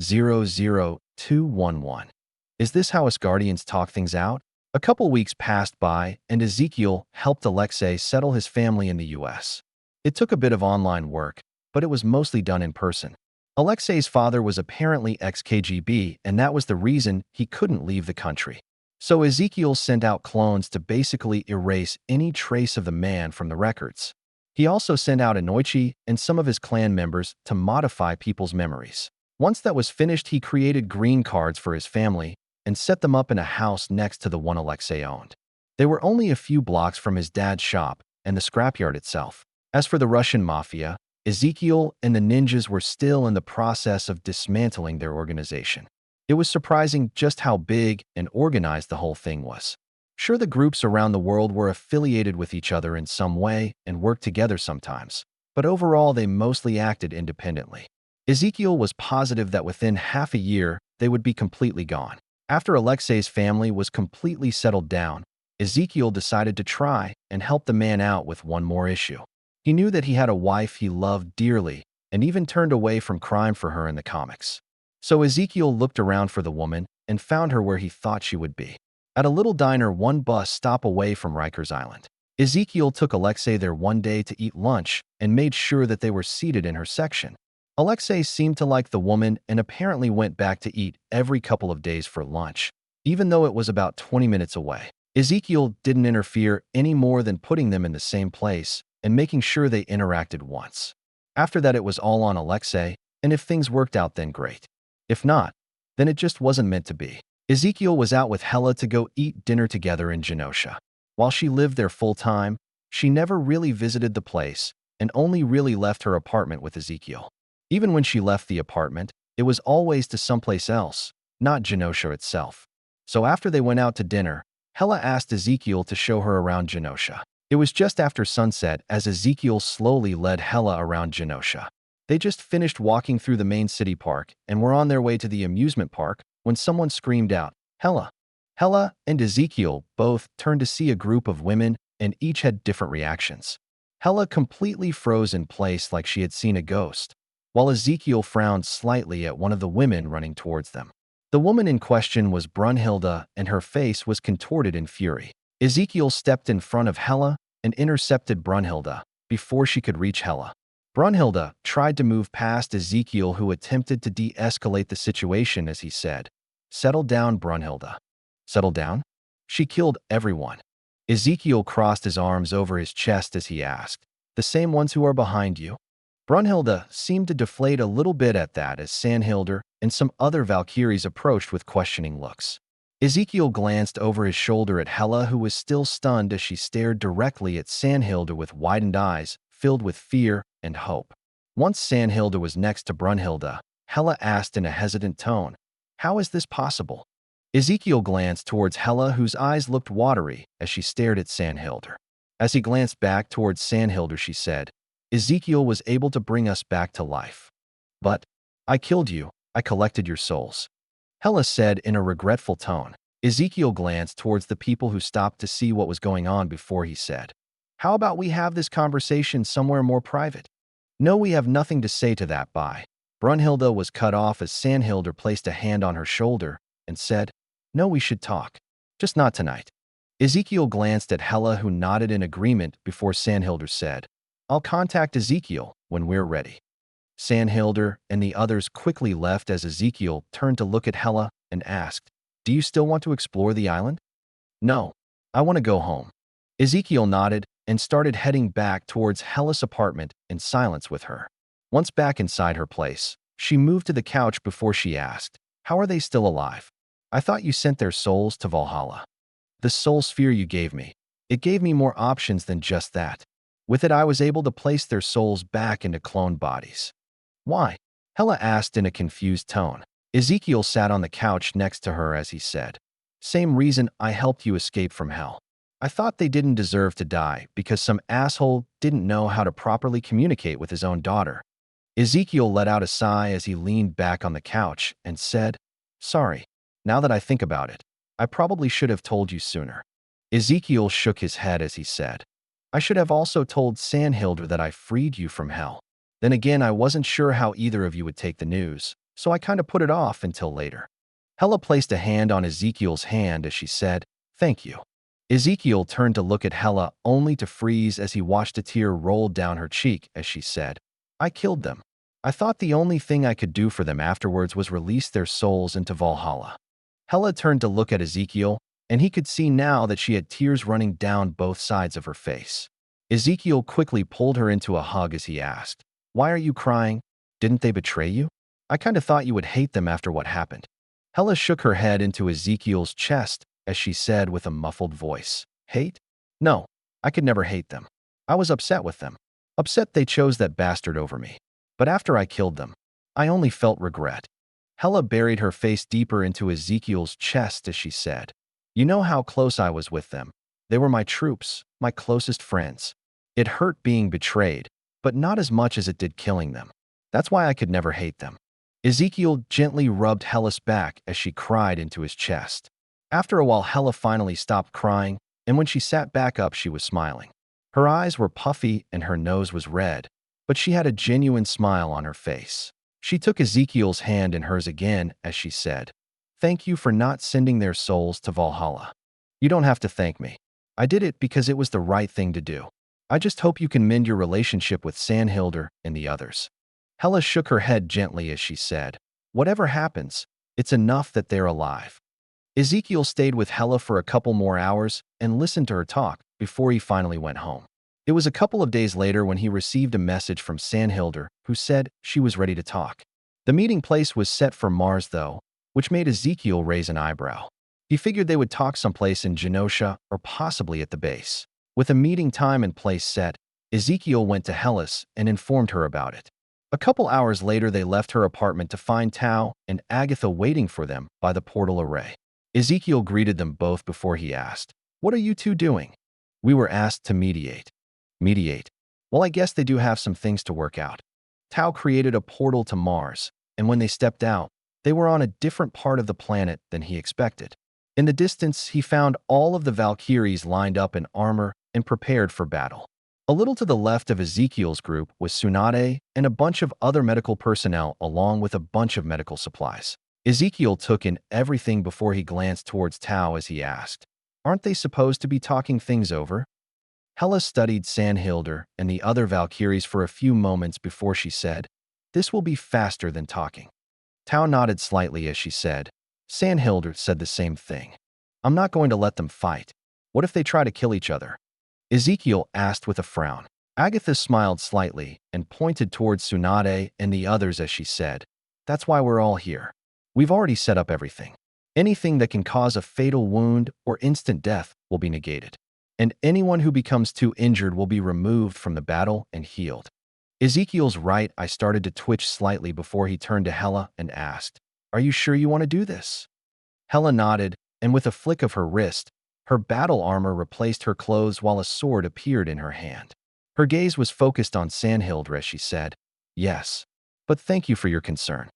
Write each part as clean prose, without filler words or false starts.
00211. Is this how us guardians talk things out? A couple weeks passed by, and Ezekiel helped Alexei settle his family in the US. It took a bit of online work, but it was mostly done in person. Alexei's father was apparently ex-KGB, and that was the reason he couldn't leave the country. So Ezekiel sent out clones to basically erase any trace of the man from the records. He also sent out Inoichi and some of his clan members to modify people's memories. Once that was finished, he created green cards for his family and set them up in a house next to the one Alexei owned. They were only a few blocks from his dad's shop and the scrapyard itself. As for the Russian mafia, Ezekiel and the ninjas were still in the process of dismantling their organization. It was surprising just how big and organized the whole thing was. Sure, the groups around the world were affiliated with each other in some way and worked together sometimes, but overall they mostly acted independently. Ezekiel was positive that within half a year they would be completely gone. After Alexei's family was completely settled down, Ezekiel decided to try and help the man out with one more issue. He knew that he had a wife he loved dearly and even turned away from crime for her in the comics. So Ezekiel looked around for the woman and found her where he thought she would be. At a little diner one bus stop away from Rikers Island. Ezekiel took Alexei there one day to eat lunch and made sure that they were seated in her section. Alexei seemed to like the woman and apparently went back to eat every couple of days for lunch, even though it was about 20 minutes away. Ezekiel didn't interfere any more than putting them in the same place and making sure they interacted once. After that, it was all on Alexei, and if things worked out, then great. If not, then it just wasn't meant to be. Ezekiel was out with Hella to go eat dinner together in Genosha. While she lived there full-time, she never really visited the place and only really left her apartment with Ezekiel. Even when she left the apartment, it was always to someplace else, not Genosha itself. So after they went out to dinner, Hella asked Ezekiel to show her around Genosha. It was just after sunset as Ezekiel slowly led Hella around Genosha. They just finished walking through the main city park and were on their way to the amusement park when someone screamed out, "Hella!" Hella and Ezekiel both turned to see a group of women, and each had different reactions. Hella completely froze in place like she had seen a ghost, while Ezekiel frowned slightly at one of the women running towards them. The woman in question was Brunhilde, and her face was contorted in fury. Ezekiel stepped in front of Hella and intercepted Brunhilde before she could reach Hella. Brunhilde tried to move past Ezekiel, who attempted to de-escalate the situation as he said, "Settle down, Brunhilde." Settle down? She killed everyone. Ezekiel crossed his arms over his chest as he asked, "The same ones who are behind you?" Brunhilde seemed to deflate a little bit at that as Sandhilder and some other Valkyries approached with questioning looks. Ezekiel glanced over his shoulder at Hella, who was still stunned as she stared directly at Sandhilder with widened eyes filled with fear and hope. Once Sandhilder was next to Brunhilde, Hella asked in a hesitant tone, "How is this possible?" Ezekiel glanced towards Hella, whose eyes looked watery as she stared at Sandhilder. As he glanced back towards Sandhilder, she said, "Ezekiel was able to bring us back to life. But I killed you. I collected your souls," Hella said in a regretful tone. Ezekiel glanced towards the people who stopped to see what was going on before he said, "How about we have this conversation somewhere more private?" "No, we have nothing to say to that, bye." Brunhilde was cut off as Sandhilder placed a hand on her shoulder and said, "No, we should talk. Just not tonight." Ezekiel glanced at Hella, who nodded in agreement before Sandhilder said, "I'll contact Ezekiel when we're ready." Sandhilder and the others quickly left as Ezekiel turned to look at Hella and asked, "Do you still want to explore the island?" "No, I want to go home." Ezekiel nodded and started heading back towards Hella's apartment in silence with her. Once back inside her place, she moved to the couch before she asked, "How are they still alive? I thought you sent their souls to Valhalla." "The soul sphere you gave me. It gave me more options than just that. With it, I was able to place their souls back into cloned bodies." "Why?" Hella asked in a confused tone. Ezekiel sat on the couch next to her as he said, "Same reason I helped you escape from hell. I thought they didn't deserve to die because some asshole didn't know how to properly communicate with his own daughter." Ezekiel let out a sigh as he leaned back on the couch and said, "Sorry. Now that I think about it, I probably should have told you sooner." Ezekiel shook his head as he said, "I should have also told Sandhilder that I freed you from hell. Then again, I wasn't sure how either of you would take the news, so I kinda put it off until later. Hella placed a hand on Ezekiel's hand as she said, "Thank you." Ezekiel turned to look at Hella only to freeze as he watched a tear roll down her cheek as she said, "I killed them. I thought the only thing I could do for them afterwards was release their souls into Valhalla." Hella turned to look at Ezekiel, and he could see now that she had tears running down both sides of her face. Ezekiel quickly pulled her into a hug as he asked, "Why are you crying? Didn't they betray you? I kinda thought you would hate them after what happened." Hella shook her head into Ezekiel's chest as she said with a muffled voice, "Hate? No, I could never hate them. I was upset with them. Upset they chose that bastard over me. But after I killed them, I only felt regret." Hella buried her face deeper into Ezekiel's chest as she said, "You know how close I was with them. They were my troops, my closest friends. It hurt being betrayed, but not as much as it did killing them. That's why I could never hate them." Ezekiel gently rubbed Hella's back as she cried into his chest. After a while, Hella finally stopped crying, and when she sat back up, she was smiling. Her eyes were puffy and her nose was red, but she had a genuine smile on her face. She took Ezekiel's hand in hers again as she said, "Thank you for not sending their souls to Valhalla. You don't have to thank me. I did it because it was the right thing to do. I just hope you can mend your relationship with Sandhilder and the others." Hella shook her head gently as she said, "Whatever happens, it's enough that they're alive." Ezekiel stayed with Hella for a couple more hours and listened to her talk before he finally went home. It was a couple of days later when he received a message from Sandhilder who said she was ready to talk. The meeting place was set for Mars though, which made Ezekiel raise an eyebrow. He figured they would talk someplace in Genosha or possibly at the base. With a meeting time and place set, Ezekiel went to Hellas and informed her about it. A couple hours later, they left her apartment to find Tao and Agatha waiting for them by the portal array. Ezekiel greeted them both before he asked, "What are you two doing?" "We were asked to mediate." "Mediate? Well, I guess they do have some things to work out." Tao created a portal to Mars, and when they stepped out, they were on a different part of the planet than he expected. In the distance, he found all of the Valkyries lined up in armor and prepared for battle. A little to the left of Ezekiel's group was Tsunade and a bunch of other medical personnel along with a bunch of medical supplies. Ezekiel took in everything before he glanced towards Tao as he asked, "Aren't they supposed to be talking things over?" Hella studied Sandhilder and the other Valkyries for a few moments before she said, "This will be faster than talking." Tao nodded slightly as she said, "Sandhilder said the same thing. I'm not going to let them fight. What if they try to kill each other?" Ezekiel asked with a frown. Agatha smiled slightly and pointed towards Tsunade and the others as she said, "That's why we're all here. We've already set up everything. Anything that can cause a fatal wound or instant death will be negated, and anyone who becomes too injured will be removed from the battle and healed." Ezekiel's right eye started to twitch slightly before he turned to Hella and asked, "Are you sure you want to do this?" Hella nodded, and with a flick of her wrist, her battle armor replaced her clothes while a sword appeared in her hand. Her gaze was focused on Sandhilder as she said, "Yes, but thank you for your concern."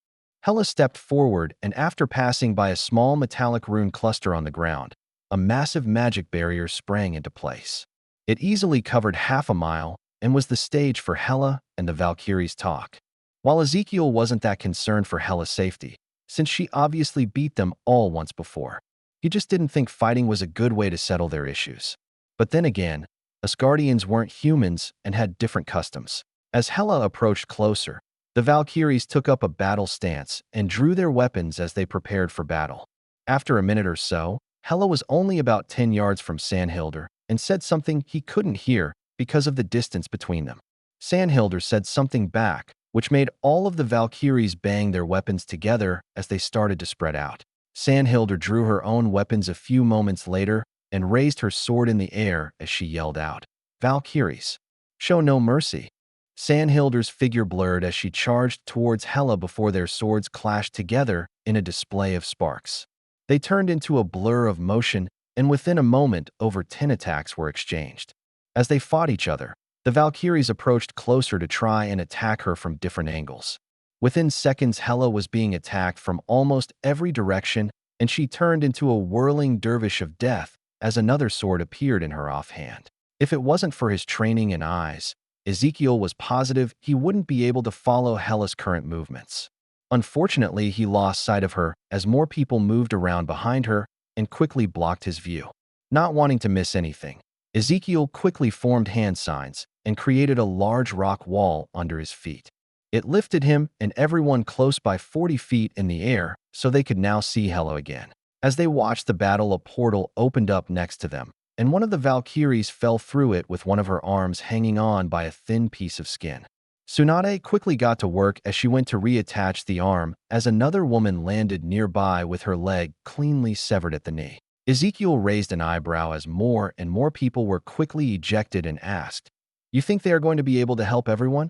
Hella stepped forward, and after passing by a small metallic rune cluster on the ground, a massive magic barrier sprang into place. It easily covered half a mile and was the stage for Hella and the Valkyries' talk. While Ezekiel wasn't that concerned for Hella's safety, since she obviously beat them all once before, he just didn't think fighting was a good way to settle their issues. But then again, Asgardians weren't humans and had different customs. As Hella approached closer, the Valkyries took up a battle stance and drew their weapons as they prepared for battle. After a minute or so, Hella was only about 10 yards from Sandhilder and said something he couldn't hear because of the distance between them. Sandhilder said something back, which made all of the Valkyries bang their weapons together as they started to spread out. Sandhilder drew her own weapons a few moments later and raised her sword in the air as she yelled out, "Valkyries, show no mercy." Sandhilder's figure blurred as she charged towards Hella before their swords clashed together in a display of sparks. They turned into a blur of motion, and within a moment, over 10 attacks were exchanged. As they fought each other, the Valkyries approached closer to try and attack her from different angles. Within seconds, Hella was being attacked from almost every direction, and she turned into a whirling dervish of death as another sword appeared in her offhand. If it wasn't for his training and eyes, Ezekiel was positive he wouldn't be able to follow Hella's current movements. Unfortunately, he lost sight of her as more people moved around behind her and quickly blocked his view. Not wanting to miss anything, Ezekiel quickly formed hand signs and created a large rock wall under his feet. It lifted him and everyone close by 40 feet in the air so they could now see Hela again. As they watched the battle, a portal opened up next to them, and one of the Valkyries fell through it with one of her arms hanging on by a thin piece of skin. Tsunade quickly got to work as she went to reattach the arm as another woman landed nearby with her leg cleanly severed at the knee. Ezekiel raised an eyebrow as more and more people were quickly ejected and asked, "You think they are going to be able to help everyone?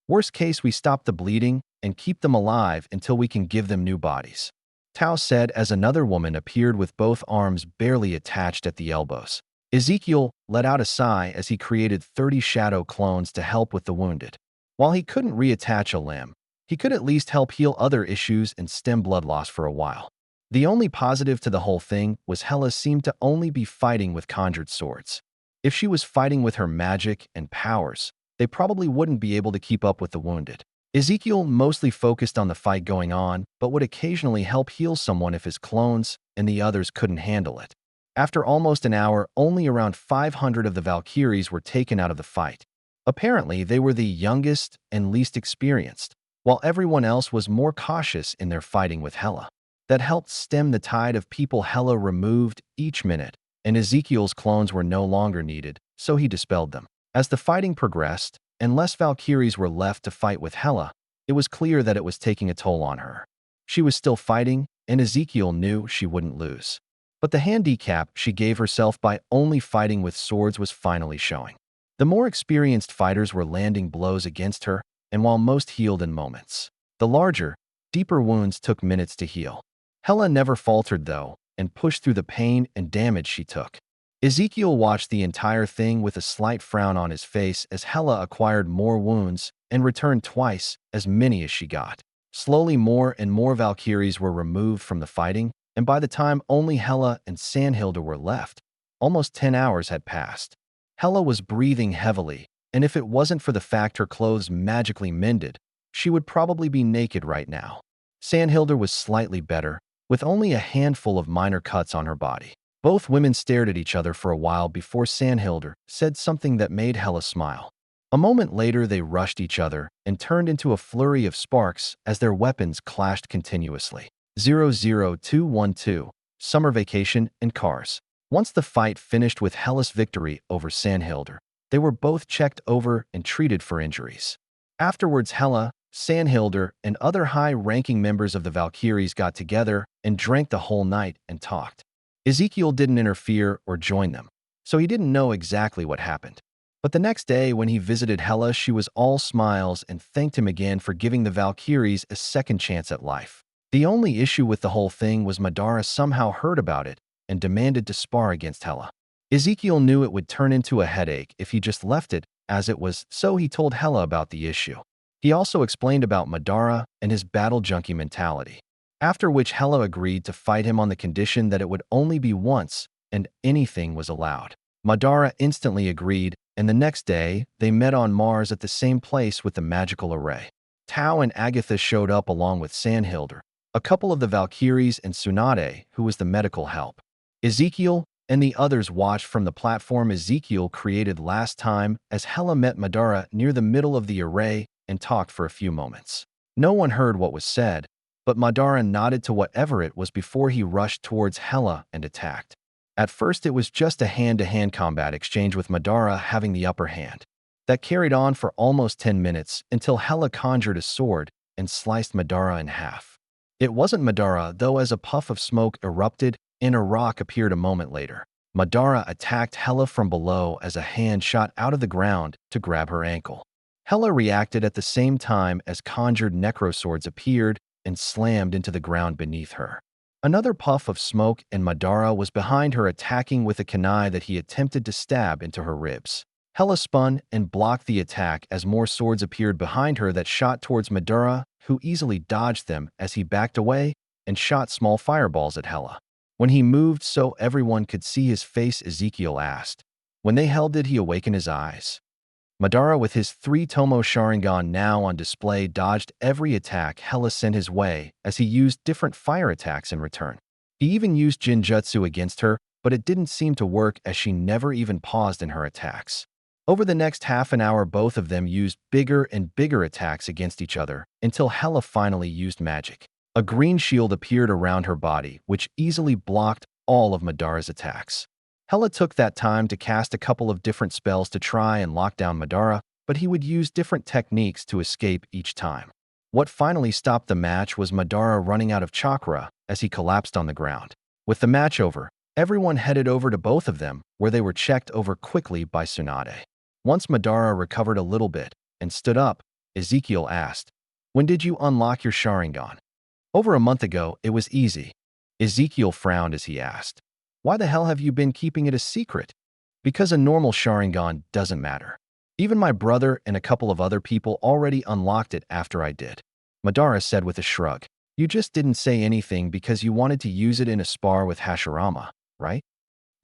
Worst case, we stop the bleeding and keep them alive until we can give them new bodies," Tao said as another woman appeared with both arms barely attached at the elbows. Ezekiel let out a sigh as he created 30 shadow clones to help with the wounded. While he couldn't reattach a limb, he could at least help heal other issues and stem blood loss for a while. The only positive to the whole thing was Hela seemed to only be fighting with conjured swords. If she was fighting with her magic and powers, they probably wouldn't be able to keep up with the wounded. Ezekiel mostly focused on the fight going on, but would occasionally help heal someone if his clones and the others couldn't handle it. After almost an hour, only around 500 of the Valkyries were taken out of the fight. Apparently, they were the youngest and least experienced, while everyone else was more cautious in their fighting with Hela. That helped stem the tide of people Hela removed each minute, and Ezekiel's clones were no longer needed, so he dispelled them. As the fighting progressed, and less Valkyries were left to fight with Hela, it was clear that it was taking a toll on her. She was still fighting, and Ezekiel knew she wouldn't lose. But the handicap she gave herself by only fighting with swords was finally showing. The more experienced fighters were landing blows against her, and while most healed in moments, the larger, deeper wounds took minutes to heal. Hela never faltered, though, and pushed through the pain and damage she took. Ezekiel watched the entire thing with a slight frown on his face as Hela acquired more wounds and returned twice as many as she got. Slowly, more and more Valkyries were removed from the fighting, and by the time only Hela and Sandhilda were left, almost 10 hours had passed. Hela was breathing heavily, and if it wasn't for the fact her clothes magically mended, she would probably be naked right now. Sandhilda was slightly better, with only a handful of minor cuts on her body. Both women stared at each other for a while before Sandhilda said something that made Hela smile. A moment later, they rushed each other and turned into a flurry of sparks as their weapons clashed continuously. 00212, Summer Vacation and Cars. Once the fight finished with Hela's victory over Sandhilda, they were both checked over and treated for injuries. Afterwards, Hela, Sandhilda, and other high-ranking members of the Valkyries got together and drank the whole night and talked. Ezekiel didn't interfere or join them, so he didn't know exactly what happened. But the next day, when he visited Hela, she was all smiles and thanked him again for giving the Valkyries a second chance at life. The only issue with the whole thing was Madara somehow heard about it and demanded to spar against Hela. Ezekiel knew it would turn into a headache if he just left it as it was, so he told Hela about the issue. He also explained about Madara and his battle junkie mentality, after which Hela agreed to fight him on the condition that it would only be once and anything was allowed. Madara instantly agreed, and the next day, they met on Mars at the same place with the magical array. Tao and Agatha showed up along with Sandhilda, a couple of the Valkyries, and Tsunade, who was the medical help. Ezekiel and the others watched from the platform Ezekiel created last time as Hela met Madara near the middle of the array and talked for a few moments. No one heard what was said, but Madara nodded to whatever it was before he rushed towards Hela and attacked. At first, it was just a hand-to-hand combat exchange with Madara having the upper hand. That carried on for almost 10 minutes until Hela conjured a sword and sliced Madara in half. It wasn't Madara, though, as a puff of smoke erupted and a rock appeared a moment later. Madara attacked Hela from below as a hand shot out of the ground to grab her ankle. Hela reacted at the same time as conjured necroswords appeared and slammed into the ground beneath her. Another puff of smoke and Madara was behind her attacking with a kunai that he attempted to stab into her ribs. Hela spun and blocked the attack as more swords appeared behind her that shot towards Madara, who easily dodged them as he backed away and shot small fireballs at Hela. When he moved so everyone could see his face, Ezekiel asked, "When they held, did he awaken his eyes?" Madara, with his 3-Tomo Sharingan now on display, dodged every attack Hela sent his way as he used different fire attacks in return. He even used Jinjutsu against her, but it didn't seem to work as she never even paused in her attacks. Over the next half an hour, both of them used bigger and bigger attacks against each other until Hela finally used magic. A green shield appeared around her body, which easily blocked all of Madara's attacks. Hela took that time to cast a couple of different spells to try and lock down Madara, but he would use different techniques to escape each time. What finally stopped the match was Madara running out of chakra as he collapsed on the ground. With the match over, everyone headed over to both of them, where they were checked over quickly by Tsunade. Once Madara recovered a little bit and stood up, Ezekiel asked, "When did you unlock your Sharingan?" "Over a month ago, it was easy." Ezekiel frowned as he asked, "Why the hell have you been keeping it a secret?" "Because a normal Sharingan doesn't matter. Even my brother and a couple of other people already unlocked it after I did," Madara said with a shrug. "You just didn't say anything because you wanted to use it in a spar with Hashirama, right?"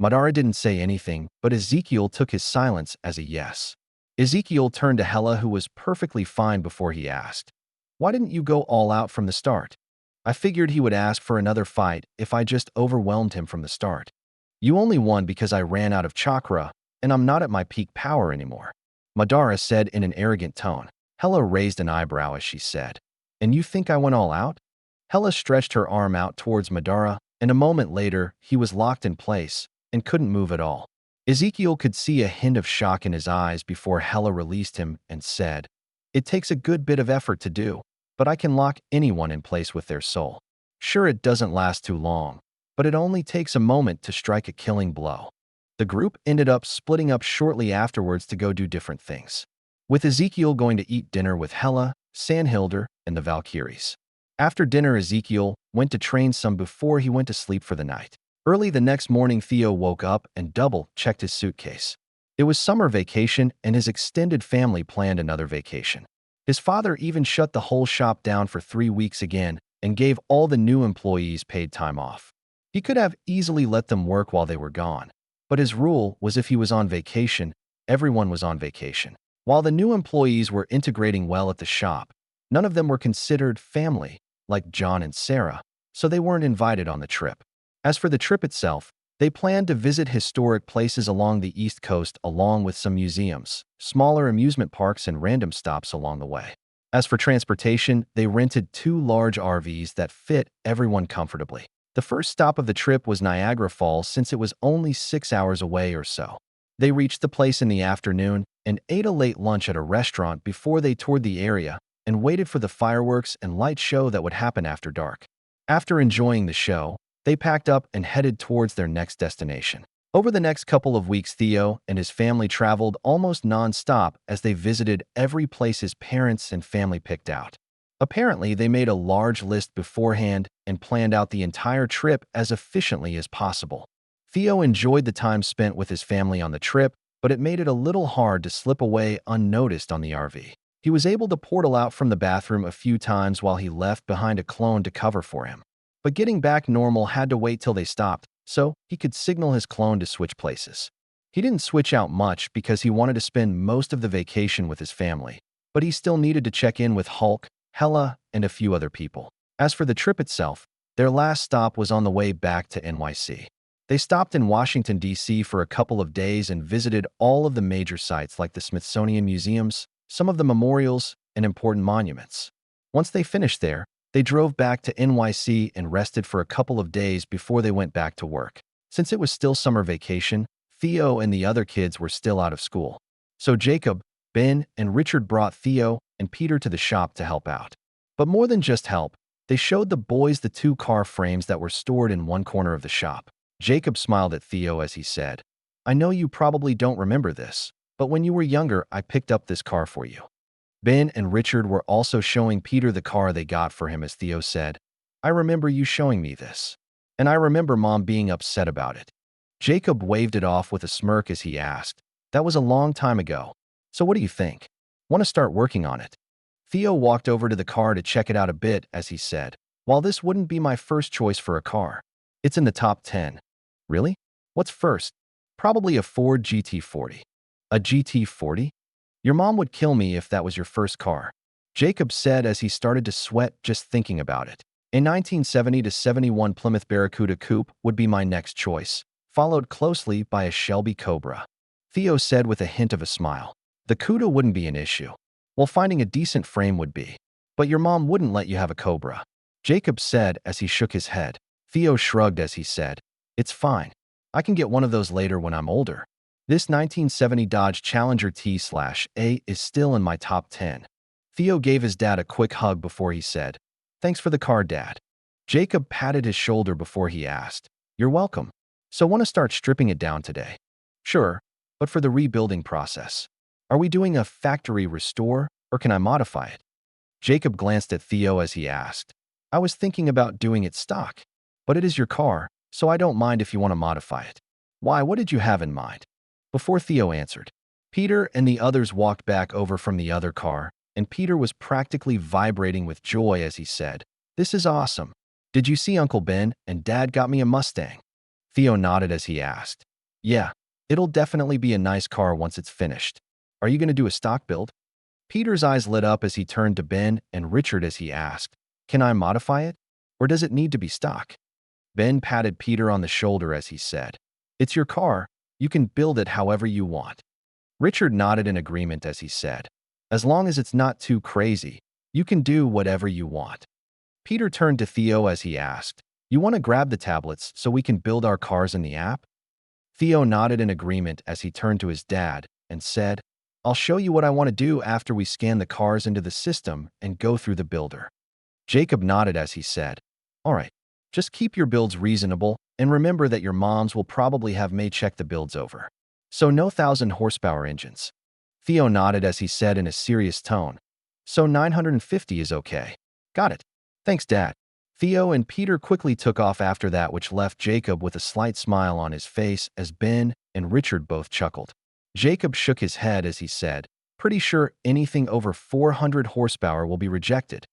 Madara didn't say anything, but Ezekiel took his silence as a yes. Ezekiel turned to Hela, who was perfectly fine, before he asked, "Why didn't you go all out from the start?" "I figured he would ask for another fight if I just overwhelmed him from the start. You only won because I ran out of chakra, and I'm not at my peak power anymore," Madara said in an arrogant tone. Hela raised an eyebrow as she said, "And you think I went all out?" Hela stretched her arm out towards Madara, and a moment later, he was locked in place and couldn't move at all. Ezekiel could see a hint of shock in his eyes before Hela released him and said, "It takes a good bit of effort to do, but I can lock anyone in place with their soul. Sure, it doesn't last too long, but it only takes a moment to strike a killing blow." The group ended up splitting up shortly afterwards to go do different things, with Ezekiel going to eat dinner with Hela, Sanhilder, and the Valkyries. After dinner, Ezekiel went to train some before he went to sleep for the night. Early the next morning, Theo woke up and double-checked his suitcase. It was summer vacation, and his extended family planned another vacation. His father even shut the whole shop down for 3 weeks again and gave all the new employees paid time off. He could have easily let them work while they were gone, but his rule was if he was on vacation, everyone was on vacation. While the new employees were integrating well at the shop, none of them were considered family, like John and Sarah, so they weren't invited on the trip. As for the trip itself, they planned to visit historic places along the East Coast along with some museums, smaller amusement parks, and random stops along the way. As for transportation, they rented 2 large RVs that fit everyone comfortably. The first stop of the trip was Niagara Falls, since it was only 6 hours away or so. They reached the place in the afternoon and ate a late lunch at a restaurant before they toured the area and waited for the fireworks and light show that would happen after dark. After enjoying the show, they packed up and headed towards their next destination. Over the next couple of weeks, Theo and his family traveled almost non-stop as they visited every place his parents and family picked out. Apparently, they made a large list beforehand and planned out the entire trip as efficiently as possible. Theo enjoyed the time spent with his family on the trip, but it made it a little hard to slip away unnoticed on the RV. He was able to portal out from the bathroom a few times while he left behind a clone to cover for him. But getting back normal had to wait till they stopped, so he could signal his clone to switch places. He didn't switch out much because he wanted to spend most of the vacation with his family, but he still needed to check in with Hulk, Hela, and a few other people. As for the trip itself, their last stop was on the way back to NYC. They stopped in Washington, D.C. for a couple of days and visited all of the major sites like the Smithsonian museums, some of the memorials, and important monuments. Once they finished there, they drove back to NYC and rested for a couple of days before they went back to work. Since it was still summer vacation, Theo and the other kids were still out of school. So Jacob, Ben, and Richard brought Theo and Peter to the shop to help out. But more than just help, they showed the boys the 2 car frames that were stored in one corner of the shop. Jacob smiled at Theo as he said, "I know you probably don't remember this, but when you were younger, I picked up this car for you." Ben and Richard were also showing Peter the car they got for him as Theo said, "I remember you showing me this. And I remember Mom being upset about it." Jacob waved it off with a smirk as he asked, "That was a long time ago. So what do you think? Want to start working on it?" Theo walked over to the car to check it out a bit as he said, "While this wouldn't be my first choice for a car, it's in the top 10. "Really? What's first?" "Probably a Ford GT40. "A GT40? Your mom would kill me if that was your first car, Jacob said as he started to sweat just thinking about it. A 1970 to 71 Plymouth Barracuda coupe would be my next choice, followed closely by a Shelby Cobra. Theo said with a hint of a smile. The Cuda wouldn't be an issue. Well, finding a decent frame would be. But your mom wouldn't let you have a Cobra, Jacob said as he shook his head. Theo shrugged as he said, It's fine. I can get one of those later when I'm older. This 1970 Dodge Challenger T/A is still in my top 10. Theo gave his dad a quick hug before he said, Thanks for the car, Dad. Jacob patted his shoulder before he asked, You're welcome. So want to start stripping it down today? Sure, but for the rebuilding process. Are we doing a factory restore, or can I modify it? Jacob glanced at Theo as he asked, I was thinking about doing it stock, but it is your car, so I don't mind if you want to modify it. Why, what did you have in mind? Before Theo answered, Peter and the others walked back over from the other car, and Peter was practically vibrating with joy as he said, This is awesome. Did you see Uncle Ben and Dad got me a Mustang? Theo nodded as he asked, Yeah, it'll definitely be a nice car once it's finished. Are you going to do a stock build? Peter's eyes lit up as he turned to Ben and Richard as he asked, Can I modify it? Or does it need to be stock? Ben patted Peter on the shoulder as he said, It's your car. You can build it however you want. Richard nodded in agreement as he said, As long as it's not too crazy, you can do whatever you want. Peter turned to Theo as he asked, You want to grab the tablets so we can build our cars in the app? Theo nodded in agreement as he turned to his dad and said, I'll show you what I want to do after we scan the cars into the system and go through the builder. Jacob nodded as he said, All right, just keep your builds reasonable and remember that your moms will probably have May check the builds over. So no 1,000 horsepower engines. Theo nodded as he said in a serious tone, So 950 is okay. Got it. Thanks, Dad. Theo and Peter quickly took off after that, which left Jacob with a slight smile on his face as Ben and Richard both chuckled. Jacob shook his head as he said, Pretty sure anything over 400 horsepower will be rejected.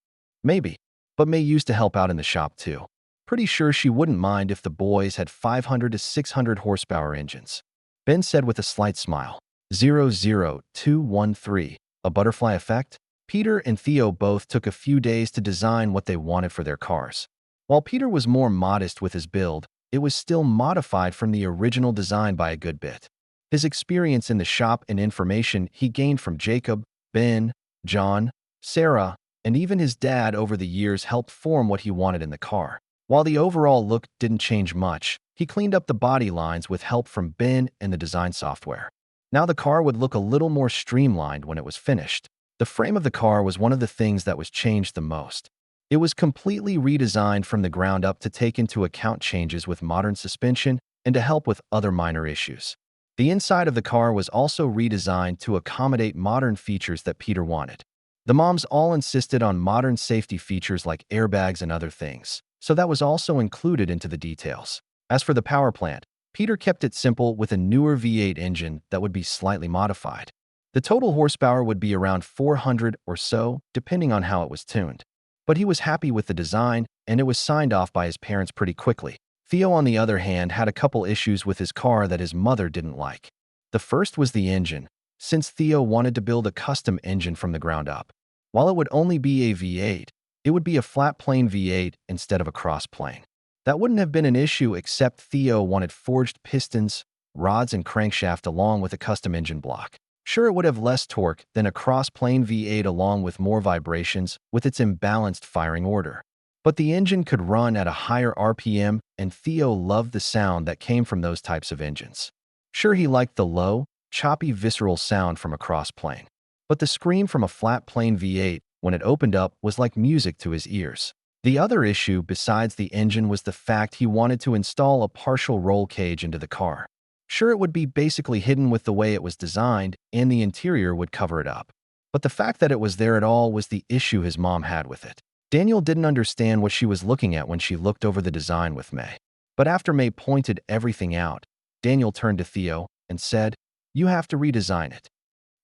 Maybe, but May used to help out in the shop too. Pretty sure she wouldn't mind if the boys had 500 to 600 horsepower engines. Ben said with a slight smile. 00213, a butterfly effect? Peter and Theo both took a few days to design what they wanted for their cars. While Peter was more modest with his build, it was still modified from the original design by a good bit. His experience in the shop and information he gained from Jacob, Ben, John, Sarah, and even his dad over the years helped form what he wanted in the car. While the overall look didn't change much, he cleaned up the body lines with help from Ben and the design software. Now the car would look a little more streamlined when it was finished. The frame of the car was one of the things that was changed the most. It was completely redesigned from the ground up to take into account changes with modern suspension and to help with other minor issues. The inside of the car was also redesigned to accommodate modern features that Peter wanted. The moms all insisted on modern safety features like airbags and other things, so that was also included into the details. As for the power plant, Peter kept it simple with a newer V8 engine that would be slightly modified. The total horsepower would be around 400 or so, depending on how it was tuned. But he was happy with the design, and it was signed off by his parents pretty quickly. Theo, on the other hand, had a couple issues with his car that his mother didn't like. The first was the engine, since Theo wanted to build a custom engine from the ground up. While it would only be a V8, it would be a flat plane V8 instead of a cross plane. That wouldn't have been an issue except Theo wanted forged pistons, rods, and crankshaft along with a custom engine block. Sure, it would have less torque than a cross-plane V8 along with more vibrations with its imbalanced firing order. But the engine could run at a higher RPM, and Theo loved the sound that came from those types of engines. Sure, he liked the low, choppy, visceral sound from a cross-plane. But the scream from a flat-plane V8 when it opened up was like music to his ears. The other issue besides the engine was the fact he wanted to install a partial roll cage into the car. Sure, it would be basically hidden with the way it was designed, and the interior would cover it up. But the fact that it was there at all was the issue his mom had with it. Daniel didn't understand what she was looking at when she looked over the design with May. But after May pointed everything out, Daniel turned to Theo and said, You have to redesign it.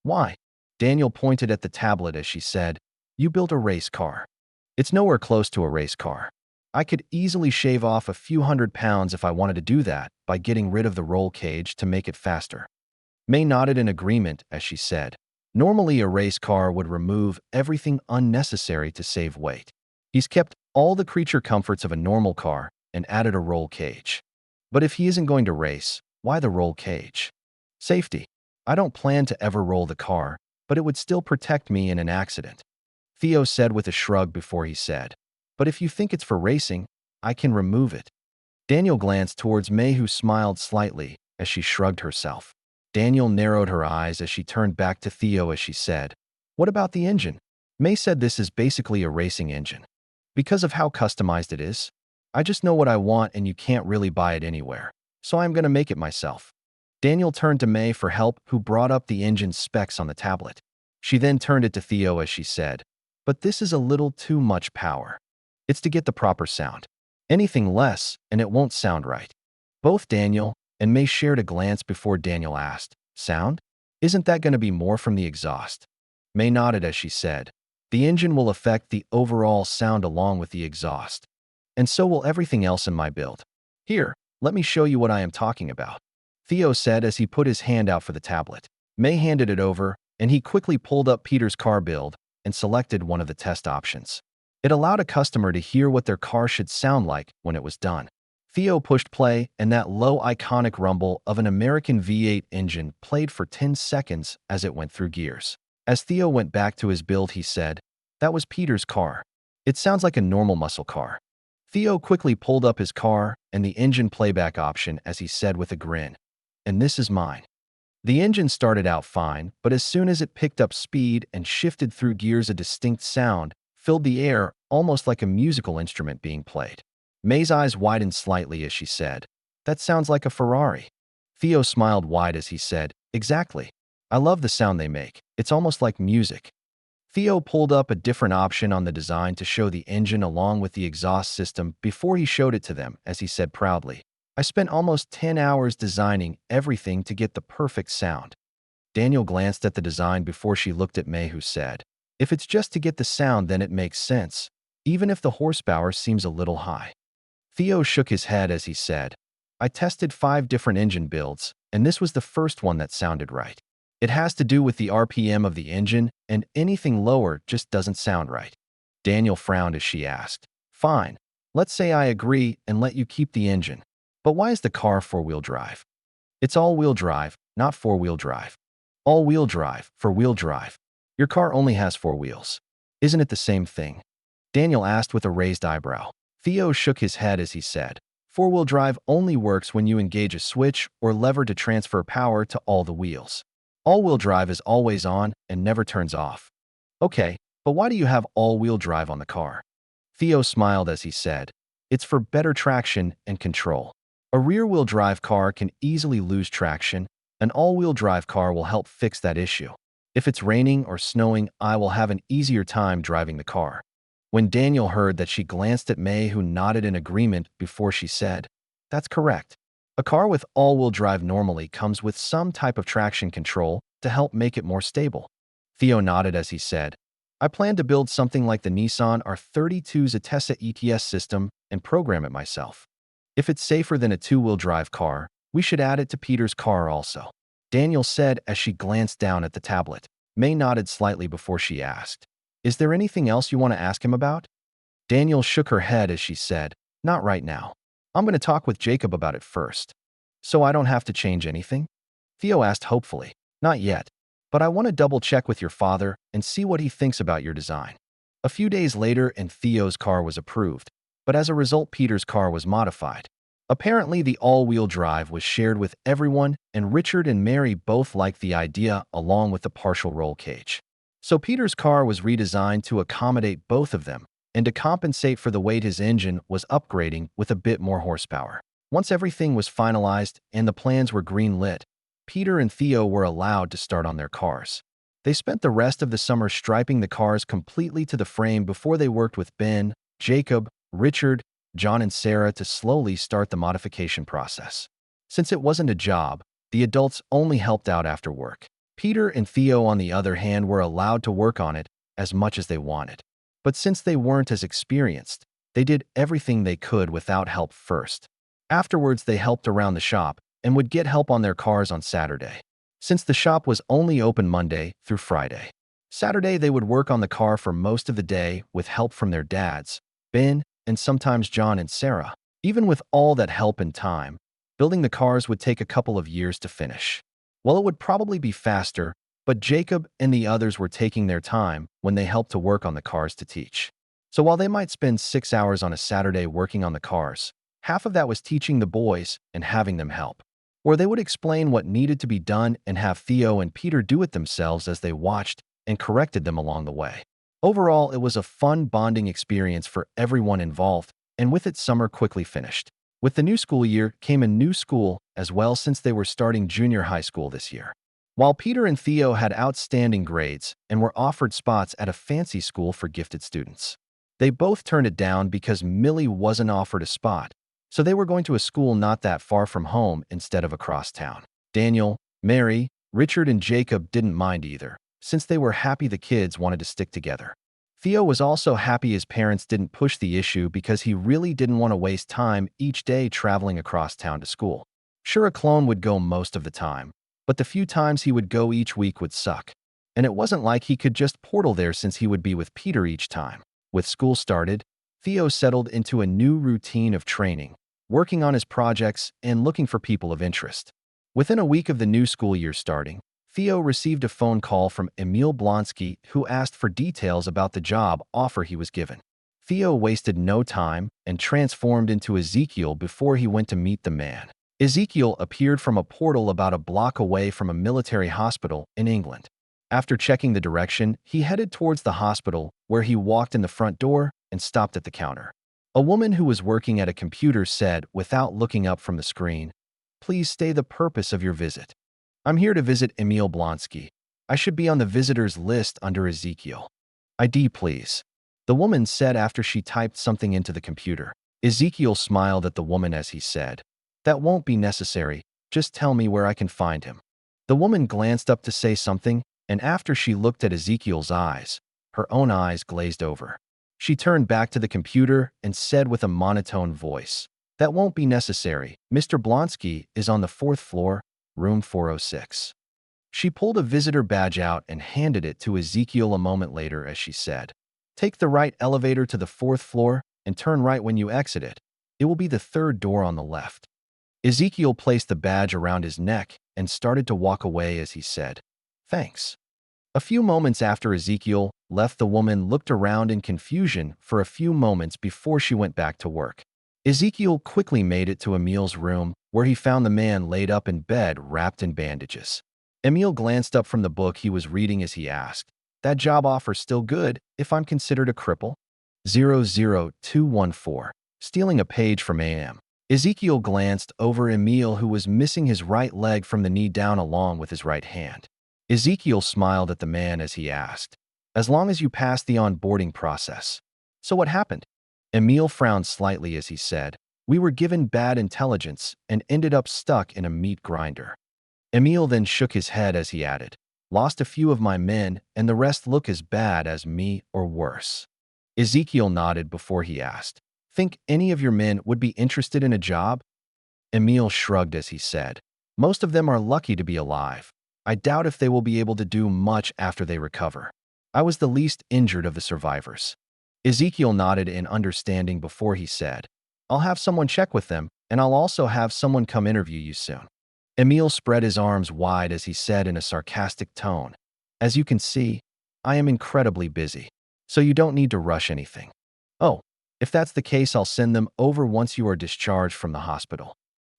Why? Daniel pointed at the tablet as she said, You built a race car. It's nowhere close to a race car. I could easily shave off a few £100 if I wanted to do that by getting rid of the roll cage to make it faster. May nodded in agreement as she said, Normally, a race car would remove everything unnecessary to save weight. He's kept all the creature comforts of a normal car and added a roll cage. But if he isn't going to race, why the roll cage? Safety. I don't plan to ever roll the car, but it would still protect me in an accident. Theo said with a shrug before he said, but if you think it's for racing, I can remove it. Daniel glanced towards May, who smiled slightly as she shrugged herself. Daniel narrowed her eyes as she turned back to Theo as she said, what about the engine? May said this is basically a racing engine. Because of how customized it is, I just know what I want and you can't really buy it anywhere, so I'm going to make it myself. Daniel turned to May for help, who brought up the engine specs on the tablet. She then turned it to Theo as she said, but this is a little too much power. It's to get the proper sound. Anything less, and it won't sound right. Both Daniel and May shared a glance before Daniel asked, sound? Isn't that going to be more from the exhaust? May nodded as she said, the engine will affect the overall sound along with the exhaust. And so will everything else in my build. Here, let me show you what I am talking about. Theo said as he put his hand out for the tablet. May handed it over, and he quickly pulled up Peter's car build and selected one of the test options. It allowed a customer to hear what their car should sound like when it was done. Theo pushed play, and that low iconic rumble of an American V8 engine played for 10 seconds as it went through gears. As Theo went back to his build, he said, that was Peter's car. It sounds like a normal muscle car. Theo quickly pulled up his car and the engine playback option as he said with a grin, and this is mine. The engine started out fine, but as soon as it picked up speed and shifted through gears, a distinct sound filled the air, almost like a musical instrument being played. May's eyes widened slightly as she said, that sounds like a Ferrari. Theo smiled wide as he said, exactly. I love the sound they make. It's almost like music. Theo pulled up a different option on the design to show the engine along with the exhaust system before he showed it to them as he said proudly, I spent almost 10 hours designing everything to get the perfect sound. Daniel glanced at the design before she looked at May, who said, if it's just to get the sound, then it makes sense, even if the horsepower seems a little high. Theo shook his head as he said, I tested 5 different engine builds, and this was the first one that sounded right. It has to do with the RPM of the engine, and anything lower just doesn't sound right. Daniel frowned as she asked, fine, let's say I agree and let you keep the engine. But why is the car 4-wheel drive? It's all-wheel drive, not 4-wheel drive. All-wheel drive, 4-wheel drive. Your car only has 4 wheels. Isn't it the same thing? Daniel asked with a raised eyebrow. Theo shook his head as he said, 4-wheel drive only works when you engage a switch or lever to transfer power to all the wheels. All-wheel drive is always on and never turns off. Okay, but why do you have all-wheel drive on the car? Theo smiled as he said, it's for better traction and control. A rear-wheel drive car can easily lose traction. An all-wheel drive car will help fix that issue. If it's raining or snowing, I will have an easier time driving the car. When Daniel heard that, she glanced at May, who nodded in agreement before she said, that's correct. A car with all-wheel drive normally comes with some type of traction control to help make it more stable. Theo nodded as he said, I plan to build something like the Nissan R32's Atessa ETS system and program it myself. If it's safer than a 2-wheel drive car, we should add it to Peter's car also. Daniel said as she glanced down at the tablet. May nodded slightly before she asked, is there anything else you want to ask him about? Daniel shook her head as she said, not right now. I'm going to talk with Jacob about it first. So I don't have to change anything? Theo asked hopefully. Not yet, but I want to double check with your father and see what he thinks about your design. A few days later, and Theo's car was approved, but as a result, Peter's car was modified. Apparently, the all-wheel drive was shared with everyone, and Richard and Mary both liked the idea along with the partial roll cage. So Peter's car was redesigned to accommodate both of them and to compensate for the weight his engine was upgrading with a bit more horsepower. Once everything was finalized and the plans were green-lit, Peter and Theo were allowed to start on their cars. They spent the rest of the summer striping the cars completely to the frame before they worked with Ben, Jacob, Richard, John and Sarah to slowly start the modification process. Since it wasn't a job, the adults only helped out after work. Peter and Theo, on the other hand, were allowed to work on it as much as they wanted. But since they weren't as experienced, they did everything they could without help first. Afterwards, they helped around the shop and would get help on their cars on Saturday. since the shop was only open Monday through Friday. Saturday, they would work on the car for most of the day with help from their dads, Ben, and sometimes John and Sarah. Even with all that help and time, building the cars would take a couple of years to finish. Well, it would probably be faster, but Jacob and the others were taking their time when they helped to work on the cars to teach. So while they might spend 6 hours on a Saturday working on the cars, half of that was teaching the boys and having them help. Or they would explain what needed to be done and have Theo and Peter do it themselves as they watched and corrected them along the way. Overall, it was a fun bonding experience for everyone involved, and with it, summer quickly finished. With the new school year came a new school as well, since they were starting junior high school this year. While Peter and Theo had outstanding grades and were offered spots at a fancy school for gifted students, they both turned it down because Millie wasn't offered a spot, so they were going to a school not that far from home instead of across town. Daniel, Mary, Richard, and Jacob didn't mind either, since they were happy the kids wanted to stick together. Theo was also happy his parents didn't push the issue because he really didn't want to waste time each day traveling across town to school. Sure, a clone would go most of the time, but the few times he would go each week would suck. And it wasn't like he could just portal there since he would be with Peter each time. With school started, Theo settled into a new routine of training, working on his projects and looking for people of interest. Within a week of the new school year starting, Theo received a phone call from Emil Blonsky, who asked for details about the job offer he was given. Theo wasted no time and transformed into Ezekiel before he went to meet the man. Ezekiel appeared from a portal about a block away from a military hospital in England. After checking the direction, he headed towards the hospital, where he walked in the front door and stopped at the counter. A woman who was working at a computer said, without looking up from the screen, "Please state the purpose of your visit." "I'm here to visit Emil Blonsky. I should be on the visitors list under Ezekiel." "ID, please," the woman said after she typed something into the computer. Ezekiel smiled at the woman as he said, "That won't be necessary. Just tell me where I can find him." The woman glanced up to say something, and after she looked at Ezekiel's eyes, her own eyes glazed over. She turned back to the computer and said with a monotone voice, "That won't be necessary. Mr. Blonsky is on the 4th floor, room 406. She pulled a visitor badge out and handed it to Ezekiel a moment later as she said, "Take the right elevator to the 4th floor and turn right when you exit it. It will be the 3rd door on the left." Ezekiel placed the badge around his neck and started to walk away as he said, "Thanks." A few moments after Ezekiel left, the woman looked around in confusion for a few moments before she went back to work. Ezekiel quickly made it to Emil's room, where he found the man laid up in bed wrapped in bandages. Emil glanced up from the book he was reading as he asked, "That job offer still good if I'm considered a cripple?" 00214. Stealing a page from AM. Ezekiel glanced over Emil, who was missing his right leg from the knee down along with his right hand. Ezekiel smiled at the man as he asked, "As long as you pass the onboarding process." "So what happened?" Emil frowned slightly as he said, "We were given bad intelligence and ended up stuck in a meat grinder." Emil then shook his head as he added, "Lost a few of my men and the rest look as bad as me or worse." Ezekiel nodded before he asked, "Think any of your men would be interested in a job?" Emil shrugged as he said, "Most of them are lucky to be alive. I doubt if they will be able to do much after they recover. I was the least injured of the survivors." Ezekiel nodded in understanding before he said, "I'll have someone check with them, and I'll also have someone come interview you soon." Emil spread his arms wide as he said in a sarcastic tone, "As you can see, I am incredibly busy, so you don't need to rush anything." "Oh, if that's the case, I'll send them over once you are discharged from the hospital,"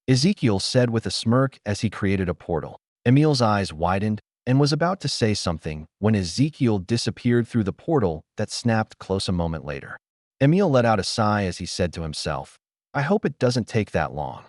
Ezekiel said with a smirk as he created a portal. Emil's eyes widened and was about to say something when Ezekiel disappeared through the portal that snapped close a moment later. Emil let out a sigh as he said to himself, "I hope it doesn't take that long."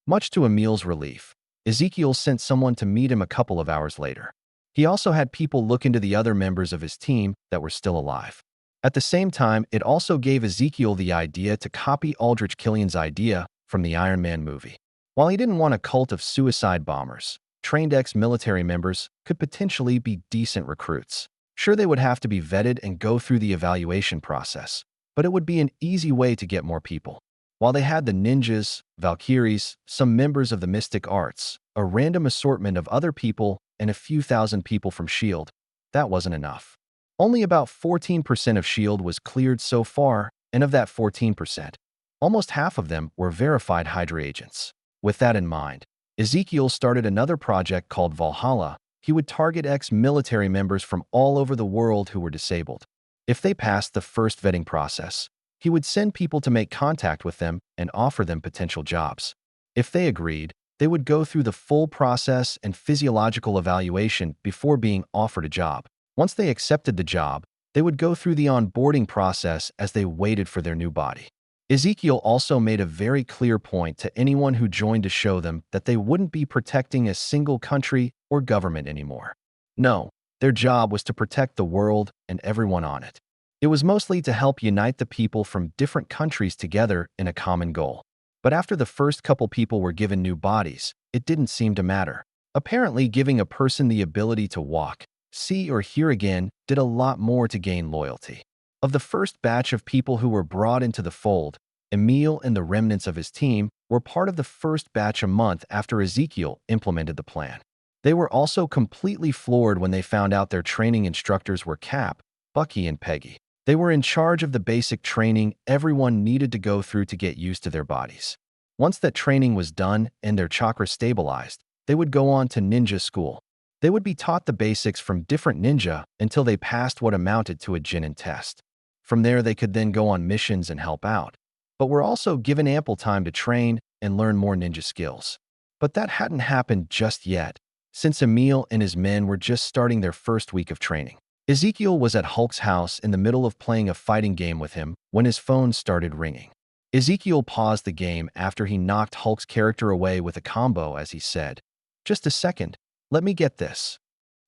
Much to Emil's relief, Ezekiel sent someone to meet him a couple of hours later. He also had people look into the other members of his team that were still alive. At the same time, it also gave Ezekiel the idea to copy Aldrich Killian's idea from the Iron Man movie. While he didn't want a cult of suicide bombers, trained ex-military members could potentially be decent recruits. Sure, they would have to be vetted and go through the evaluation process, but it would be an easy way to get more people. While they had the ninjas, Valkyries, some members of the mystic arts, a random assortment of other people and a few thousand people from S.H.I.E.L.D., that wasn't enough. Only about 14% of S.H.I.E.L.D. was cleared so far, and of that 14%, almost half of them were verified Hydra agents. With that in mind, Ezekiel started another project called Valhalla. He would target ex-military members from all over the world who were disabled. If they passed the first vetting process, he would send people to make contact with them and offer them potential jobs. If they agreed, they would go through the full process and physiological evaluation before being offered a job. Once they accepted the job, they would go through the onboarding process as they waited for their new body. Ezekiel also made a very clear point to anyone who joined to show them that they wouldn't be protecting a single country or government anymore. No, their job was to protect the world and everyone on it. It was mostly to help unite the people from different countries together in a common goal. But after the first couple people were given new bodies, it didn't seem to matter. Apparently, giving a person the ability to walk, see, or hear again did a lot more to gain loyalty. Of the first batch of people who were brought into the fold, Emil and the remnants of his team were part of the first batch a month after Ezekiel implemented the plan. They were also completely floored when they found out their training instructors were Cap, Bucky, and Peggy. They were in charge of the basic training everyone needed to go through to get used to their bodies. Once that training was done and their chakra stabilized, they would go on to ninja school. They would be taught the basics from different ninja until they passed what amounted to a Jinin test. From there, they could then go on missions and help out, but were also given ample time to train and learn more ninja skills. But that hadn't happened just yet, since Emil and his men were just starting their first week of training. Ezekiel was at Hulk's house in the middle of playing a fighting game with him when his phone started ringing. Ezekiel paused the game after he knocked Hulk's character away with a combo as he said, "Just a second, let me get this."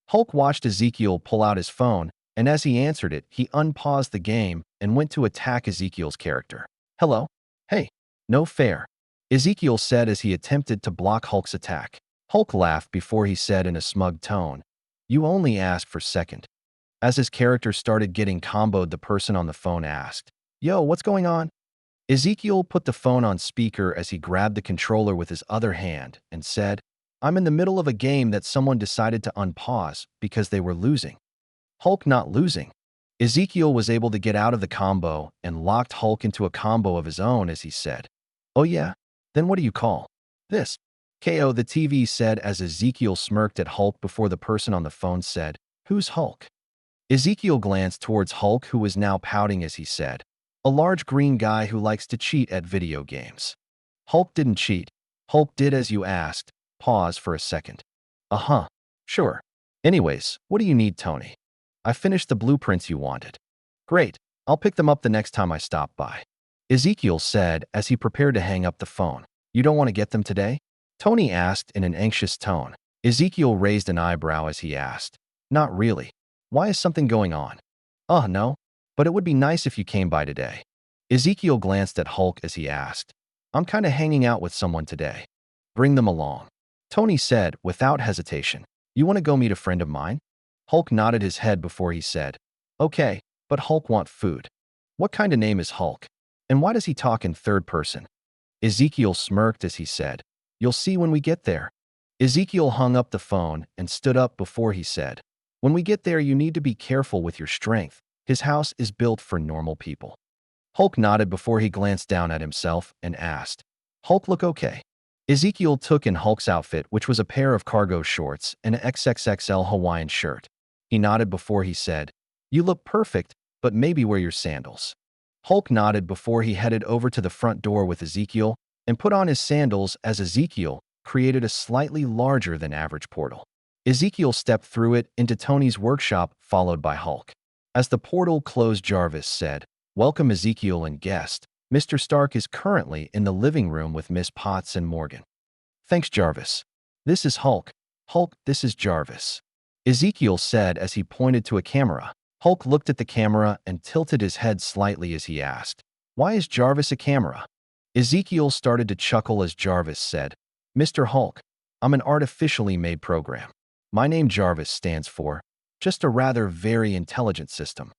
Hulk watched Ezekiel pull out his phone, and as he answered it, he unpaused the game and went to attack Ezekiel's character. "Hello? Hey, no fair," Ezekiel said as he attempted to block Hulk's attack. Hulk laughed before he said in a smug tone, "You only asked for second." As his character started getting comboed, the person on the phone asked, "Yo, what's going on?" Ezekiel put the phone on speaker as he grabbed the controller with his other hand and said, "I'm in the middle of a game that someone decided to unpause because they were losing." Hulk not losing. Ezekiel was able to get out of the combo and locked Hulk into a combo of his own as he said, "Oh yeah? Then what do you call this?" KO, the TV said as Ezekiel smirked at Hulk before the person on the phone said, "Who's Hulk?" Ezekiel glanced towards Hulk, who was now pouting as he said, "A large green guy who likes to cheat at video games." Hulk didn't cheat. Hulk did as you asked. Pause for a second. "Uh-huh. Sure. Anyways, what do you need, Tony?" "I finished the blueprints you wanted." "Great. I'll pick them up the next time I stop by," Ezekiel said as he prepared to hang up the phone. "You don't want to get them today?" Tony asked in an anxious tone. Ezekiel raised an eyebrow as he asked, "Not really. Why, is something going on?" No. But it would be nice if you came by today." Ezekiel glanced at Hulk as he asked, "I'm kinda hanging out with someone today." "Bring them along," Tony said without hesitation. "You want to go meet a friend of mine?" Hulk nodded his head before he said, "Okay, but Hulk want food." "What kind of name is Hulk? And why does he talk in third person?" Ezekiel smirked as he said, "You'll see when we get there." Ezekiel hung up the phone and stood up before he said, "When we get there, you need to be careful with your strength. His house is built for normal people." Hulk nodded before he glanced down at himself and asked, "Hulk look okay?" Ezekiel took in Hulk's outfit, which was a pair of cargo shorts and an XXXL Hawaiian shirt. He nodded before he said, "You look perfect, but maybe wear your sandals." Hulk nodded before he headed over to the front door with Ezekiel and put on his sandals as Ezekiel created a slightly larger than average portal. Ezekiel stepped through it into Tony's workshop, followed by Hulk. As the portal closed, Jarvis said, "Welcome Ezekiel and guest. Mr. Stark is currently in the living room with Miss Potts and Morgan." "Thanks, Jarvis. This is Hulk." "Hulk, this is Jarvis," Ezekiel said as he pointed to a camera. Hulk looked at the camera and tilted his head slightly as he asked, "Why is Jarvis a camera?" Ezekiel started to chuckle as Jarvis said, "Mr. Hulk, I'm an artificially made program. My name Jarvis stands for just a rather very intelligent system.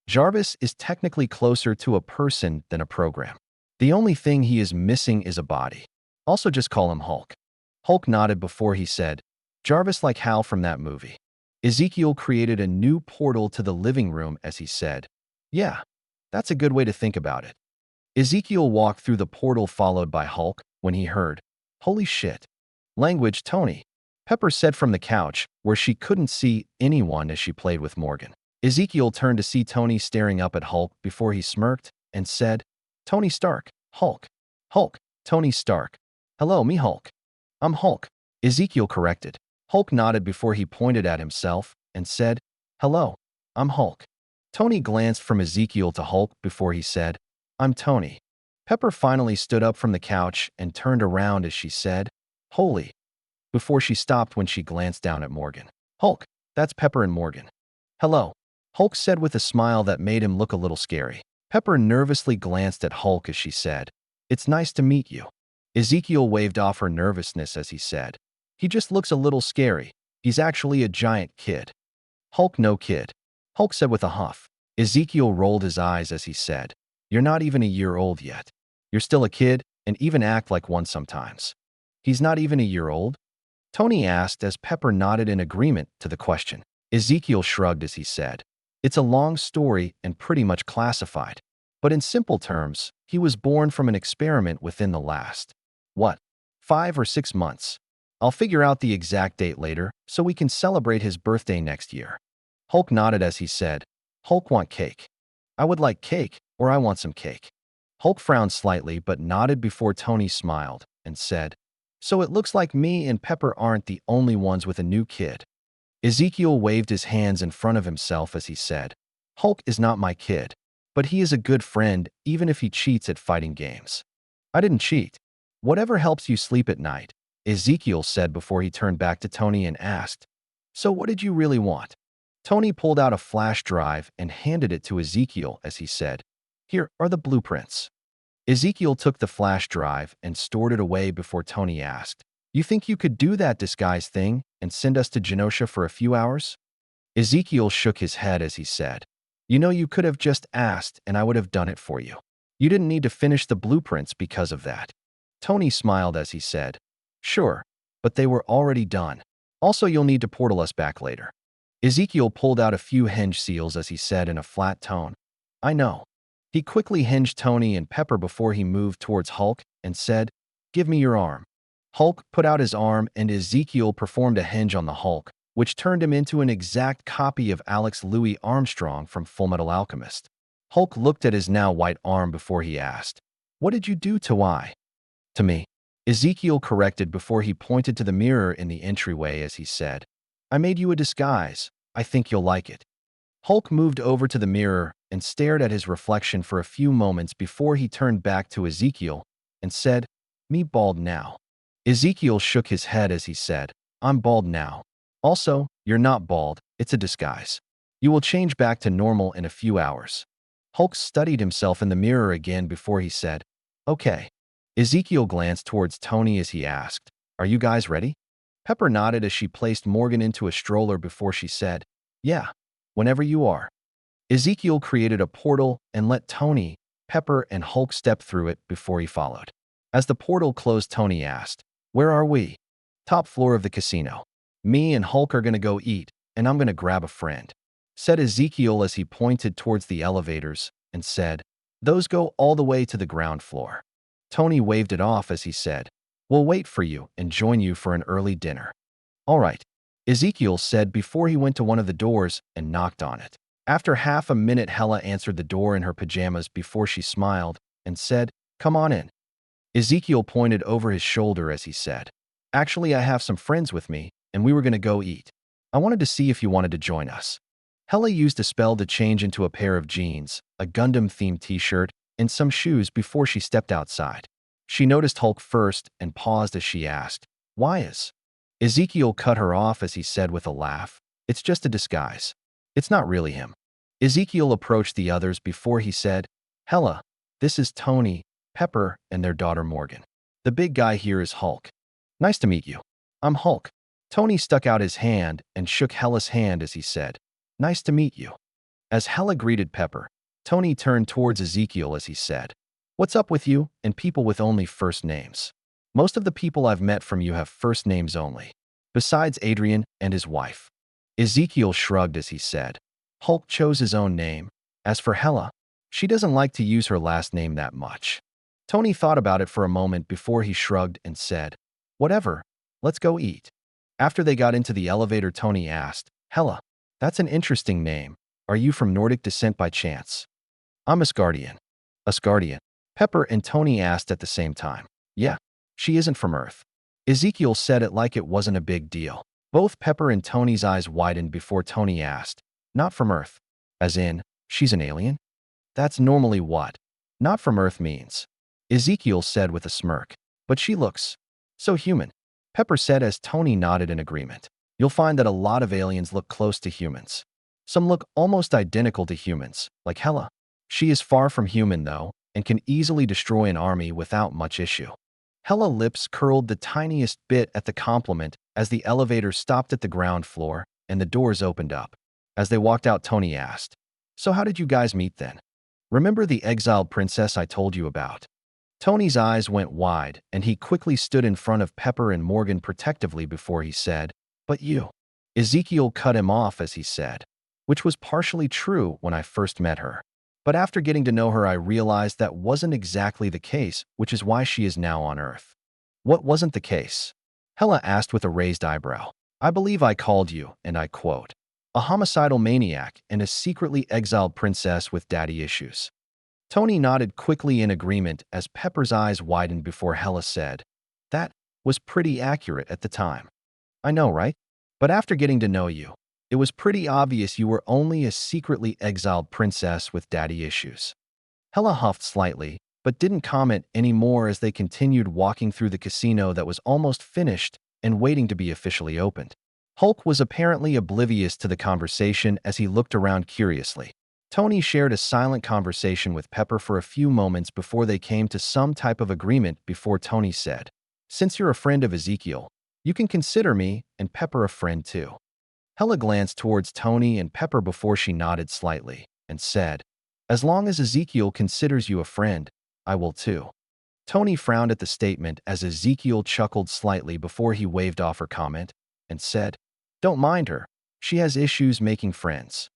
Jarvis is technically closer to a person than a program. The only thing he is missing is a body. Also just call him Hulk." Hulk nodded before he said, Jarvis like Hal from that movie. Ezekiel created a new portal to the living room as he said, "Yeah, that's a good way to think about it." Ezekiel walked through the portal followed by Hulk when he heard, "Holy shit." Language, Tony. Pepper said from the couch, where she couldn't see anyone as she played with Morgan. Ezekiel turned to see Tony staring up at Hulk before he smirked and said, "Tony Stark, Hulk." "Hulk, Tony Stark. Hello, me Hulk." "I'm Hulk," Ezekiel corrected. Hulk nodded before he pointed at himself and said, "Hello, I'm Hulk." Tony glanced from Ezekiel to Hulk before he said, "I'm Tony." Pepper finally stood up from the couch and turned around as she said, "Holy," before she stopped when she glanced down at Morgan. "Hulk, that's Pepper and Morgan." "Hello," Hulk said with a smile that made him look a little scary. Pepper nervously glanced at Hulk as she said, "It's nice to meet you." Ezekiel waved off her nervousness as he said, "He just looks a little scary. He's actually a giant kid." "Hulk, no kid," Hulk said with a huff. Ezekiel rolled his eyes as he said, "You're not even a year old yet. You're still a kid and even act like one sometimes." "He's not even a year old?" Tony asked as Pepper nodded in agreement to the question. Ezekiel shrugged as he said, "It's a long story and pretty much classified. But in simple terms, he was born from an experiment within the last, 5 or 6 months. I'll figure out the exact date later so we can celebrate his birthday next year." Hulk nodded as he said, "Hulk want cake." "I would like cake, or I want some cake." Hulk frowned slightly but nodded before Tony smiled and said, "So it looks like me and Pepper aren't the only ones with a new kid." Ezekiel waved his hands in front of himself as he said, "Hulk is not my kid, but he is a good friend even if he cheats at fighting games." "I didn't cheat." "Whatever helps you sleep at night," Ezekiel said before he turned back to Tony and asked, "So what did you really want?" Tony pulled out a flash drive and handed it to Ezekiel as he said, "Here are the blueprints." Ezekiel took the flash drive and stored it away before Tony asked, "You think you could do that disguise thing and send us to Genosha for a few hours?" Ezekiel shook his head as he said, "You know, you could have just asked and I would have done it for you. You didn't need to finish the blueprints because of that." Tony smiled as he said, "Sure, but they were already done. Also, you'll need to portal us back later." Ezekiel pulled out a few hinge seals as he said in a flat tone, "I know." He quickly hinged Tony and Pepper before he moved towards Hulk and said, "Give me your arm." Hulk put out his arm and Ezekiel performed a hinge on the Hulk, which turned him into an exact copy of Alex Louis Armstrong from Fullmetal Alchemist. Hulk looked at his now white arm before he asked, "What did you do to me?" Ezekiel corrected before he pointed to the mirror in the entryway as he said, "I made you a disguise. I think you'll like it." Hulk moved over to the mirror and stared at his reflection for a few moments before he turned back to Ezekiel and said, "Me bald now." Ezekiel shook his head as he said, "I'm bald now. Also, you're not bald, it's a disguise. You will change back to normal in a few hours." Hulk studied himself in the mirror again before he said, "Okay." Ezekiel glanced towards Tony as he asked, "Are you guys ready?" Pepper nodded as she placed Morgan into a stroller before she said, "Yeah, whenever you are." Ezekiel created a portal and let Tony, Pepper, and Hulk step through it before he followed. As the portal closed, Tony asked, "Where are we?" "Top floor of the casino. Me and Hulk are gonna go eat, and I'm gonna grab a friend," said Ezekiel as he pointed towards the elevators and said, "Those go all the way to the ground floor." Tony waved it off as he said, "We'll wait for you and join you for an early dinner." "All right," Ezekiel said before he went to one of the doors and knocked on it. After half a minute, Hela answered the door in her pajamas before she smiled and said, "Come on in." Ezekiel pointed over his shoulder as he said, "Actually, I have some friends with me, and we were going to go eat. I wanted to see if you wanted to join us." Hela used a spell to change into a pair of jeans, a Gundam-themed t-shirt, and some shoes before she stepped outside. She noticed Hulk first and paused as she asked, "Why is?" Ezekiel cut her off as he said with a laugh, "It's just a disguise. It's not really him." Ezekiel approached the others before he said, "Hela, this is Tony, Pepper, and their daughter Morgan. The big guy here is Hulk. Nice to meet you." "I'm Hulk." Tony stuck out his hand and shook Hela's hand as he said, "Nice to meet you." As Hela greeted Pepper, Tony turned towards Ezekiel as he said, "What's up with you and people with only first names? Most of the people I've met from you have first names only." besides Adrian and his wife. Ezekiel shrugged as he said. Hulk chose his own name. As for Hela, she doesn't like to use her last name that much. Tony thought about it for a moment before he shrugged and said, whatever, let's go eat. After they got into the elevator, Tony asked, Hela, that's an interesting name. Are you from Nordic descent by chance? I'm Asgardian. Asgardian. Pepper and Tony asked at the same time. Yeah, she isn't from Earth. Ezekiel said it like it wasn't a big deal. Both Pepper and Tony's eyes widened before Tony asked, not from Earth. As in, she's an alien? That's normally what not from Earth means. Ezekiel said with a smirk. But she looks so human. Pepper said as Tony nodded in agreement. You'll find that a lot of aliens look close to humans. Some look almost identical to humans, like Hela. She is far from human, though, and can easily destroy an army without much issue. Hela's lips curled the tiniest bit at the compliment as the elevator stopped at the ground floor and the doors opened up. As they walked out, Tony asked, so how did you guys meet then? Remember the exiled princess I told you about? Tony's eyes went wide, and he quickly stood in front of Pepper and Morgan protectively before he said, but you. Ezekiel cut him off as he said, which was partially true when I first met her. But after getting to know her, I realized that wasn't exactly the case, which is why she is now on Earth. What wasn't the case? Hela asked with a raised eyebrow. I believe I called you, and I quote, a homicidal maniac and a secretly exiled princess with daddy issues. Tony nodded quickly in agreement as Pepper's eyes widened before Hela said, that was pretty accurate at the time. I know, right? But after getting to know you, it was pretty obvious you were only a secretly exiled princess with daddy issues. Hela huffed slightly, but didn't comment anymore as they continued walking through the casino that was almost finished and waiting to be officially opened. Hulk was apparently oblivious to the conversation as he looked around curiously. Tony shared a silent conversation with Pepper for a few moments before they came to some type of agreement before Tony said, since you're a friend of Ezekiel, you can consider me and Pepper a friend too. Hela glanced towards Tony and Pepper before she nodded slightly and said, as long as Ezekiel considers you a friend, I will too. Tony frowned at the statement as Ezekiel chuckled slightly before he waved off her comment and said, don't mind her. She has issues making friends.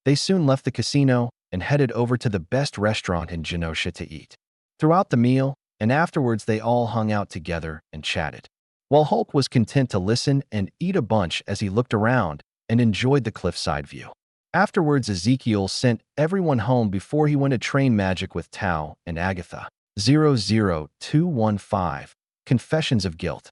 They soon left the casino and headed over to the best restaurant in Genosha to eat. Throughout the meal and afterwards, they all hung out together and chatted. While Hulk was content to listen and eat a bunch as he looked around and enjoyed the cliffside view. Afterwards, Ezekiel sent everyone home before he went to train magic with Tao and Agatha. 00215 Confessions of Guilt.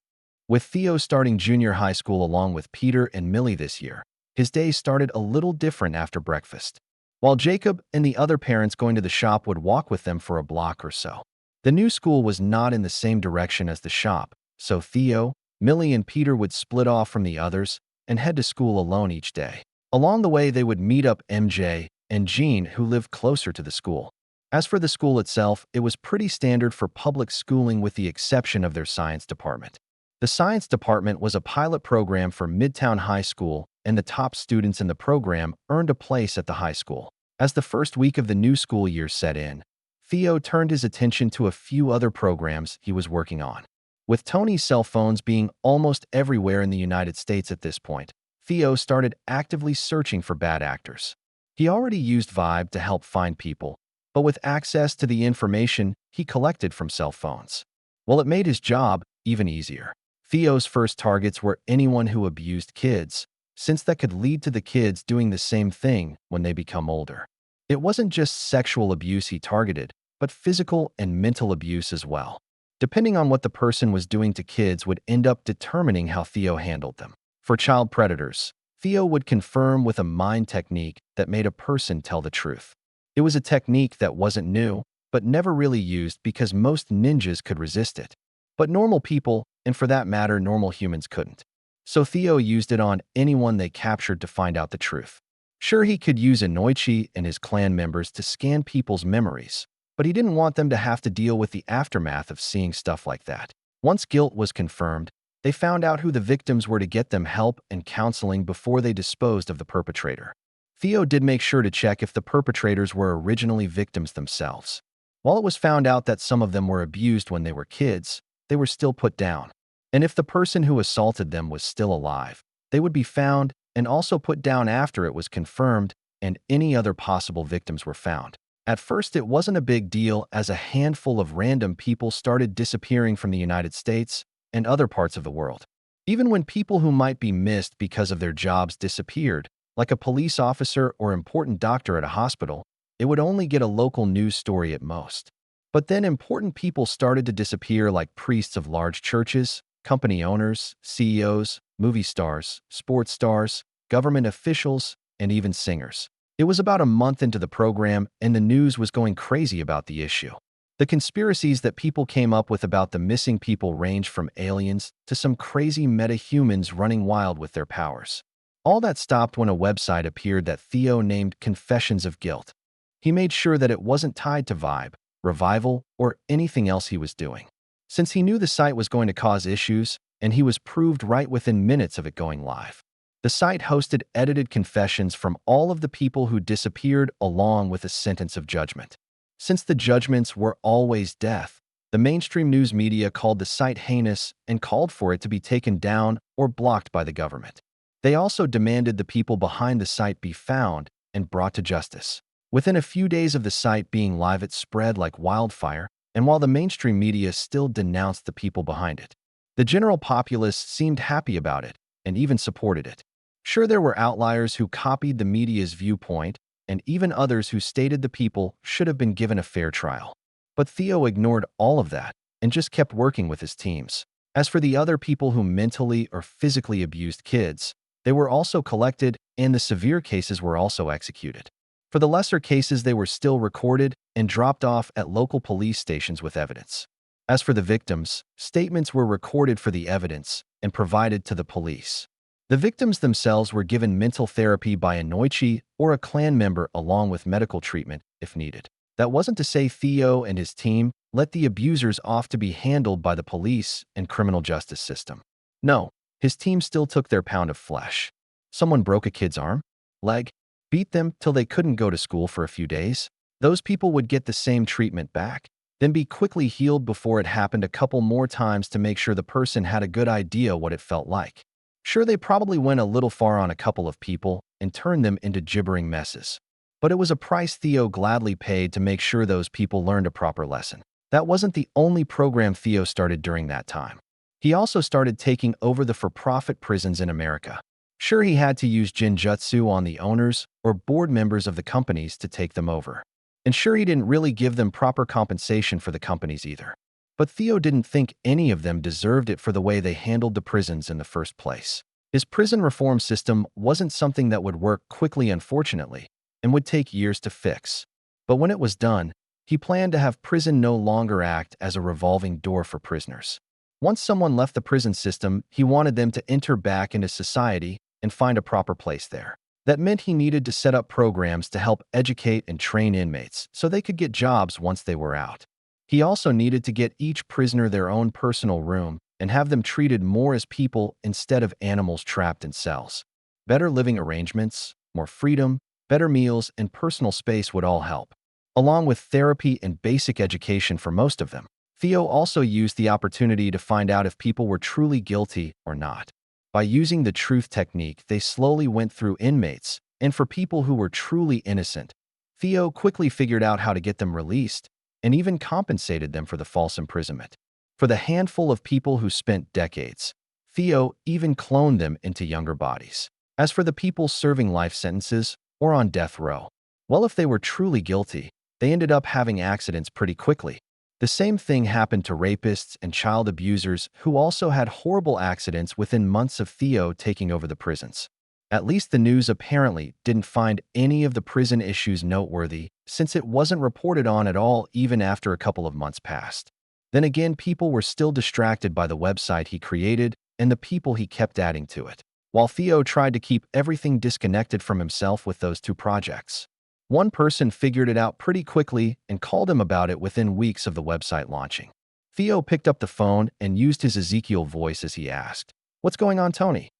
With Theo starting junior high school along with Peter and Millie this year, his day started a little different after breakfast. While Jacob and the other parents going to the shop would walk with them for a block or so. The new school was not in the same direction as the shop, so Theo, Millie, and Peter would split off from the others and head to school alone each day. Along the way, they would meet up MJ and Jean, who lived closer to the school. As for the school itself, it was pretty standard for public schooling with the exception of their science department. The science department was a pilot program for Midtown High School, and the top students in the program earned a place at the high school. As the first week of the new school year set in, Theo turned his attention to a few other programs he was working on. With Tony's cell phones being almost everywhere in the United States at this point, Theo started actively searching for bad actors. He already used Vibe to help find people, but with access to the information he collected from cell phones, well, it made his job even easier. Theo's first targets were anyone who abused kids, since that could lead to the kids doing the same thing when they become older. It wasn't just sexual abuse he targeted, but physical and mental abuse as well. Depending on what the person was doing to kids would end up determining how Theo handled them. For child predators, Theo would confirm with a mind technique that made a person tell the truth. It was a technique that wasn't new, but never really used because most ninjas could resist it. But normal people, and for that matter, normal humans couldn't. So Theo used it on anyone they captured to find out the truth. Sure, he could use Inoichi and his clan members to scan people's memories, but he didn't want them to have to deal with the aftermath of seeing stuff like that. Once guilt was confirmed, they found out who the victims were to get them help and counseling before they disposed of the perpetrator. Theo did make sure to check if the perpetrators were originally victims themselves. While it was found out that some of them were abused when they were kids, they were still put down. And if the person who assaulted them was still alive, they would be found and also put down after it was confirmed and any other possible victims were found. At first, it wasn't a big deal as a handful of random people started disappearing from the United States and other parts of the world. Even when people who might be missed because of their jobs disappeared, like a police officer or important doctor at a hospital, it would only get a local news story at most. But then important people started to disappear like priests of large churches, company owners, CEOs, movie stars, sports stars, government officials, and even singers. It was about a month into the program, and the news was going crazy about the issue. The conspiracies that people came up with about the missing people ranged from aliens to some crazy meta-humans running wild with their powers. All that stopped when a website appeared that Theo named Confessions of Guilt. He made sure that it wasn't tied to Vibe, Revival, or anything else he was doing. Since he knew the site was going to cause issues, and he was proved right within minutes of it going live. The site hosted edited confessions from all of the people who disappeared along with a sentence of judgment. Since the judgments were always death, the mainstream news media called the site heinous and called for it to be taken down or blocked by the government. They also demanded the people behind the site be found and brought to justice. Within a few days of the site being live, it spread like wildfire, and while the mainstream media still denounced the people behind it, the general populace seemed happy about it and even supported it. Sure, there were outliers who copied the media's viewpoint and even others who stated the people should have been given a fair trial. But Theo ignored all of that and just kept working with his teams. As for the other people who mentally or physically abused kids, they were also collected and the severe cases were also executed. For the lesser cases, they were still recorded and dropped off at local police stations with evidence. As for the victims, statements were recorded for the evidence and provided to the police. The victims themselves were given mental therapy by a Noichi or a clan member along with medical treatment if needed. That wasn't to say Theo and his team let the abusers off to be handled by the police and criminal justice system. No, his team still took their pound of flesh. Someone broke a kid's arm, leg, beat them till they couldn't go to school for a few days. Those people would get the same treatment back, then be quickly healed before it happened a couple more times to make sure the person had a good idea what it felt like. Sure, they probably went a little far on a couple of people and turned them into gibbering messes. But it was a price Theo gladly paid to make sure those people learned a proper lesson. That wasn't the only program Theo started during that time. He also started taking over the for-profit prisons in America. Sure, he had to use Ninjutsu on the owners or board members of the companies to take them over. And sure, he didn't really give them proper compensation for the companies either. But Theo didn't think any of them deserved it for the way they handled the prisons in the first place. His prison reform system wasn't something that would work quickly, unfortunately, and would take years to fix. But when it was done, he planned to have prison no longer act as a revolving door for prisoners. Once someone left the prison system, he wanted them to enter back into society and find a proper place there. That meant he needed to set up programs to help educate and train inmates so they could get jobs once they were out. He also needed to get each prisoner their own personal room and have them treated more as people instead of animals trapped in cells. Better living arrangements, more freedom, better meals, and personal space would all help, along with therapy and basic education for most of them. Theo also used the opportunity to find out if people were truly guilty or not. By using the truth technique, they slowly went through inmates, and for people who were truly innocent, Theo quickly figured out how to get them released and even compensated them for the false imprisonment. For the handful of people who spent decades, Theo even cloned them into younger bodies. As for the people serving life sentences or on death row, well, if they were truly guilty, they ended up having accidents pretty quickly. The same thing happened to rapists and child abusers who also had horrible accidents within months of Theo taking over the prisons. At least the news apparently didn't find any of the prison issues noteworthy, since it wasn't reported on at all even after a couple of months passed. Then again, people were still distracted by the website he created and the people he kept adding to it, while Theo tried to keep everything disconnected from himself with those two projects. One person figured it out pretty quickly and called him about it within weeks of the website launching. Theo picked up the phone and used his Ezekiel voice as he asked, "What's going on, Tony?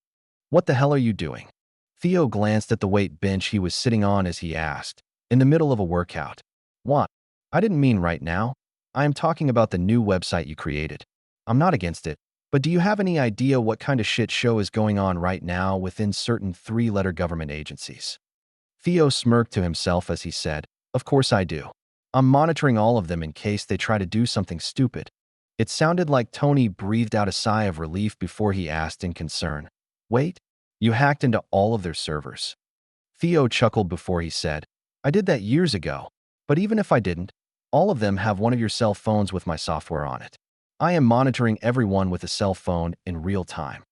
What the hell are you doing?" Theo glanced at the weight bench he was sitting on as he asked, in the middle of a workout. "What? I didn't mean right now. I am talking about the new website you created. I'm not against it. But do you have any idea what kind of shit show is going on right now within certain three-letter government agencies? Theo smirked to himself as he said, "Of course I do. I'm monitoring all of them in case they try to do something stupid." It sounded like Tony breathed out a sigh of relief before he asked in concern, "Wait, you hacked into all of their servers?" Theo chuckled before he said, "I did that years ago, but even if I didn't, all of them have one of your cell phones with my software on it. I am monitoring everyone with a cell phone in real time."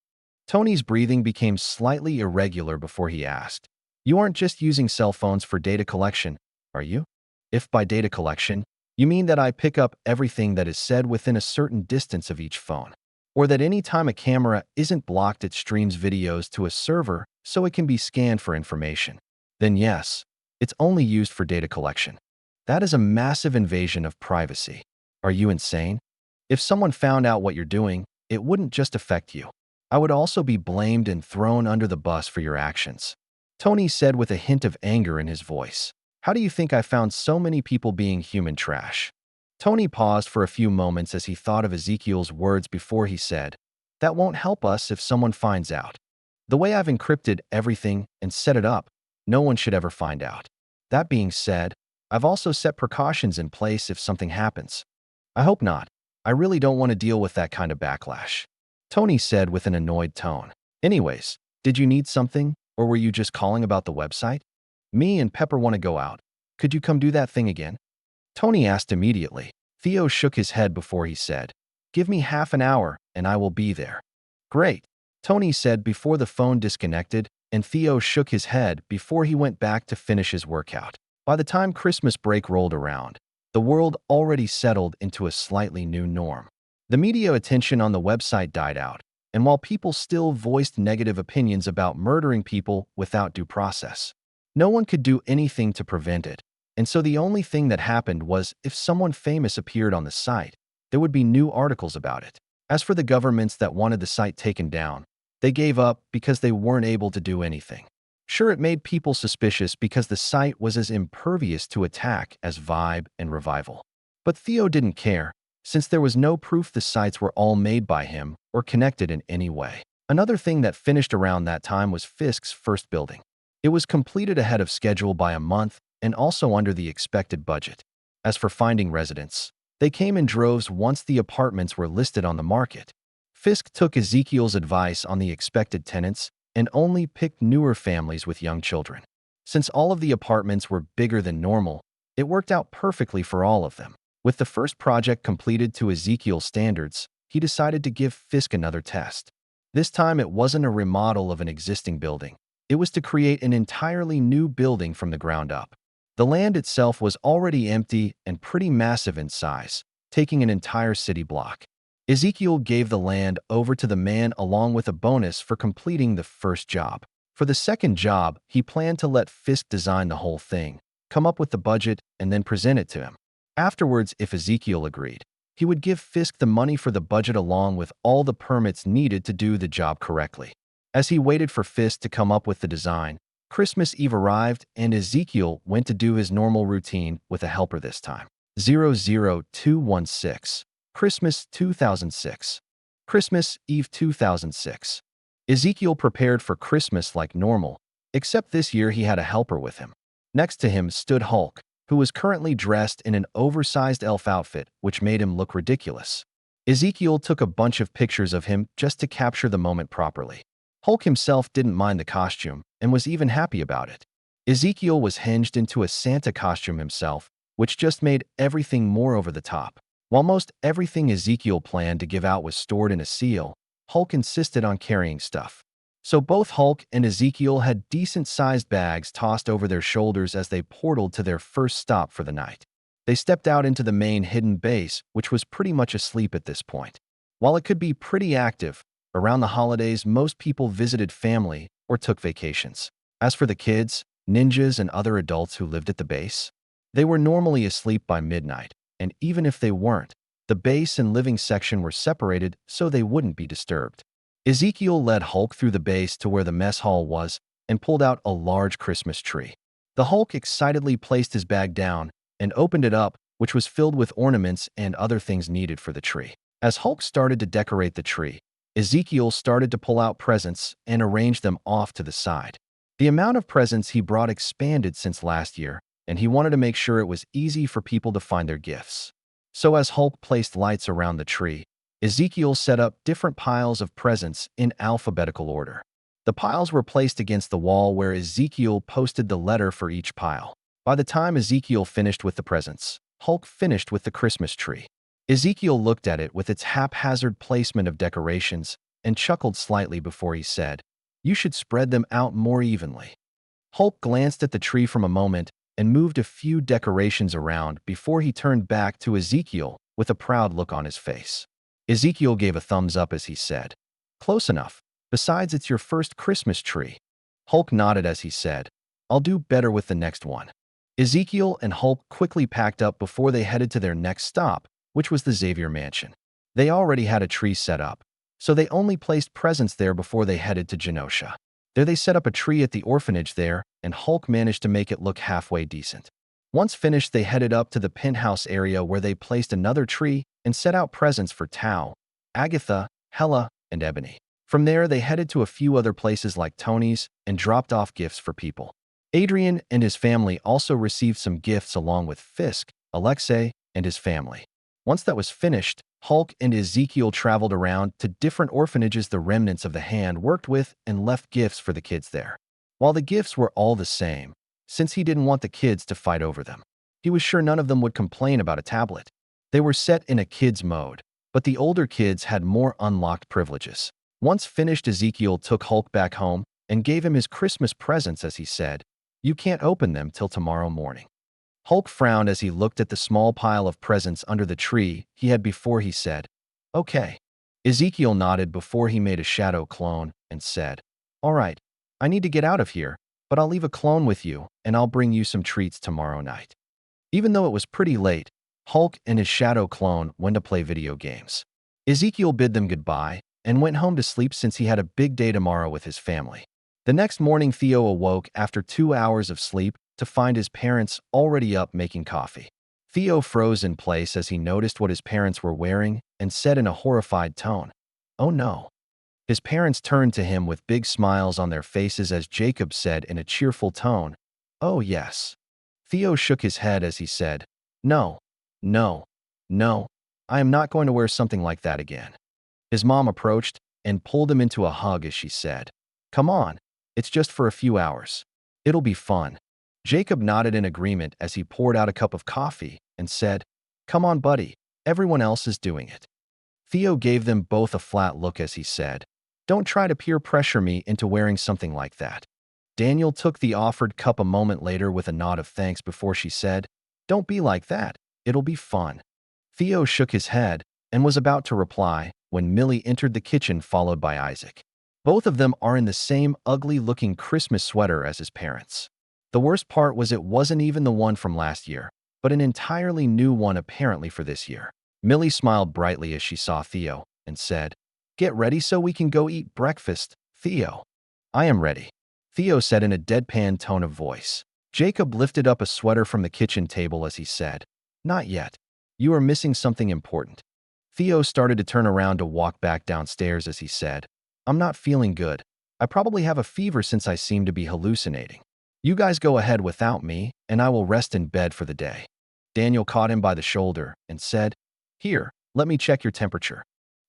Tony's breathing became slightly irregular before he asked, "You aren't just using cell phones for data collection, are you? If by data collection, you mean that I pick up everything that is said within a certain distance of each phone, or that any time a camera isn't blocked it streams videos to a server so it can be scanned for information, then yes, it's only used for data collection. That is a massive invasion of privacy. Are you insane? If someone found out what you're doing, it wouldn't just affect you. I would also be blamed and thrown under the bus for your actions." Tony said with a hint of anger in his voice. "How do you think I found so many people being human trash?" Tony paused for a few moments as he thought of Ezekiel's words before he said, "That won't help us if someone finds out. The way I've encrypted everything and set it up, no one should ever find out. That being said, I've also set precautions in place if something happens. I hope not. I really don't want to deal with that kind of backlash," Tony said with an annoyed tone. "Anyways, did you need something, or were you just calling about the website? Me and Pepper want to go out. Could you come do that thing again?" Tony asked immediately. Theo shook his head before he said, "Give me half an hour and I will be there." "Great," Tony said before the phone disconnected, and Theo shook his head before he went back to finish his workout. By the time Christmas break rolled around, the world already settled into a slightly new norm. The media attention on the website died out, and while people still voiced negative opinions about murdering people without due process, no one could do anything to prevent it, and so the only thing that happened was if someone famous appeared on the site, there would be new articles about it. As for the governments that wanted the site taken down, they gave up because they weren't able to do anything. Sure, it made people suspicious because the site was as impervious to attack as Vibe and Revival. But Theo didn't care, since there was no proof the sites were all made by him or connected in any way. Another thing that finished around that time was Fisk's first building. It was completed ahead of schedule by a month and also under the expected budget. As for finding residents, they came in droves once the apartments were listed on the market. Fisk took Ezekiel's advice on the expected tenants and only picked newer families with young children. Since all of the apartments were bigger than normal, it worked out perfectly for all of them. With the first project completed to Ezekiel's standards, he decided to give Fisk another test. This time it wasn't a remodel of an existing building. It was to create an entirely new building from the ground up. The land itself was already empty and pretty massive in size, taking an entire city block. Ezekiel gave the land over to the man along with a bonus for completing the first job. For the second job, he planned to let Fisk design the whole thing, come up with the budget, and then present it to him. Afterwards, if Ezekiel agreed, he would give Fisk the money for the budget along with all the permits needed to do the job correctly. As he waited for Fisk to come up with the design, Christmas Eve arrived and Ezekiel went to do his normal routine with a helper this time. 00216. Christmas 2006. Christmas Eve 2006. Ezekiel prepared for Christmas like normal, except this year he had a helper with him. Next to him stood Hulk, who was currently dressed in an oversized elf outfit, which made him look ridiculous. Ezekiel took a bunch of pictures of him just to capture the moment properly. Hulk himself didn't mind the costume and was even happy about it. Ezekiel was hinged into a Santa costume himself, which just made everything more over the top. While most everything Ezekiel planned to give out was stored in a seal, Hulk insisted on carrying stuff. So both Hulk and Ezekiel had decent-sized bags tossed over their shoulders as they portaled to their first stop for the night. They stepped out into the main hidden base, which was pretty much asleep at this point. While it could be pretty active, around the holidays most people visited family or took vacations. As for the kids, ninjas, and other adults who lived at the base, they were normally asleep by midnight, and even if they weren't, the base and living section were separated so they wouldn't be disturbed. Ezekiel led Hulk through the base to where the mess hall was and pulled out a large Christmas tree. The Hulk excitedly placed his bag down and opened it up, which was filled with ornaments and other things needed for the tree. As Hulk started to decorate the tree, Ezekiel started to pull out presents and arrange them off to the side. The amount of presents he brought expanded since last year, and he wanted to make sure it was easy for people to find their gifts. So as Hulk placed lights around the tree, Ezekiel set up different piles of presents in alphabetical order. The piles were placed against the wall where Ezekiel posted the letter for each pile. By the time Ezekiel finished with the presents, Hulk finished with the Christmas tree. Ezekiel looked at it with its haphazard placement of decorations and chuckled slightly before he said, "You should spread them out more evenly." Hulk glanced at the tree for a moment and moved a few decorations around before he turned back to Ezekiel with a proud look on his face. Ezekiel gave a thumbs up as he said, "Close enough. Besides, it's your first Christmas tree." Hulk nodded as he said, "I'll do better with the next one." Ezekiel and Hulk quickly packed up before they headed to their next stop, which was the Xavier Mansion. They already had a tree set up, so they only placed presents there before they headed to Genosha. There they set up a tree at the orphanage there, and Hulk managed to make it look halfway decent. Once finished, they headed up to the penthouse area where they placed another tree and set out presents for Tao, Agatha, Hela, and Ebony. From there, they headed to a few other places like Tony's and dropped off gifts for people. Adrian and his family also received some gifts along with Fisk, Alexei, and his family. Once that was finished, Hulk and Ezekiel traveled around to different orphanages the remnants of the hand worked with and left gifts for the kids there. While the gifts were all the same, since he didn't want the kids to fight over them, he was sure none of them would complain about a tablet. They were set in a kids mode, but the older kids had more unlocked privileges. Once finished, Ezekiel took Hulk back home and gave him his Christmas presents as he said, "You can't open them till tomorrow morning." Hulk frowned as he looked at the small pile of presents under the tree he had before he said, "Okay." Ezekiel nodded before he made a shadow clone and said, "All right, I need to get out of here, but I'll leave a clone with you and I'll bring you some treats tomorrow night." Even though it was pretty late, Hulk and his shadow clone went to play video games. Ezekiel bid them goodbye and went home to sleep since he had a big day tomorrow with his family. The next morning, Theo awoke after 2 hours of sleep to find his parents already up making coffee. Theo froze in place as he noticed what his parents were wearing and said in a horrified tone, "Oh no." His parents turned to him with big smiles on their faces as Jacob said in a cheerful tone, "Oh yes." Theo shook his head as he said, "No, no, no, I am not going to wear something like that again." His mom approached and pulled him into a hug as she said, "Come on, it's just for a few hours. It'll be fun." Jacob nodded in agreement as he poured out a cup of coffee and said, "Come on, buddy, everyone else is doing it." Theo gave them both a flat look as he said, "Don't try to peer pressure me into wearing something like that." Daniel took the offered cup a moment later with a nod of thanks before she said, "Don't be like that, it'll be fun." Theo shook his head and was about to reply when Millie entered the kitchen followed by Isaac. Both of them are in the same ugly-looking Christmas sweater as his parents. The worst part was it wasn't even the one from last year, but an entirely new one apparently for this year. Millie smiled brightly as she saw Theo and said, "Get ready so we can go eat breakfast, Theo." "I am ready," Theo said in a deadpan tone of voice. Jacob lifted up a sweater from the kitchen table as he said, "Not yet. You are missing something important." Theo started to turn around to walk back downstairs as he said, "I'm not feeling good. I probably have a fever since I seem to be hallucinating. You guys go ahead without me, and I will rest in bed for the day." Daniel caught him by the shoulder and said, "Here, let me check your temperature."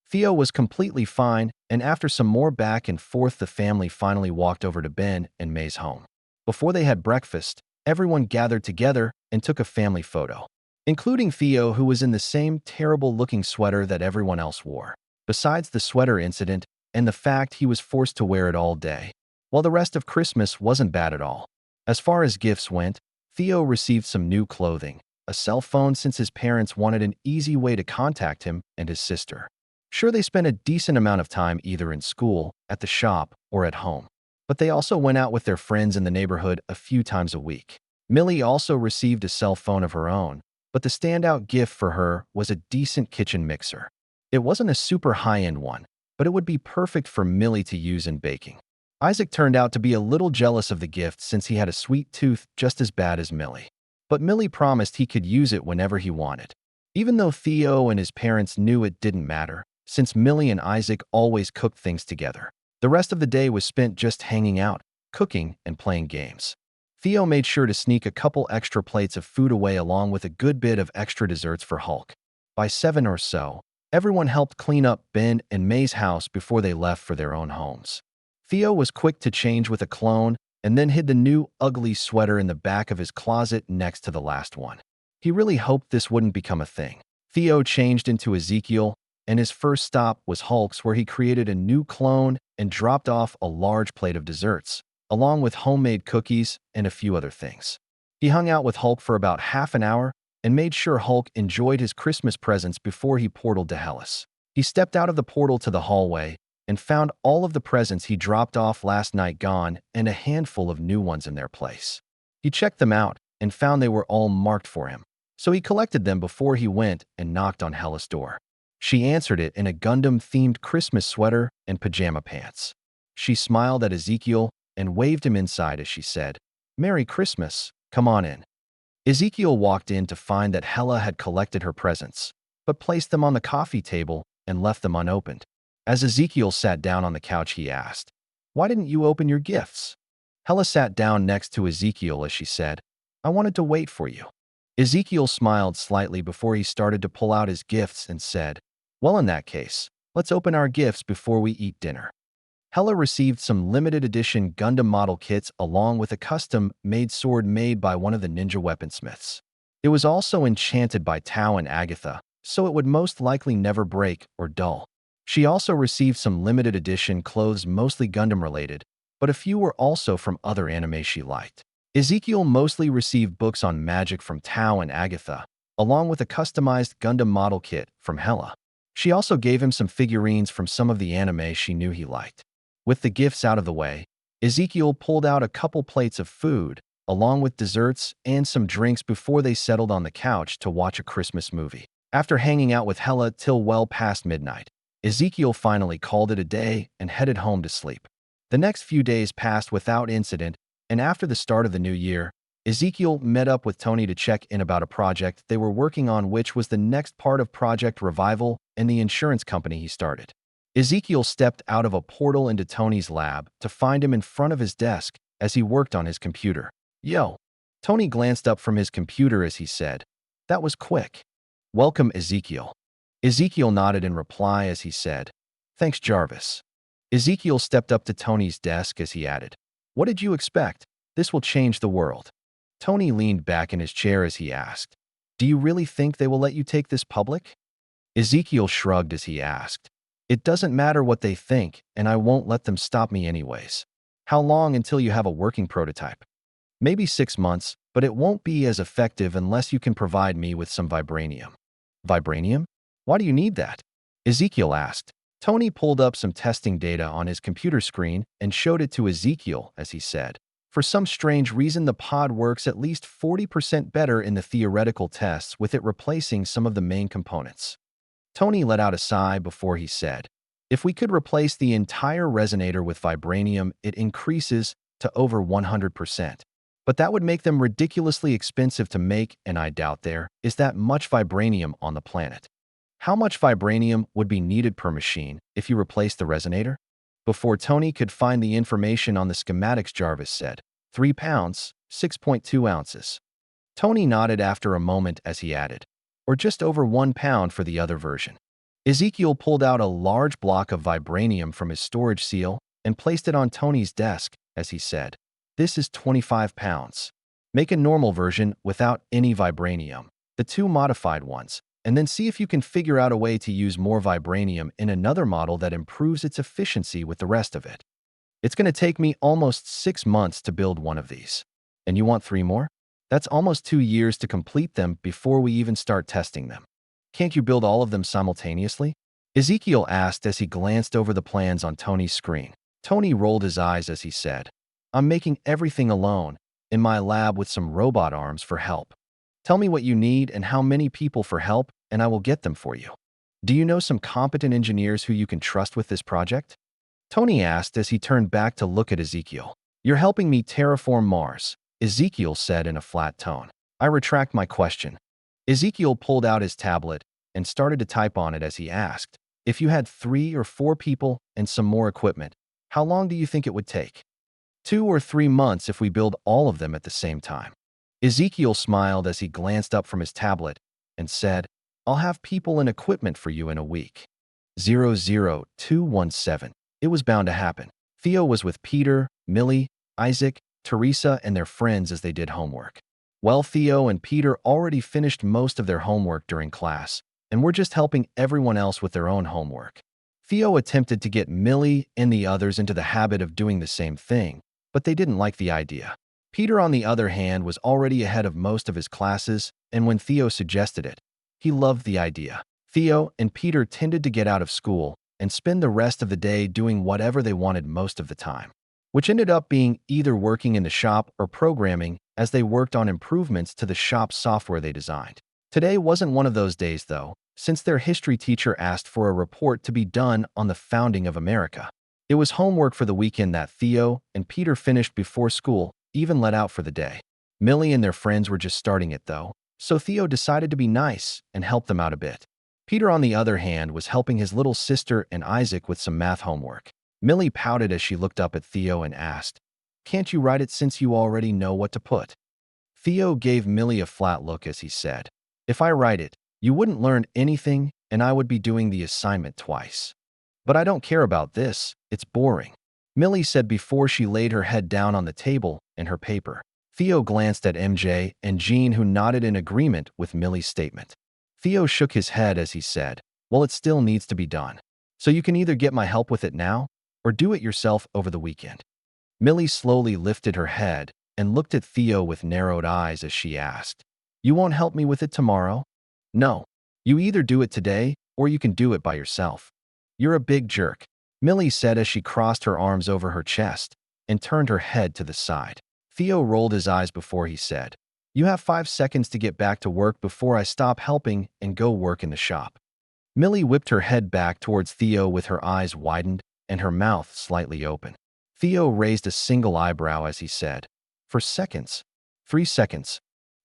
Theo was completely fine, and after some more back and forth, the family finally walked over to Ben and May's home. Before they had breakfast, everyone gathered together and took a family photo, including Theo, who was in the same terrible-looking sweater that everyone else wore. Besides the sweater incident and the fact he was forced to wear it all day, while the rest of Christmas wasn't bad at all. As far as gifts went, Theo received some new clothing, a cell phone since his parents wanted an easy way to contact him, and his sister. Sure, they spent a decent amount of time either in school, at the shop, or at home, but they also went out with their friends in the neighborhood a few times a week. Millie also received a cell phone of her own, but the standout gift for her was a decent kitchen mixer. It wasn't a super high-end one, but it would be perfect for Millie to use in baking. Isaac turned out to be a little jealous of the gift since he had a sweet tooth just as bad as Millie. But Millie promised he could use it whenever he wanted. Even though Theo and his parents knew it didn't matter, since Millie and Isaac always cooked things together. The rest of the day was spent just hanging out, cooking, and playing games. Theo made sure to sneak a couple extra plates of food away along with a good bit of extra desserts for Hulk. By 7 or so, everyone helped clean up Ben and May's house before they left for their own homes. Theo was quick to change with a clone and then hid the new, ugly sweater in the back of his closet next to the last one. He really hoped this wouldn't become a thing. Theo changed into Ezekiel, and his first stop was Hulk's, where he created a new clone and dropped off a large plate of desserts, along with homemade cookies and a few other things. He hung out with Hulk for about half an hour and made sure Hulk enjoyed his Christmas presents before he portaled to Hellas. He stepped out of the portal to the hallway and found all of the presents he dropped off last night gone and a handful of new ones in their place. He checked them out and found they were all marked for him, so he collected them before he went and knocked on Hella's door. She answered it in a Gundam-themed Christmas sweater and pajama pants. She smiled at Ezekiel and waved him inside as she said, "Merry Christmas, come on in." Ezekiel walked in to find that Hella had collected her presents, but placed them on the coffee table and left them unopened. As Ezekiel sat down on the couch, he asked, "Why didn't you open your gifts?" Hella sat down next to Ezekiel as she said, "I wanted to wait for you." Ezekiel smiled slightly before he started to pull out his gifts and said, "Well, in that case, let's open our gifts before we eat dinner." Hella received some limited edition Gundam model kits along with a custom-made sword made by one of the ninja weaponsmiths. It was also enchanted by Tao and Agatha, so it would most likely never break or dull. She also received some limited edition clothes mostly Gundam-related, but a few were also from other anime she liked. Ezekiel mostly received books on magic from Tao and Agatha, along with a customized Gundam model kit from Hella. She also gave him some figurines from some of the anime she knew he liked. With the gifts out of the way, Ezekiel pulled out a couple plates of food, along with desserts and some drinks before they settled on the couch to watch a Christmas movie. After hanging out with Hella till well past midnight, Ezekiel finally called it a day and headed home to sleep. The next few days passed without incident, and after the start of the new year, Ezekiel met up with Tony to check in about a project they were working on, which was the next part of Project Revival and the insurance company he started. Ezekiel stepped out of a portal into Tony's lab to find him in front of his desk as he worked on his computer. "Yo." Tony glanced up from his computer as he said, "That was quick." "Welcome, Ezekiel." Ezekiel nodded in reply as he said, "Thanks, Jarvis." Ezekiel stepped up to Tony's desk as he added, "What did you expect? This will change the world." Tony leaned back in his chair as he asked, "Do you really think they will let you take this public?" Ezekiel shrugged as he asked, "It doesn't matter what they think, and I won't let them stop me anyways. How long until you have a working prototype?" "Maybe 6 months, but it won't be as effective unless you can provide me with some vibranium." "Vibranium? Why do you need that?" Ezekiel asked. Tony pulled up some testing data on his computer screen and showed it to Ezekiel as he said, "For some strange reason, the pod works at least 40% better in the theoretical tests with it replacing some of the main components." Tony let out a sigh before he said, "If we could replace the entire resonator with vibranium, it increases to over 100%. But that would make them ridiculously expensive to make, and I doubt there is that much vibranium on the planet." "How much vibranium would be needed per machine if you replaced the resonator?" Before Tony could find the information on the schematics, Jarvis said, 3 pounds, 6.2 ounces. Tony nodded after a moment as he added, "Or just over 1 pound for the other version." Ezekiel pulled out a large block of vibranium from his storage seal and placed it on Tony's desk as he said, "This is 25 pounds. Make a normal version without any vibranium, the 2 modified ones, and then see if you can figure out a way to use more vibranium in another model that improves its efficiency with the rest of it. It's going to take me almost 6 months to build one of these. And you want 3 more? That's almost 2 years to complete them before we even start testing them. Can't you build all of them simultaneously?" Ezekiel asked as he glanced over the plans on Tony's screen. Tony rolled his eyes as he said, "I'm making everything alone, in my lab with some robot arms for help. Tell me what you need and how many people for help, and I will get them for you. Do you know some competent engineers who you can trust with this project?" Tony asked as he turned back to look at Ezekiel. "You're helping me terraform Mars," Ezekiel said in a flat tone. "I retract my question." Ezekiel pulled out his tablet and started to type on it as he asked, If you had 3 or 4 people and some more equipment, how long do you think it would take? 2 or 3 months if we build all of them at the same time. Ezekiel smiled as he glanced up from his tablet and said, I'll have people and equipment for you in a week. 00217. It was bound to happen. Theo was with Peter, Millie, Isaac, Teresa, and their friends as they did homework. Well, Theo and Peter already finished most of their homework during class, and were just helping everyone else with their own homework. Theo attempted to get Millie and the others into the habit of doing the same thing, but they didn't like the idea. Peter, on the other hand, was already ahead of most of his classes, and when Theo suggested it, he loved the idea. Theo and Peter tended to get out of school and spend the rest of the day doing whatever they wanted most of the time, which ended up being either working in the shop or programming as they worked on improvements to the shop's software they designed. Today wasn't one of those days, though, since their history teacher asked for a report to be done on the founding of America. It was homework for the weekend that Theo and Peter finished before school even let out for the day. Millie and their friends were just starting it, though, so Theo decided to be nice and help them out a bit. Peter, on the other hand, was helping his little sister and Isaac with some math homework. Millie pouted as she looked up at Theo and asked, Can't you write it since you already know what to put? Theo gave Millie a flat look as he said, If I write it, you wouldn't learn anything and I would be doing the assignment twice. But I don't care about this, it's boring, Millie said before she laid her head down on the table and her paper. Theo glanced at MJ and Jean, who nodded in agreement with Millie's statement. Theo shook his head as he said, Well, it still needs to be done. So you can either get my help with it now or do it yourself over the weekend. Millie slowly lifted her head and looked at Theo with narrowed eyes as she asked, You won't help me with it tomorrow? No. You either do it today or you can do it by yourself. You're a big jerk, Millie said as she crossed her arms over her chest and turned her head to the side. Theo rolled his eyes before he said, You have 5 seconds to get back to work before I stop helping and go work in the shop. Millie whipped her head back towards Theo with her eyes widened and her mouth slightly open. Theo raised a single eyebrow as he said, For seconds. 3 seconds.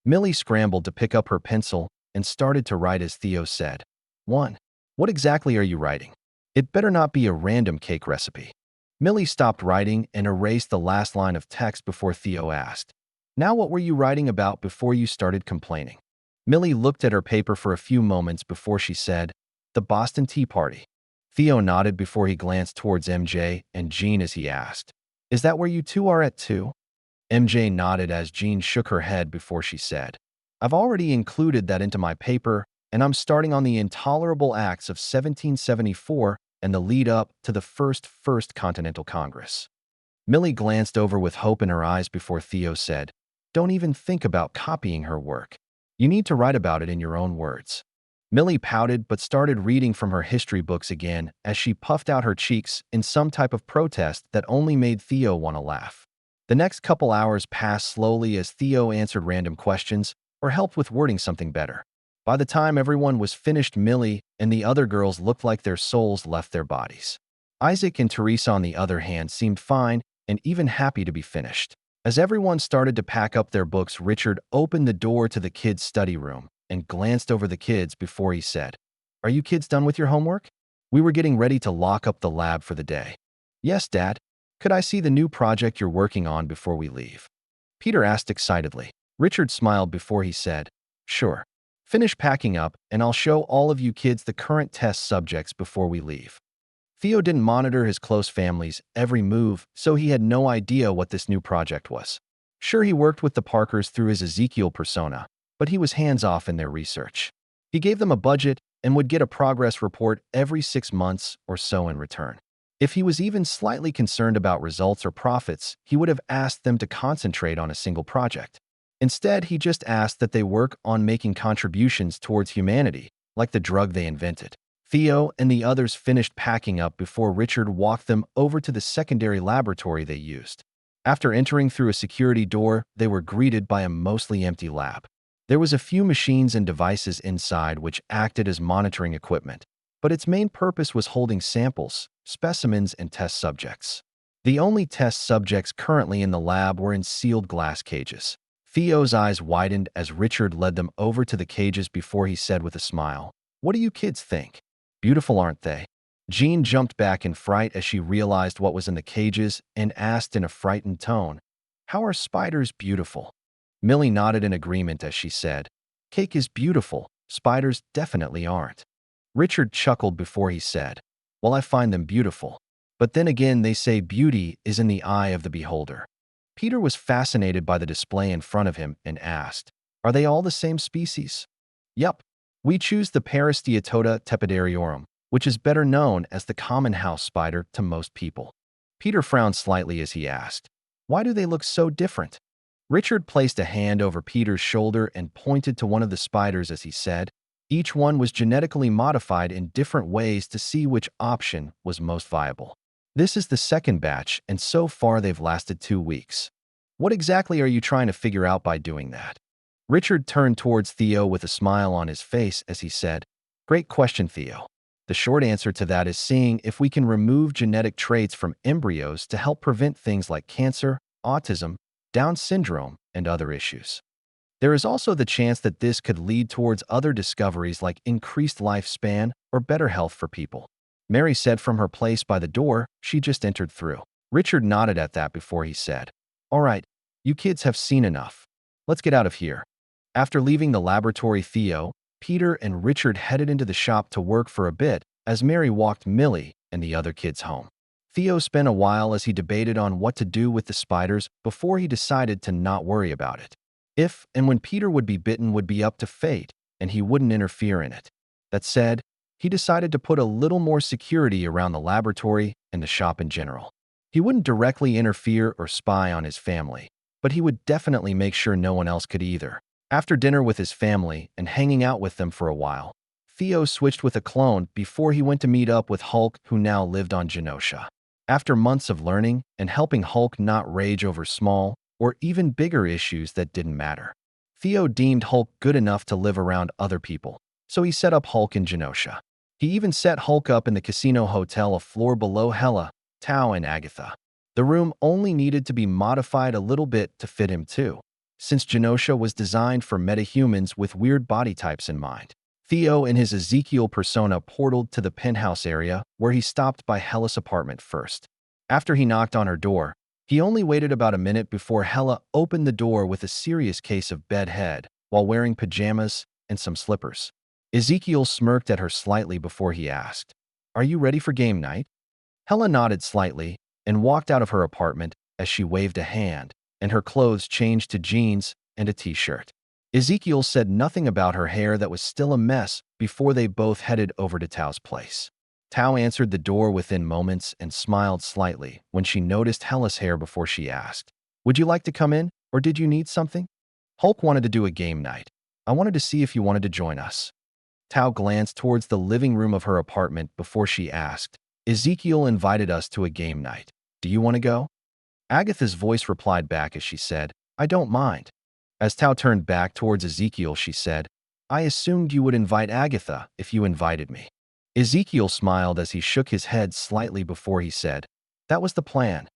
Millie scrambled to pick up her pencil and started to write as Theo said, 1. What exactly are you writing? It better not be a random cake recipe. Millie stopped writing and erased the last line of text before Theo asked, Now what were you writing about before you started complaining? Millie looked at her paper for a few moments before she said, The Boston Tea Party. Theo nodded before he glanced towards MJ and Jean as he asked, Is that where you two are at too? MJ nodded as Jean shook her head before she said, I've already included that into my paper, and I'm starting on the intolerable acts of 1774 and the lead up to the First Continental Congress. Millie glanced over with hope in her eyes before Theo said, Don't even think about copying her work. You need to write about it in your own words. Millie pouted but started reading from her history books again as she puffed out her cheeks in some type of protest that only made Theo want to laugh. The next couple hours passed slowly as Theo answered random questions or helped with wording something better. By the time everyone was finished, Millie and the other girls looked like their souls left their bodies. Isaac and Teresa, on the other hand, seemed fine and even happy to be finished. As everyone started to pack up their books, Richard opened the door to the kids' study room and glanced over the kids before he said, Are you kids done with your homework? We were getting ready to lock up the lab for the day. Yes, Dad. Could I see the new project you're working on before we leave? Peter asked excitedly. Richard smiled before he said, Sure. Finish packing up and I'll show all of you kids the current test subjects before we leave. Theo didn't monitor his close family's every move, so he had no idea what this new project was. Sure, he worked with the Parkers through his Ezekiel persona, but he was hands-off in their research. He gave them a budget and would get a progress report every 6 months or so in return. If he was even slightly concerned about results or profits, he would have asked them to concentrate on a single project. Instead, he just asked that they work on making contributions towards humanity, like the drug they invented. Theo and the others finished packing up before Richard walked them over to the secondary laboratory they used. After entering through a security door, they were greeted by a mostly empty lab. There was a few machines and devices inside which acted as monitoring equipment, but its main purpose was holding samples, specimens, and test subjects. The only test subjects currently in the lab were in sealed glass cages. Theo's eyes widened as Richard led them over to the cages before he said with a smile, What do you kids think? Beautiful, aren't they? Jean jumped back in fright as she realized what was in the cages and asked in a frightened tone, "How are spiders beautiful?" Millie nodded in agreement as she said, "Cake is beautiful, spiders definitely aren't." Richard chuckled before he said, "Well, I find them beautiful. But then again, they say beauty is in the eye of the beholder." Peter was fascinated by the display in front of him and asked, "Are they all the same species?" "Yup. We choose the Peristeatota tepidariorum, which is better known as the common house spider to most people." Peter frowned slightly as he asked, "Why do they look so different?" Richard placed a hand over Peter's shoulder and pointed to one of the spiders as he said, "Each one was genetically modified in different ways to see which option was most viable. This is the second batch, and so far they've lasted 2 weeks. What exactly are you trying to figure out by doing that?" Richard turned towards Theo with a smile on his face as he said, "Great question, Theo. The short answer to that is seeing if we can remove genetic traits from embryos to help prevent things like cancer, autism, Down syndrome, and other issues. There is also the chance that this could lead towards other discoveries like increased lifespan or better health for people." Mary said from her place by the door she just entered through. Richard nodded at that before he said, "All right, you kids have seen enough. Let's get out of here." After leaving the laboratory, Theo, Peter, and Richard headed into the shop to work for a bit as Mary walked Millie and the other kids home. Theo spent a while as he debated on what to do with the spiders before he decided to not worry about it. If and when Peter would be bitten would be up to fate, and he wouldn't interfere in it. That said, he decided to put a little more security around the laboratory and the shop in general. He wouldn't directly interfere or spy on his family, but he would definitely make sure no one else could either. After dinner with his family and hanging out with them for a while, Theo switched with a clone before he went to meet up with Hulk, who now lived on Genosha. After months of learning and helping Hulk not rage over small or even bigger issues that didn't matter, Theo deemed Hulk good enough to live around other people, so he set up Hulk in Genosha. He even set Hulk up in the casino hotel a floor below Hela, Tao, and Agatha. The room only needed to be modified a little bit to fit him too, since Genosha was designed for metahumans with weird body types in mind. Theo and his Ezekiel persona portaled to the penthouse area where he stopped by Hela's apartment first. After he knocked on her door, he only waited about a minute before Hela opened the door with a serious case of bedhead while wearing pajamas and some slippers. Ezekiel smirked at her slightly before he asked, "Are you ready for game night?" Hela nodded slightly and walked out of her apartment as she waved a hand, and her clothes changed to jeans and a t-shirt. Ezekiel said nothing about her hair that was still a mess before they both headed over to Tao's place. Tao answered the door within moments and smiled slightly when she noticed Hela's hair before she asked, "Would you like to come in, or did you need something?" "Hulk wanted to do a game night. I wanted to see if you wanted to join us." Tao glanced towards the living room of her apartment before she asked, "Ezekiel invited us to a game night. Do you want to go?" Agatha's voice replied back as she said, "I don't mind." As Tao turned back towards Ezekiel, she said, "I assumed you would invite Agatha if you invited me." Ezekiel smiled as he shook his head slightly before he said, "That was the plan."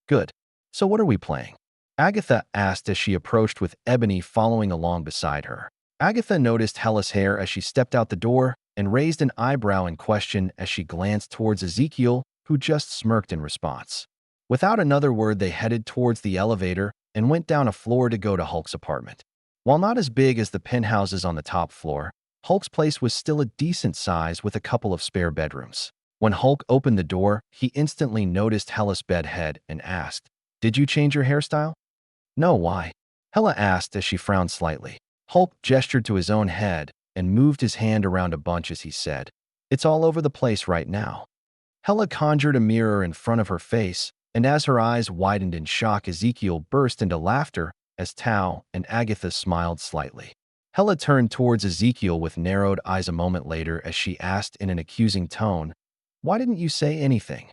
"Good. So what are we playing?" Agatha asked as she approached with Ebony following along beside her. Agatha noticed Hela's hair as she stepped out the door and raised an eyebrow in question as she glanced towards Ezekiel, who just smirked in response. Without another word, they headed towards the elevator and went down a floor to go to Hulk's apartment. While not as big as the penthouses on the top floor, Hulk's place was still a decent size with a couple of spare bedrooms. When Hulk opened the door, he instantly noticed Hela's bed head and asked, "Did you change your hairstyle?" "No, why?" Hela asked as she frowned slightly. Hulk gestured to his own head and moved his hand around a bunch as he said, "It's all over the place right now." Hela conjured a mirror in front of her face, and as her eyes widened in shock, Ezekiel burst into laughter as Tao and Agatha smiled slightly. Hela turned towards Ezekiel with narrowed eyes a moment later as she asked in an accusing tone, "Why didn't you say anything?"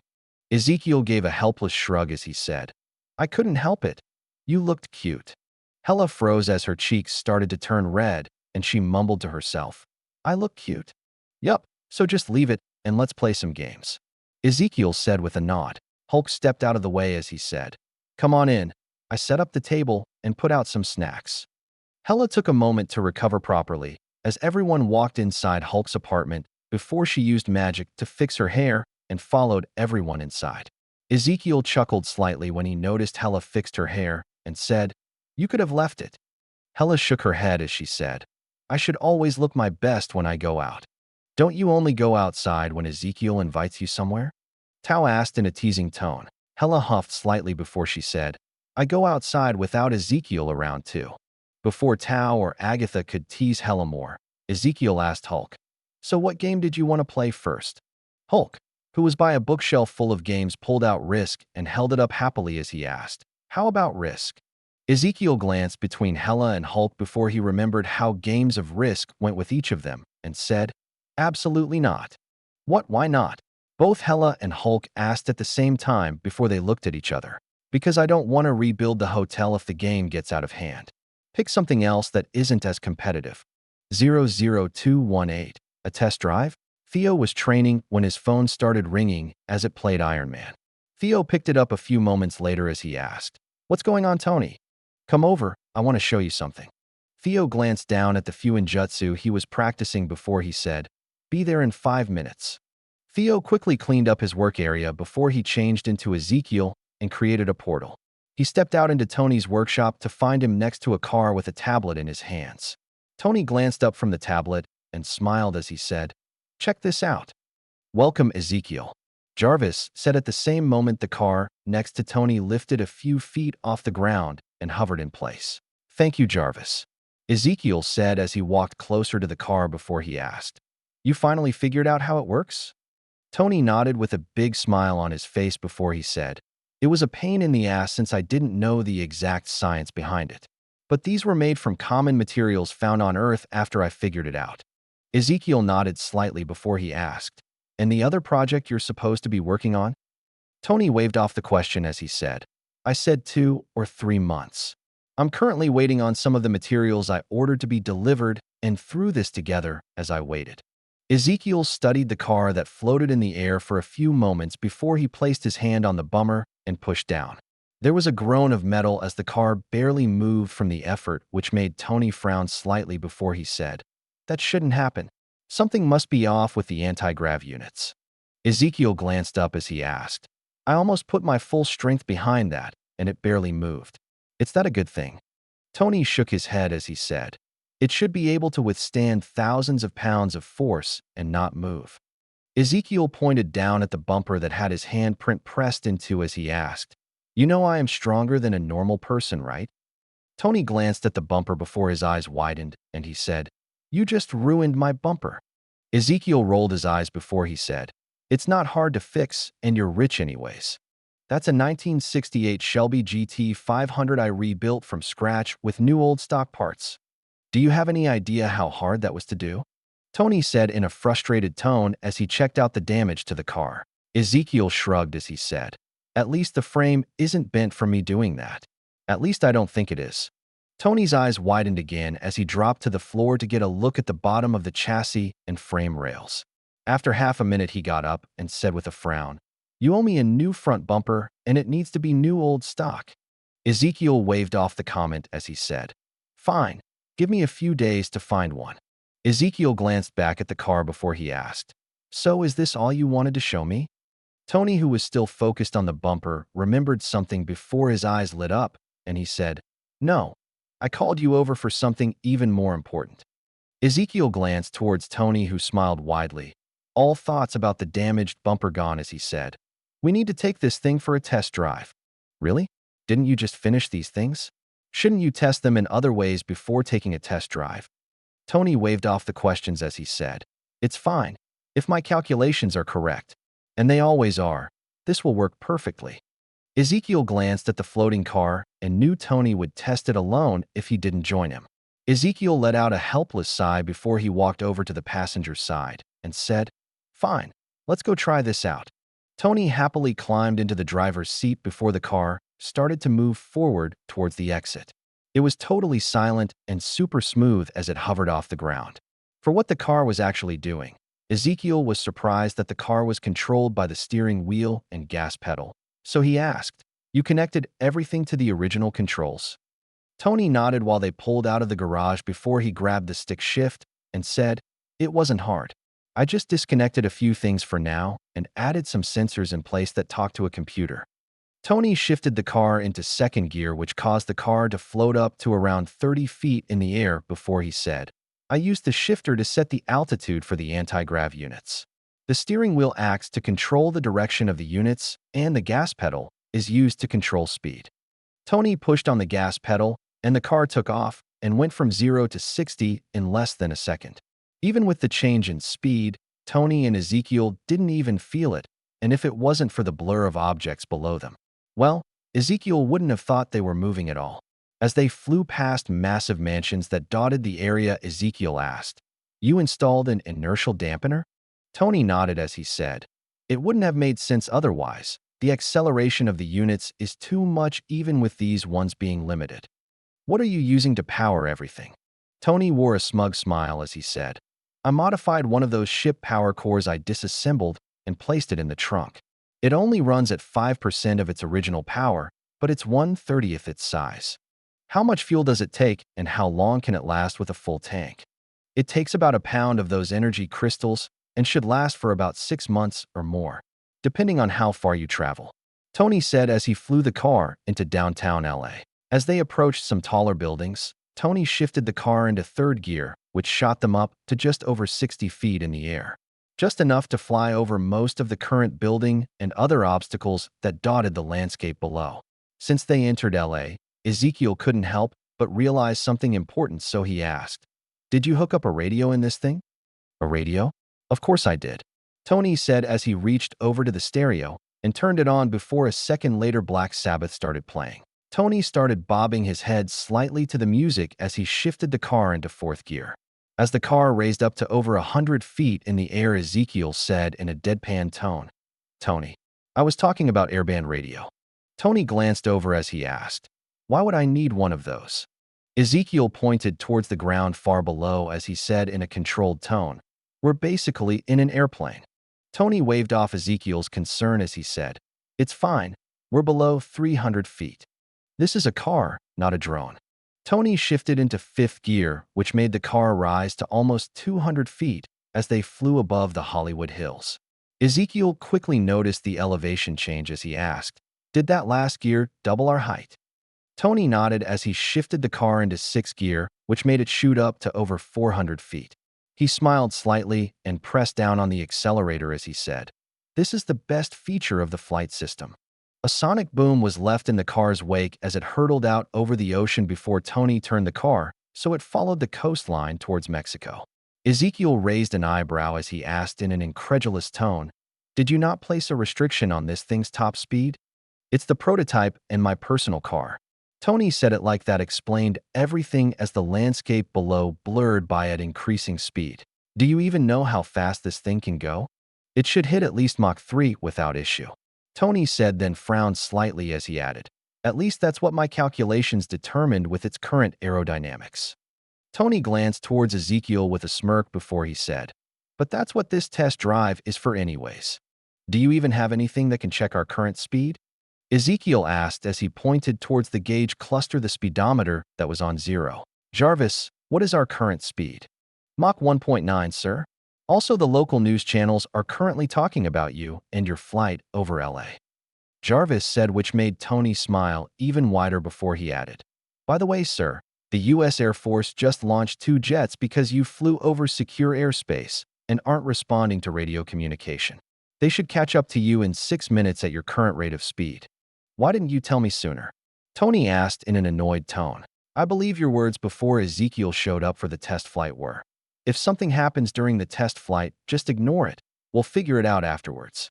Ezekiel gave a helpless shrug as he said, "I couldn't help it. You looked cute." Hela froze as her cheeks started to turn red, and she mumbled to herself, "I look cute." "Yup, so just leave it and let's play some games," Ezekiel said with a nod. Hulk stepped out of the way as he said, "Come on in." I set up the table and put out some snacks. Hela took a moment to recover properly as everyone walked inside Hulk's apartment before she used magic to fix her hair and followed everyone inside. Ezekiel chuckled slightly when he noticed Hella fixed her hair and said, "You could have left it." Hella shook her head as she said, "I should always look my best when I go out." "Don't you only go outside when Ezekiel invites you somewhere?" Tao asked in a teasing tone. Hella huffed slightly before she said, "I go outside without Ezekiel around too." Before Tao or Agatha could tease Hella more, Ezekiel asked Hulk, "So what game did you want to play first?" Hulk, who was by a bookshelf full of games, pulled out Risk and held it up happily as he asked, "How about Risk?" Ezekiel glanced between Hella and Hulk before he remembered how games of Risk went with each of them and said, "Absolutely not." "What, why not?" Both Hella and Hulk asked at the same time before they looked at each other. "Because I don't want to rebuild the hotel if the game gets out of hand. Pick something else that isn't as competitive." 00218. A test drive? Theo was training when his phone started ringing as it played Iron Man. Theo picked it up a few moments later as he asked, "What's going on, Tony?" "Come over, I want to show you something." Theo glanced down at the Ninjutsu he was practicing before he said, "Be there in 5 minutes." Theo quickly cleaned up his work area before he changed into Ezekiel and created a portal. He stepped out into Tony's workshop to find him next to a car with a tablet in his hands. Tony glanced up from the tablet and smiled as he said, "Check this out." "Welcome, Ezekiel." Jarvis said at the same moment the car next to Tony lifted a few feet off the ground and hovered in place. "Thank you, Jarvis," Ezekiel said as he walked closer to the car before he asked, "You finally figured out how it works?" Tony nodded with a big smile on his face before he said, "It was a pain in the ass since I didn't know the exact science behind it. But these were made from common materials found on Earth after I figured it out." Ezekiel nodded slightly before he asked, "And the other project you're supposed to be working on?" Tony waved off the question as he said, "I said 2 or 3 months. I'm currently waiting on some of the materials I ordered to be delivered and threw this together as I waited." Ezekiel studied the car that floated in the air for a few moments before he placed his hand on the bumper and pushed down. There was a groan of metal as the car barely moved from the effort, which made Tony frown slightly before he said, "That shouldn't happen. Something must be off with the anti-grav units." Ezekiel glanced up as he asked, "I almost put my full strength behind that, and it barely moved. Is that a good thing?" Tony shook his head as he said, "It should be able to withstand thousands of pounds of force and not move." Ezekiel pointed down at the bumper that had his handprint pressed into as he asked, "You know I am stronger than a normal person, right?" Tony glanced at the bumper before his eyes widened, and he said, "You just ruined my bumper." Ezekiel rolled his eyes before he said, "It's not hard to fix, and you're rich anyways. That's a 1968 Shelby GT 500 I rebuilt from scratch with new old stock parts. Do you have any idea how hard that was to do?" Tony said in a frustrated tone as he checked out the damage to the car. Ezekiel shrugged as he said, "At least the frame isn't bent from me doing that. At least I don't think it is." Tony's eyes widened again as he dropped to the floor to get a look at the bottom of the chassis and frame rails. After half a minute he got up and said with a frown, "You owe me a new front bumper and it needs to be new old stock." Ezekiel waved off the comment as he said, "Fine. Give me a few days to find one." Ezekiel glanced back at the car before he asked, "So is this all you wanted to show me?" Tony, who was still focused on the bumper, remembered something before his eyes lit up, and he said, "No, I called you over for something even more important." Ezekiel glanced towards Tony, who smiled widely, all thoughts about the damaged bumper gone as he said, "We need to take this thing for a test drive." "Really? Didn't you just finish these things? Shouldn't you test them in other ways before taking a test drive?" Tony waved off the questions as he said, "It's fine. If my calculations are correct, and they always are, this will work perfectly." Ezekiel glanced at the floating car and knew Tony would test it alone if he didn't join him. Ezekiel let out a helpless sigh before he walked over to the passenger's side and said, "Fine, let's go try this out." Tony happily climbed into the driver's seat before the car started to move forward towards the exit. It was totally silent and super smooth as it hovered off the ground. For what the car was actually doing, Ezekiel was surprised that the car was controlled by the steering wheel and gas pedal. So he asked, "You connected everything to the original controls?" Tony nodded while they pulled out of the garage before he grabbed the stick shift and said, "It wasn't hard. I just disconnected a few things for now and added some sensors in place that talk to a computer. Tony shifted the car into second gear, which caused the car to float up to around 30 feet in the air before he said, I used the shifter to set the altitude for the anti-grav units. The steering wheel acts to control the direction of the units, and the gas pedal is used to control speed. Tony pushed on the gas pedal, and the car took off and went from 0 to 60 in less than a second. Even with the change in speed, Tony and Ezekiel didn't even feel it, and if it wasn't for the blur of objects below them, well, Ezekiel wouldn't have thought they were moving at all. As they flew past massive mansions that dotted the area, Ezekiel asked, You installed an inertial dampener? Tony nodded as he said, It wouldn't have made sense otherwise. The acceleration of the units is too much even with these ones being limited. What are you using to power everything? Tony wore a smug smile as he said, I modified one of those ship power cores I disassembled and placed it in the trunk. It only runs at 5% of its original power, but it's 1/30th its size. How much fuel does it take, and how long can it last with a full tank? It takes about a pound of those energy crystals and should last for about 6 months or more, depending on how far you travel, Tony said as he flew the car into downtown LA. As they approached some taller buildings, Tony shifted the car into third gear, which shot them up to just over 60 feet in the air, just enough to fly over most of the current building and other obstacles that dotted the landscape below. Since they entered LA, Ezekiel couldn't help but realize something important, so he asked, Did you hook up a radio in this thing? A radio? Of course I did, Tony said as he reached over to the stereo and turned it on. Before a second later, Black Sabbath started playing. Tony started bobbing his head slightly to the music as he shifted the car into fourth gear. As the car raised up to over 100 feet in the air, Ezekiel said in a deadpan tone, Tony, I was talking about airband radio. Tony glanced over as he asked, Why would I need one of those? Ezekiel pointed towards the ground far below as he said in a controlled tone, We're basically in an airplane. Tony waved off Ezekiel's concern as he said, It's fine. We're below 300 feet. This is a car, not a drone. Tony shifted into fifth gear, which made the car rise to almost 200 feet as they flew above the Hollywood Hills. Ezekiel quickly noticed the elevation change as he asked, Did that last gear double our height? Tony nodded as he shifted the car into sixth gear, which made it shoot up to over 400 feet. He smiled slightly and pressed down on the accelerator as he said, This is the best feature of the flight system. A sonic boom was left in the car's wake as it hurtled out over the ocean before Tony turned the car, so it followed the coastline towards Mexico. Ezekiel raised an eyebrow as he asked in an incredulous tone, Did you not place a restriction on this thing's top speed? It's the prototype and my personal car. Tony said it like that explained everything as the landscape below blurred by at increasing speed. Do you even know how fast this thing can go? It should hit at least Mach 3 without issue, Tony said, then frowned slightly as he added, At least that's what my calculations determined with its current aerodynamics. Tony glanced towards Ezekiel with a smirk before he said, But that's what this test drive is for anyways. Do you even have anything that can check our current speed? Ezekiel asked as he pointed towards the gauge cluster, the speedometer that was on 0. Jarvis, what is our current speed? Mach 1.9, sir. Also, the local news channels are currently talking about you and your flight over LA. Jarvis said, which made Tony smile even wider before he added, By the way, sir, the U.S. Air Force just launched 2 jets because you flew over secure airspace and aren't responding to radio communication. They should catch up to you in 6 minutes at your current rate of speed. Why didn't you tell me sooner? Tony asked in an annoyed tone. I believe your words before Ezekiel showed up for the test flight were, If something happens during the test flight, just ignore it. We'll figure it out afterwards.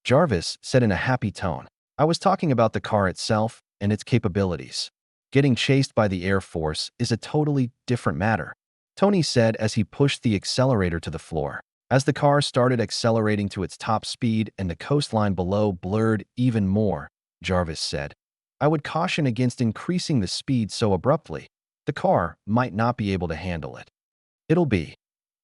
Jarvis said in a happy tone, I was talking about the car itself and its capabilities. Getting chased by the Air Force is a totally different matter, Tony said as he pushed the accelerator to the floor. As the car started accelerating to its top speed and the coastline below blurred even more, Jarvis said, I would caution against increasing the speed so abruptly. The car might not be able to handle it. It'll be,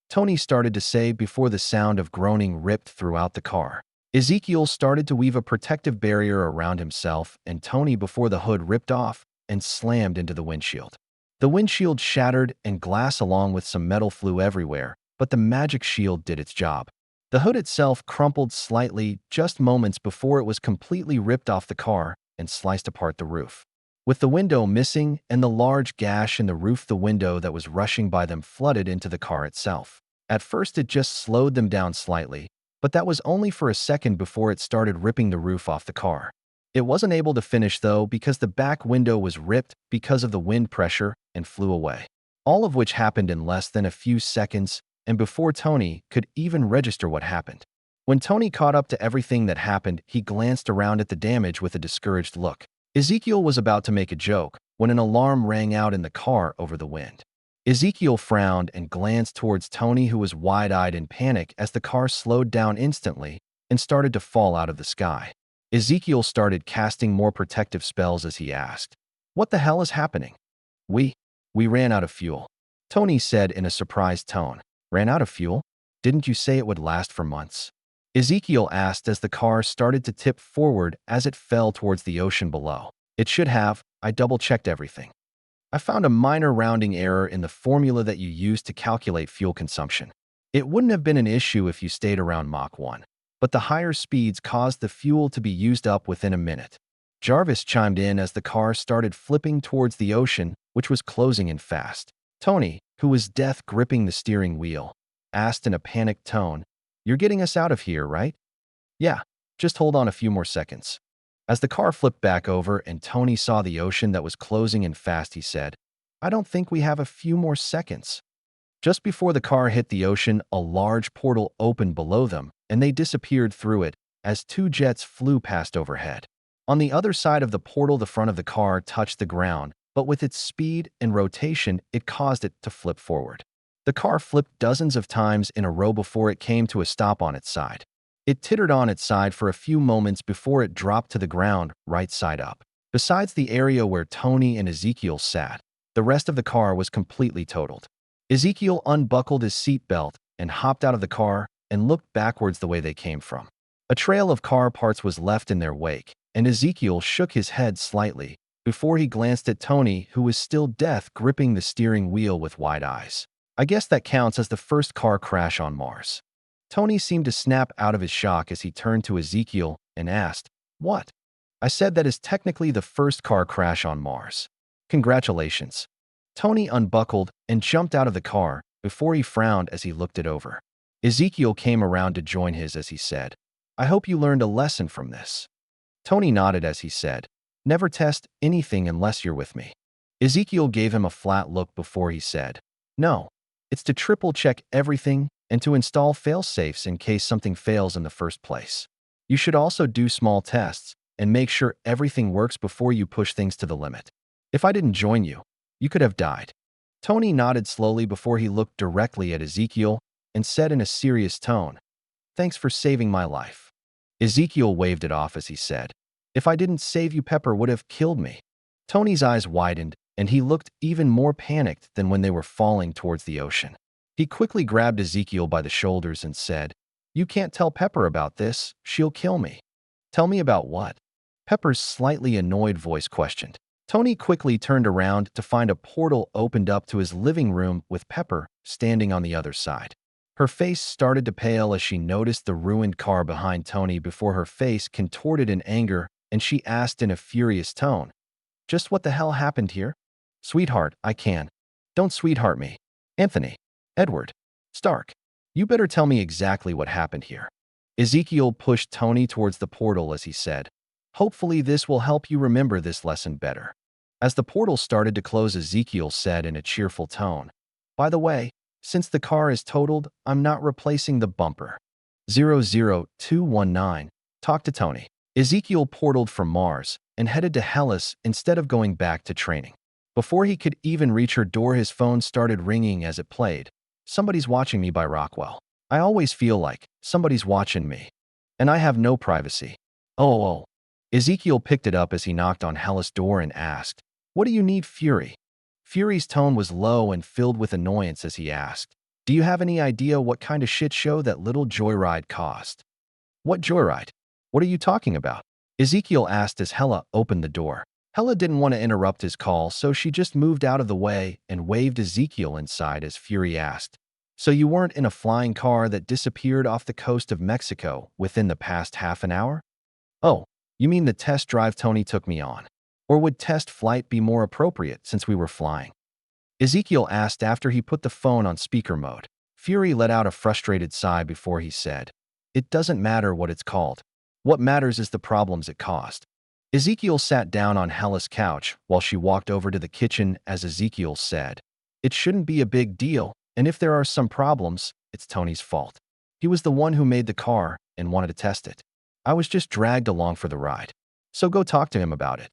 Tony started to say before the sound of groaning ripped throughout the car. Ezekiel started to weave a protective barrier around himself and Tony before the hood ripped off and slammed into the windshield. The windshield shattered and glass along with some metal flew everywhere, but the magic shield did its job. The hood itself crumpled slightly just moments before it was completely ripped off the car and sliced apart the roof. With the window missing and the large gash in the roof, the window that was rushing by them flooded into the car itself. At first, it just slowed them down slightly, but that was only for a second before it started ripping the roof off the car. It wasn't able to finish, though, because the back window was ripped because of the wind pressure and flew away. All of which happened in less than a few seconds and before Tony could even register what happened. When Tony caught up to everything that happened, he glanced around at the damage with a discouraged look. Ezekiel was about to make a joke when an alarm rang out in the car over the wind. Ezekiel frowned and glanced towards Tony, who was wide-eyed in panic as the car slowed down instantly and started to fall out of the sky. Ezekiel started casting more protective spells as he asked, "What the hell is happening?" We ran out of fuel," Tony said in a surprised tone. "Ran out of fuel? Didn't you say it would last for months?" Ezekiel asked as the car started to tip forward as it fell towards the ocean below. "It should have. I double-checked everything. I found a minor rounding error in the formula that you used to calculate fuel consumption. It wouldn't have been an issue if you stayed around Mach 1, but the higher speeds caused the fuel to be used up within a minute." Jarvis chimed in as the car started flipping towards the ocean, which was closing in fast. Tony, who was death gripping the steering wheel, asked in a panicked tone, "You're getting us out of here, right?" "Yeah, just hold on a few more seconds." As the car flipped back over and Tony saw the ocean that was closing in fast, he said, "I don't think we have a few more seconds." Just before the car hit the ocean, a large portal opened below them, and they disappeared through it as two jets flew past overhead. On the other side of the portal, the front of the car touched the ground, but with its speed and rotation, it caused it to flip forward. The car flipped dozens of times in a row before it came to a stop on its side. It tittered on its side for a few moments before it dropped to the ground, right side up. Besides the area where Tony and Ezekiel sat, the rest of the car was completely totaled. Ezekiel unbuckled his seatbelt and hopped out of the car and looked backwards the way they came from. A trail of car parts was left in their wake, and Ezekiel shook his head slightly before he glanced at Tony, who was still death gripping the steering wheel with wide eyes. "I guess that counts as the first car crash on Mars." Tony seemed to snap out of his shock as he turned to Ezekiel and asked, "What?" "I said that is technically the first car crash on Mars. Congratulations." Tony unbuckled and jumped out of the car before he frowned as he looked it over. Ezekiel came around to join his as he said, "I hope you learned a lesson from this." Tony nodded as he said, "Never test anything unless you're with me." Ezekiel gave him a flat look before he said, "No, it's to triple-check everything and to install fail-safes in case something fails in the first place. You should also do small tests and make sure everything works before you push things to the limit. If I didn't join you, you could have died." Tony nodded slowly before he looked directly at Ezekiel and said in a serious tone, "Thanks for saving my life." Ezekiel waved it off as he said, "If I didn't save you, Pepper would have killed me." Tony's eyes widened, and he looked even more panicked than when they were falling towards the ocean. He quickly grabbed Ezekiel by the shoulders and said, "You can't tell Pepper about this. She'll kill me." "Tell me about what?" Pepper's slightly annoyed voice questioned. Tony quickly turned around to find a portal opened up to his living room with Pepper standing on the other side. Her face started to pale as she noticed the ruined car behind Tony before her face contorted in anger, and she asked in a furious tone, "Just what the hell happened here?" "Sweetheart, I can." "Don't sweetheart me. Anthony. Edward. Stark. You better tell me exactly what happened here." Ezekiel pushed Tony towards the portal as he said, "Hopefully this will help you remember this lesson better." As the portal started to close, Ezekiel said in a cheerful tone, "By the way, since the car is totaled, I'm not replacing the bumper." 00219. Talk to Tony. Ezekiel portaled from Mars and headed to Hellas instead of going back to training. Before he could even reach her door, his phone started ringing as it played. "Somebody's watching me" by Rockwell. "I always feel like somebody's watching me, and I have no privacy." Oh. Ezekiel picked it up as he knocked on Hellas' door and asked, "What do you need, Fury?" Fury's tone was low and filled with annoyance as he asked, "Do you have any idea what kind of shit show that little joyride caused?" "What joyride? What are you talking about?" Ezekiel asked as Hella opened the door. Hella didn't want to interrupt his call, so she just moved out of the way and waved Ezekiel inside as Fury asked, So you weren't in a flying car that disappeared off the coast of Mexico within the past half an hour? Oh, you mean the test drive Tony took me on? Or would test flight be more appropriate since we were flying? Ezekiel asked after he put the phone on speaker mode. Fury let out a frustrated sigh before he said, "It doesn't matter what it's called. What matters is the problems it caused." Ezekiel sat down on Hella's couch while she walked over to the kitchen as Ezekiel said, "It shouldn't be a big deal, and if there are some problems, it's Tony's fault. He was the one who made the car and wanted to test it. I was just dragged along for the ride. So go talk to him about it."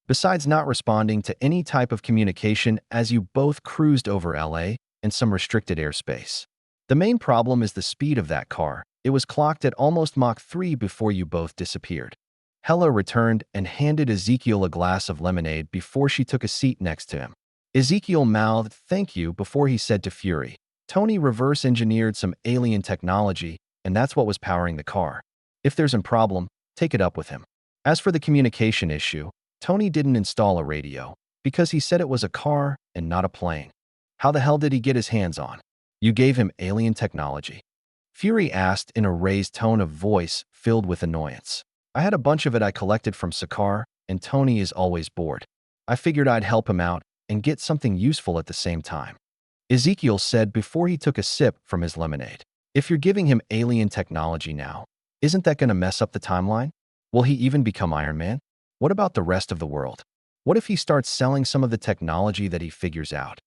Besides not responding to any type of communication as you both cruised over LA in some restricted airspace. The main problem is the speed of that car. It was clocked at almost Mach 3 before you both disappeared. Hella returned and handed Ezekiel a glass of lemonade before she took a seat next to him. Ezekiel mouthed "thank you" before he said to Fury, "Tony reverse-engineered some alien technology, and that's what was powering the car. If there's a problem, take it up with him." As for the communication issue, Tony didn't install a radio because he said it was a car and not a plane. How the hell did he get his hands on? You gave him alien technology? Fury asked in a raised tone of voice filled with annoyance. I had a bunch of it I collected from Sakar, and Tony is always bored. I figured I'd help him out and get something useful at the same time. Ezekiel said before he took a sip from his lemonade. If you're giving him alien technology now, isn't that going to mess up the timeline? Will he even become Iron Man? What about the rest of the world? What if he starts selling some of the technology that he figures out?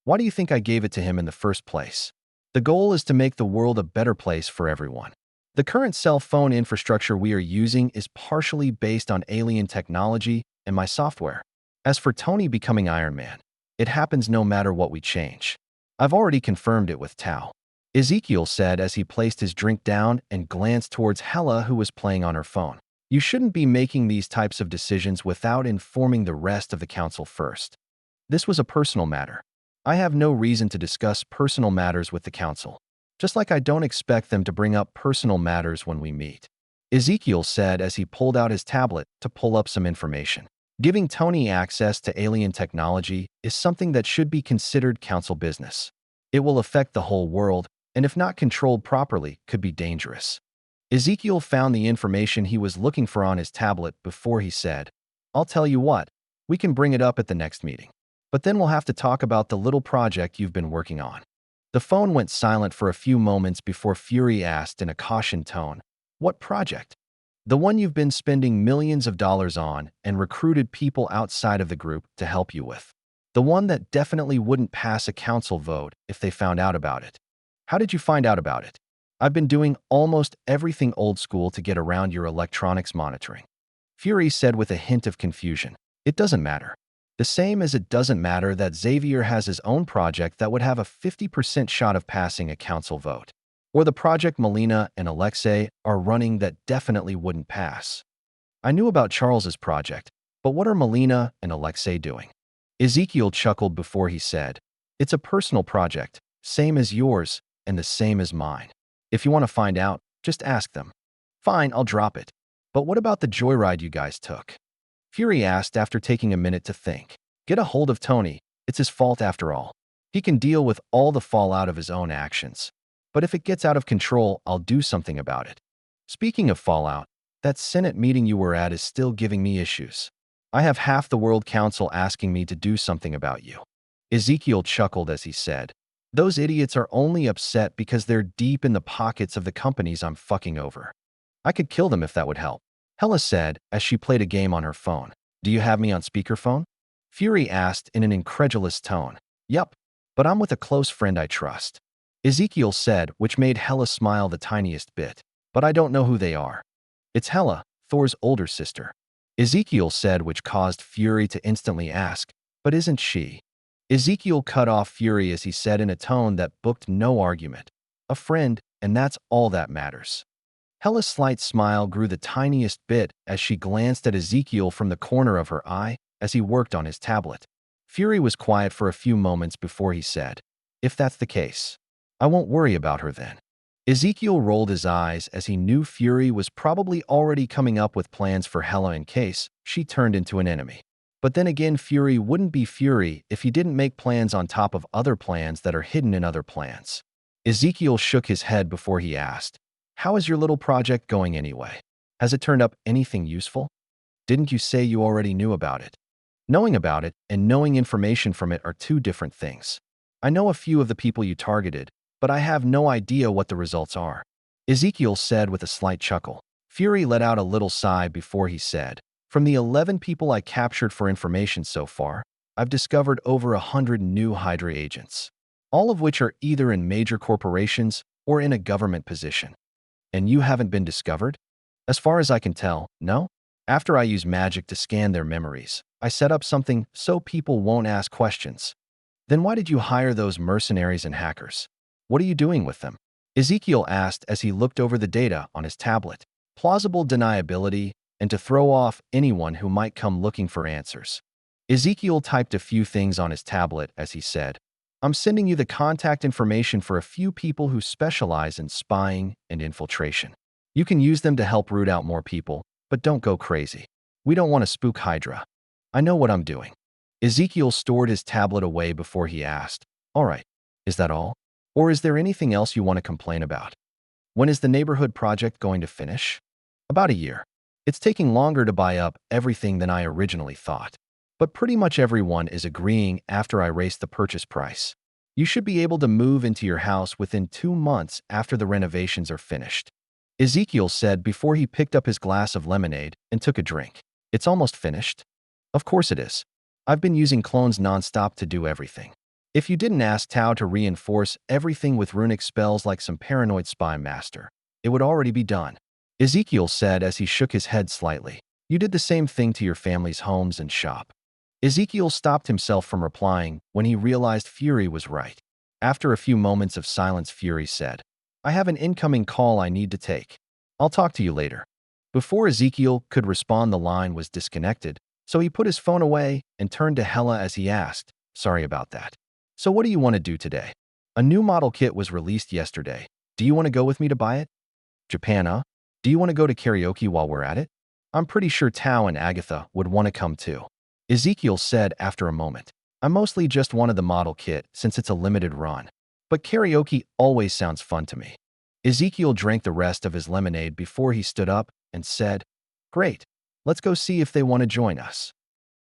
Why do you think I gave it to him in the first place? The goal is to make the world a better place for everyone. The current cell phone infrastructure we are using is partially based on alien technology and my software. As for Tony becoming Iron Man, it happens no matter what we change. I've already confirmed it with Tao. Ezekiel said as he placed his drink down and glanced towards Hella, who was playing on her phone. You shouldn't be making these types of decisions without informing the rest of the council first. This was a personal matter. I have no reason to discuss personal matters with the council, just like I don't expect them to bring up personal matters when we meet. Ezekiel said as he pulled out his tablet to pull up some information. Giving Tony access to alien technology is something that should be considered council business. It will affect the whole world, and if not controlled properly, could be dangerous. Ezekiel found the information he was looking for on his tablet before he said, "I'll tell you what, we can bring it up at the next meeting. But then we'll have to talk about the little project you've been working on." The phone went silent for a few moments before Fury asked in a cautioned tone, "What project?" "The one you've been spending millions of dollars on and recruited people outside of the group to help you with. The one that definitely wouldn't pass a council vote if they found out about it." "How did you find out about it?" "I've been doing almost everything old school to get around your electronics monitoring." Fury said with a hint of confusion. "It doesn't matter. The same as it doesn't matter that Xavier has his own project that would have a 50% shot of passing a council vote. Or the project Melina and Alexei are running that definitely wouldn't pass. I knew about Charles's project, but what are Melina and Alexei doing?" Ezekiel chuckled before he said, "It's a personal project, same as yours and the same as mine. If you want to find out, just ask them." "Fine, I'll drop it. But what about the joyride you guys took?" Fury asked after taking a minute to think. "Get a hold of Tony. It's his fault after all. He can deal with all the fallout of his own actions. But if it gets out of control, I'll do something about it. Speaking of fallout, that Senate meeting you were at is still giving me issues. I have half the World Council asking me to do something about you." Ezekiel chuckled as he said, "Those idiots are only upset because they're deep in the pockets of the companies I'm fucking over. I could kill them if that would help." Hella said as she played a game on her phone. "Do you have me on speakerphone?" Fury asked in an incredulous tone. "Yup, but I'm with a close friend I trust." Ezekiel said, which made Hella smile the tiniest bit. "But I don't know who they are." "It's Hella, Thor's older sister." Ezekiel said, which caused Fury to instantly ask, "But isn't she?" Ezekiel cut off Fury as he said in a tone that booked no argument. "A friend, and that's all that matters." Hella's slight smile grew the tiniest bit as she glanced at Ezekiel from the corner of her eye as he worked on his tablet. Fury was quiet for a few moments before he said, "If that's the case, I won't worry about her then." Ezekiel rolled his eyes as he knew Fury was probably already coming up with plans for Hella in case she turned into an enemy. But then again, Fury wouldn't be Fury if he didn't make plans on top of other plans that are hidden in other plans. Ezekiel shook his head before he asked, "How is your little project going anyway? Has it turned up anything useful? Didn't you say you already knew about it?" Knowing about it and knowing information from it are two different things. I know a few of the people you targeted, but I have no idea what the results are, Ezekiel said with a slight chuckle. Fury let out a little sigh before he said, "From the 11 people I captured for information so far, I've discovered over 100 new Hydra agents, all of which are either in major corporations or in a government position. And you haven't been discovered? As far as I can tell, no? After I use magic to scan their memories, I set up something so people won't ask questions. Then why did you hire those mercenaries and hackers? What are you doing with them?" Ezekiel asked as he looked over the data on his tablet. Plausible deniability and to throw off anyone who might come looking for answers. Ezekiel typed a few things on his tablet as he said, "I'm sending you the contact information for a few people who specialize in spying and infiltration. You can use them to help root out more people, but don't go crazy. We don't want to spook Hydra. I know what I'm doing." Ezekiel stored his tablet away before he asked, "All right, is that all? Or is there anything else you want to complain about? When is the neighborhood project going to finish?" "About a year. It's taking longer to buy up everything than I originally thought. But pretty much everyone is agreeing after I raised the purchase price. You should be able to move into your house within 2 months after the renovations are finished," Ezekiel said before he picked up his glass of lemonade and took a drink. "It's almost finished?" "Of course it is. I've been using clones nonstop to do everything. If you didn't ask Tao to reinforce everything with runic spells like some paranoid spy master, it would already be done," Ezekiel said as he shook his head slightly. "You did the same thing to your family's homes and shop." Ezekiel stopped himself from replying when he realized Fury was right. After a few moments of silence, Fury said, "I have an incoming call I need to take. I'll talk to you later." Before Ezekiel could respond, the line was disconnected, so he put his phone away and turned to Hella as he asked, "Sorry about that. So what do you want to do today? A new model kit was released yesterday. Do you want to go with me to buy it?" "Japan, huh? Do you want to go to karaoke while we're at it? I'm pretty sure Tao and Agatha would want to come too," Ezekiel said after a moment. "I mostly just wanted the model kit since it's a limited run, but karaoke always sounds fun to me." Ezekiel drank the rest of his lemonade before he stood up and said, "Great, let's go see if they want to join us."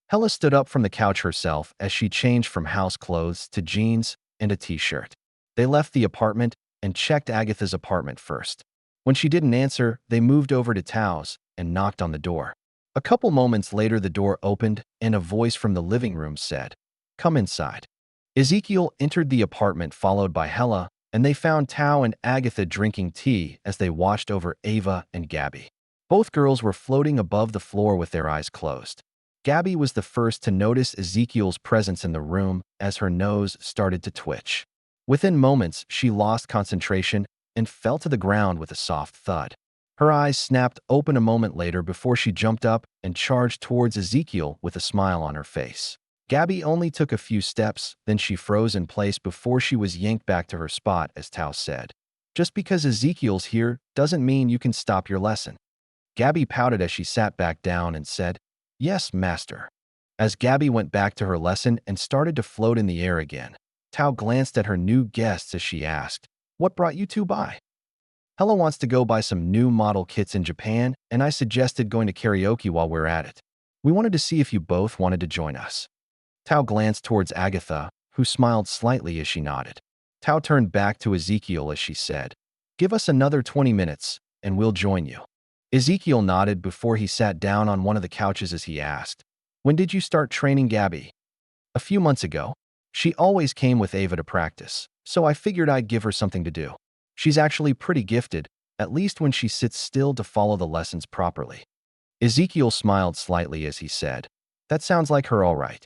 Hella stood up from the couch herself as she changed from house clothes to jeans and a t-shirt. They left the apartment and checked Agatha's apartment first. When she didn't answer, they moved over to Tao's and knocked on the door. A couple moments later, the door opened and a voice from the living room said, "Come inside." Ezekiel entered the apartment followed by Hella, and they found Tao and Agatha drinking tea as they watched over Ava and Gabby. Both girls were floating above the floor with their eyes closed. Gabby was the first to notice Ezekiel's presence in the room as her nose started to twitch. Within moments, she lost concentration and fell to the ground with a soft thud. Her eyes snapped open a moment later before she jumped up and charged towards Ezekiel with a smile on her face. Gabby only took a few steps, then she froze in place before she was yanked back to her spot as Tao said, "Just because Ezekiel's here doesn't mean you can stop your lesson." Gabby pouted as she sat back down and said, "Yes, master." As Gabby went back to her lesson and started to float in the air again, Tao glanced at her new guests as she asked, "What brought you two by?" "Hella wants to go buy some new model kits in Japan, and I suggested going to karaoke while we're at it. We wanted to see if you both wanted to join us." Tao glanced towards Agatha, who smiled slightly as she nodded. Tao turned back to Ezekiel as she said, "Give us another 20 minutes, and we'll join you." Ezekiel nodded before he sat down on one of the couches as he asked, "When did you start training Gabby?" "A few months ago. She always came with Ava to practice, so I figured I'd give her something to do. She's actually pretty gifted, at least when she sits still to follow the lessons properly." Ezekiel smiled slightly as he said, "That sounds like her all right."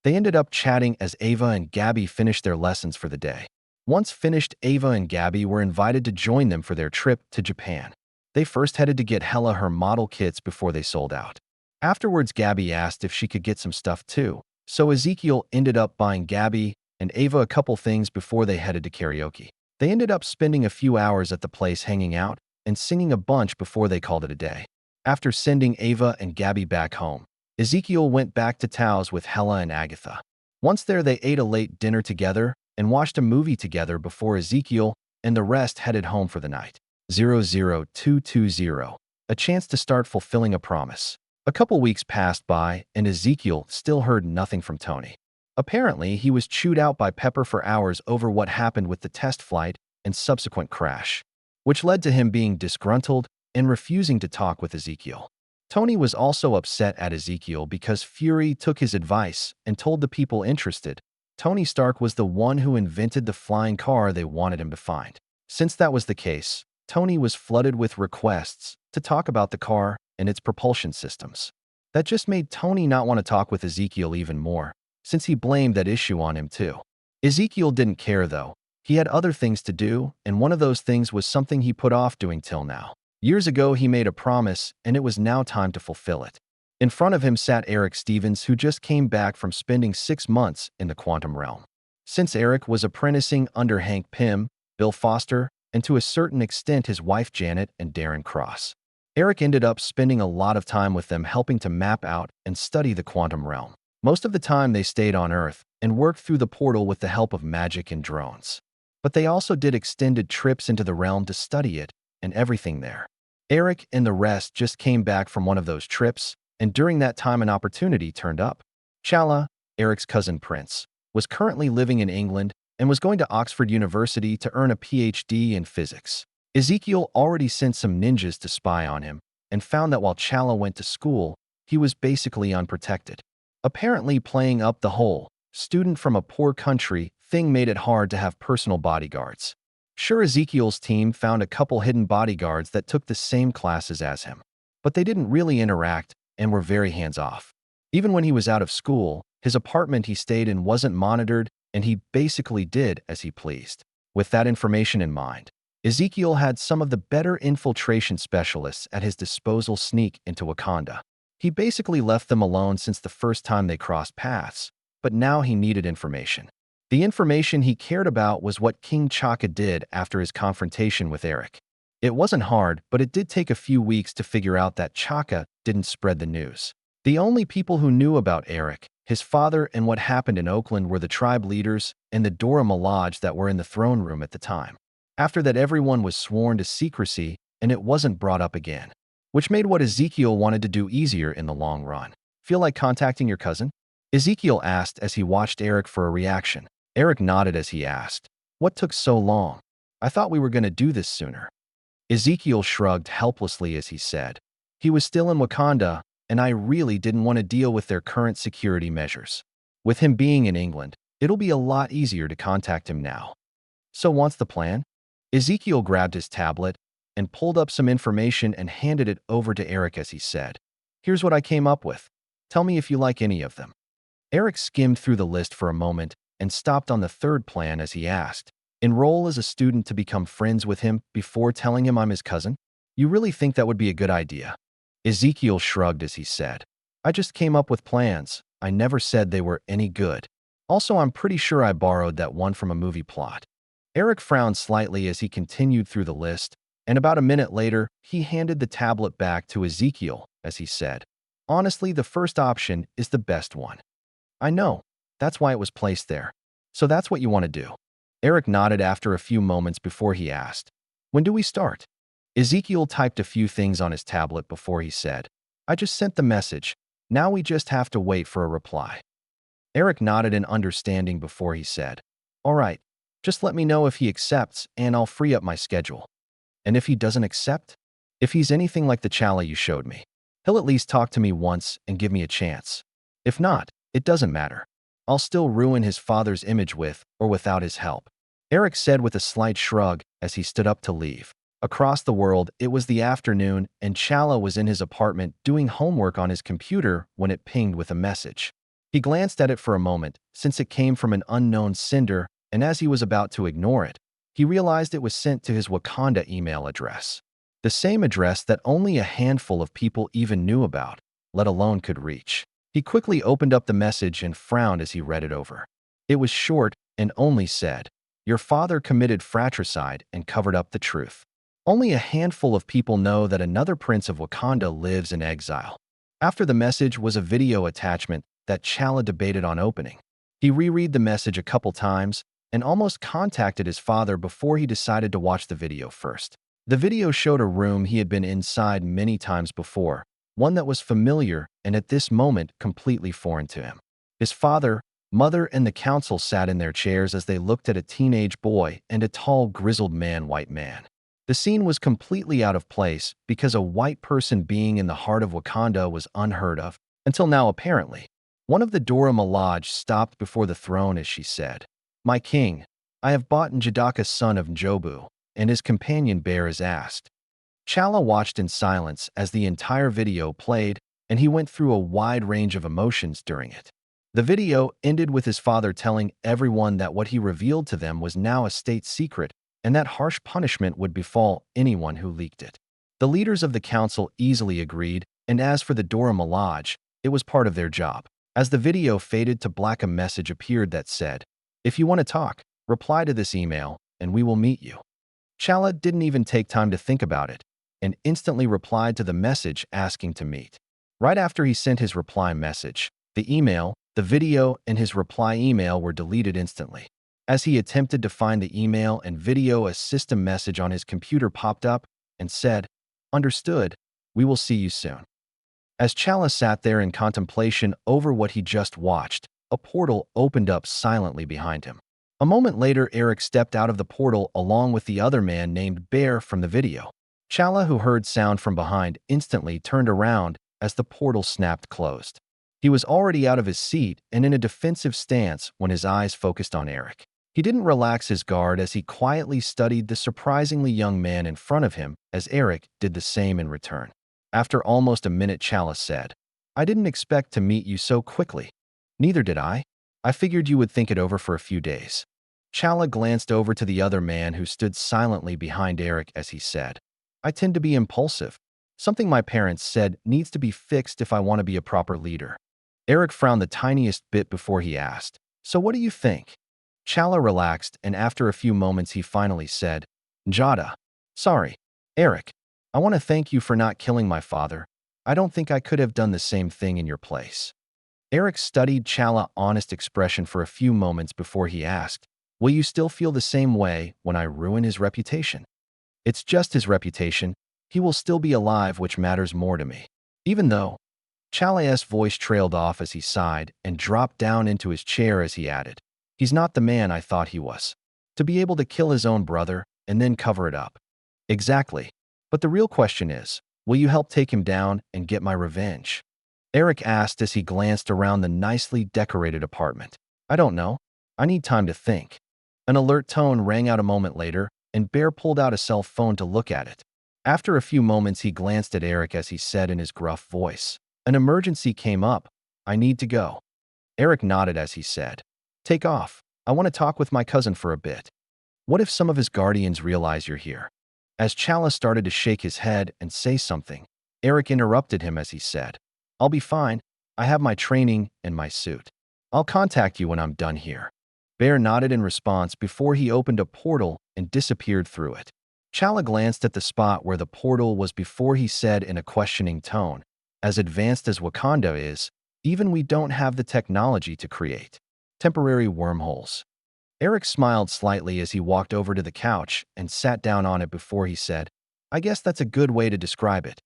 They ended up chatting as Ava and Gabby finished their lessons for the day. Once finished, Ava and Gabby were invited to join them for their trip to Japan. They first headed to get Hella her model kits before they sold out. Afterwards, Gabby asked if she could get some stuff too, so Ezekiel ended up buying Gabby and Ava a couple things before they headed to karaoke. They ended up spending a few hours at the place hanging out and singing a bunch before they called it a day. After sending Ava and Gabby back home, Ezekiel went back to Tao's with Hella and Agatha. Once there, they ate a late dinner together and watched a movie together before Ezekiel and the rest headed home for the night. 00220. A chance to start fulfilling a promise. A couple weeks passed by, and Ezekiel still heard nothing from Tony. Apparently, he was chewed out by Pepper for hours over what happened with the test flight and subsequent crash, which led to him being disgruntled and refusing to talk with Ezekiel. Tony was also upset at Ezekiel because Fury took his advice and told the people interested Tony Stark was the one who invented the flying car they wanted him to find. Since that was the case, Tony was flooded with requests to talk about the car and its propulsion systems. That just made Tony not want to talk with Ezekiel even more, since he blamed that issue on him too. Ezekiel didn't care though. He had other things to do, and one of those things was something he put off doing till now. Years ago, he made a promise, and it was now time to fulfill it. In front of him sat Eric Stevens, who just came back from spending 6 months in the quantum realm. Since Eric was apprenticing under Hank Pym, Bill Foster, and to a certain extent his wife Janet and Darren Cross, Eric ended up spending a lot of time with them, helping to map out and study the quantum realm. Most of the time they stayed on Earth and worked through the portal with the help of magic and drones. But they also did extended trips into the realm to study it and everything there. Eric and the rest just came back from one of those trips, and during that time an opportunity turned up. Chala, Eric's cousin Prince, was currently living in England and was going to Oxford University to earn a PhD in physics. Ezekiel already sent some ninjas to spy on him and found that while Chala went to school, he was basically unprotected. Apparently playing up the whole student from a poor country thing made it hard to have personal bodyguards. Sure, Ezekiel's team found a couple hidden bodyguards that took the same classes as him, but they didn't really interact and were very hands-off. Even when he was out of school, his apartment he stayed in wasn't monitored, and he basically did as he pleased. With that information in mind, Ezekiel had some of the better infiltration specialists at his disposal sneak into Wakanda. He basically left them alone since the first time they crossed paths, but now he needed information. The information he cared about was what King Chakra did after his confrontation with Eric. It wasn't hard, but it did take a few weeks to figure out that Chakra didn't spread the news. The only people who knew about Eric, his father, and what happened in Oakland were the tribe leaders and the Dora Milaje that were in the throne room at the time. After that, everyone was sworn to secrecy, and it wasn't brought up again, which made what Ezekiel wanted to do easier in the long run. Feel like contacting your cousin? Ezekiel asked as he watched Eric for a reaction. Eric nodded as he asked, "What took so long? I thought we were going to do this sooner." Ezekiel shrugged helplessly as he said, "He was still in Wakanda, and I really didn't want to deal with their current security measures. With him being in England, it'll be a lot easier to contact him now." "So what's the plan?" Ezekiel grabbed his tablet and pulled up some information and handed it over to Eric as he said, "Here's what I came up with. Tell me if you like any of them." Eric skimmed through the list for a moment and stopped on the third plan as he asked, "Enroll as a student to become friends with him before telling him I'm his cousin? You really think that would be a good idea?" Ezekiel shrugged as he said, "I just came up with plans. I never said they were any good. Also, I'm pretty sure I borrowed that one from a movie plot." Eric frowned slightly as he continued through the list, and about a minute later, he handed the tablet back to Ezekiel as he said, "Honestly, the first option is the best one." "I know. That's why it was placed there. So that's what you want to do." Eric nodded after a few moments before he asked, "When do we start?" Ezekiel typed a few things on his tablet before he said, "I just sent the message. Now we just have to wait for a reply." Eric nodded in understanding before he said, "All right, just let me know if he accepts and I'll free up my schedule. And if he doesn't accept? If he's anything like the Chala you showed me, he'll at least talk to me once and give me a chance. If not, it doesn't matter. I'll still ruin his father's image with or without his help." Eric said with a slight shrug as he stood up to leave. Across the world, it was the afternoon, and Chala was in his apartment doing homework on his computer when it pinged with a message. He glanced at it for a moment, since it came from an unknown sender, and as he was about to ignore it, he realized it was sent to his Wakanda email address. The same address that only a handful of people even knew about, let alone could reach. He quickly opened up the message and frowned as he read it over. It was short and only said, "Your father committed fratricide and covered up the truth. Only a handful of people know that another prince of Wakanda lives in exile." After the message was a video attachment that Chala debated on opening. He reread the message a couple times and almost contacted his father before he decided to watch the video first. The video showed a room he had been inside many times before, one that was familiar and at this moment completely foreign to him. His father, mother, and the council sat in their chairs as they looked at a teenage boy and a tall, grizzled white man. The scene was completely out of place because a white person being in the heart of Wakanda was unheard of, until now apparently. One of the Dora Milaje stopped before the throne as she said, "My king, I have bought Njidaka son of Njobu," and his companion Bear is asked. Chala watched in silence as the entire video played, and he went through a wide range of emotions during it. The video ended with his father telling everyone that what he revealed to them was now a state secret and that harsh punishment would befall anyone who leaked it. The leaders of the council easily agreed, and as for the Dora Milaje, it was part of their job. As the video faded to black, a message appeared that said, "If you want to talk, reply to this email, and we will meet you." Chala didn't even take time to think about it, and instantly replied to the message asking to meet. Right after he sent his reply message, the email, the video, and his reply email were deleted instantly. As he attempted to find the email and video, a system message on his computer popped up and said, "Understood, we will see you soon." As Chala sat there in contemplation over what he just watched, a portal opened up silently behind him. A moment later, Eric stepped out of the portal along with the other man named Bear from the video. Chala, who heard sound from behind, instantly turned around as the portal snapped closed. He was already out of his seat and in a defensive stance when his eyes focused on Eric. He didn't relax his guard as he quietly studied the surprisingly young man in front of him as Eric did the same in return. After almost a minute, Chala said, "I didn't expect to meet you so quickly." "Neither did I. I figured you would think it over for a few days." Chala glanced over to the other man who stood silently behind Eric as he said, "I tend to be impulsive. Something my parents said needs to be fixed if I want to be a proper leader." Eric frowned the tiniest bit before he asked, "So what do you think?" Chala relaxed, and after a few moments he finally said, "Njada. Sorry, Eric. I want to thank you for not killing my father. I don't think I could have done the same thing in your place." Eric studied Chala's honest expression for a few moments before he asked, "Will you still feel the same way when I ruin his reputation?" "It's just his reputation. He will still be alive, which matters more to me." Even though Chala's voice trailed off as he sighed and dropped down into his chair as he added, "He's not the man I thought he was. To be able to kill his own brother and then cover it up." "Exactly. But the real question is, will you help take him down and get my revenge?" Eric asked as he glanced around the nicely decorated apartment. "I don't know. I need time to think." An alert tone rang out a moment later, and Bear pulled out a cell phone to look at it. After a few moments, he glanced at Eric as he said in his gruff voice, "An emergency came up. I need to go." Eric nodded as he said, "Take off. I want to talk with my cousin for a bit." "What if some of his guardians realize you're here?" As Chala started to shake his head and say something, Eric interrupted him as he said, "I'll be fine. I have my training and my suit. I'll contact you when I'm done here." Bear nodded in response before he opened a portal and disappeared through it. Chala glanced at the spot where the portal was before he said in a questioning tone, "As advanced as Wakanda is, even we don't have the technology to create temporary wormholes." Eric smiled slightly as he walked over to the couch and sat down on it before he said, "I guess that's a good way to describe it.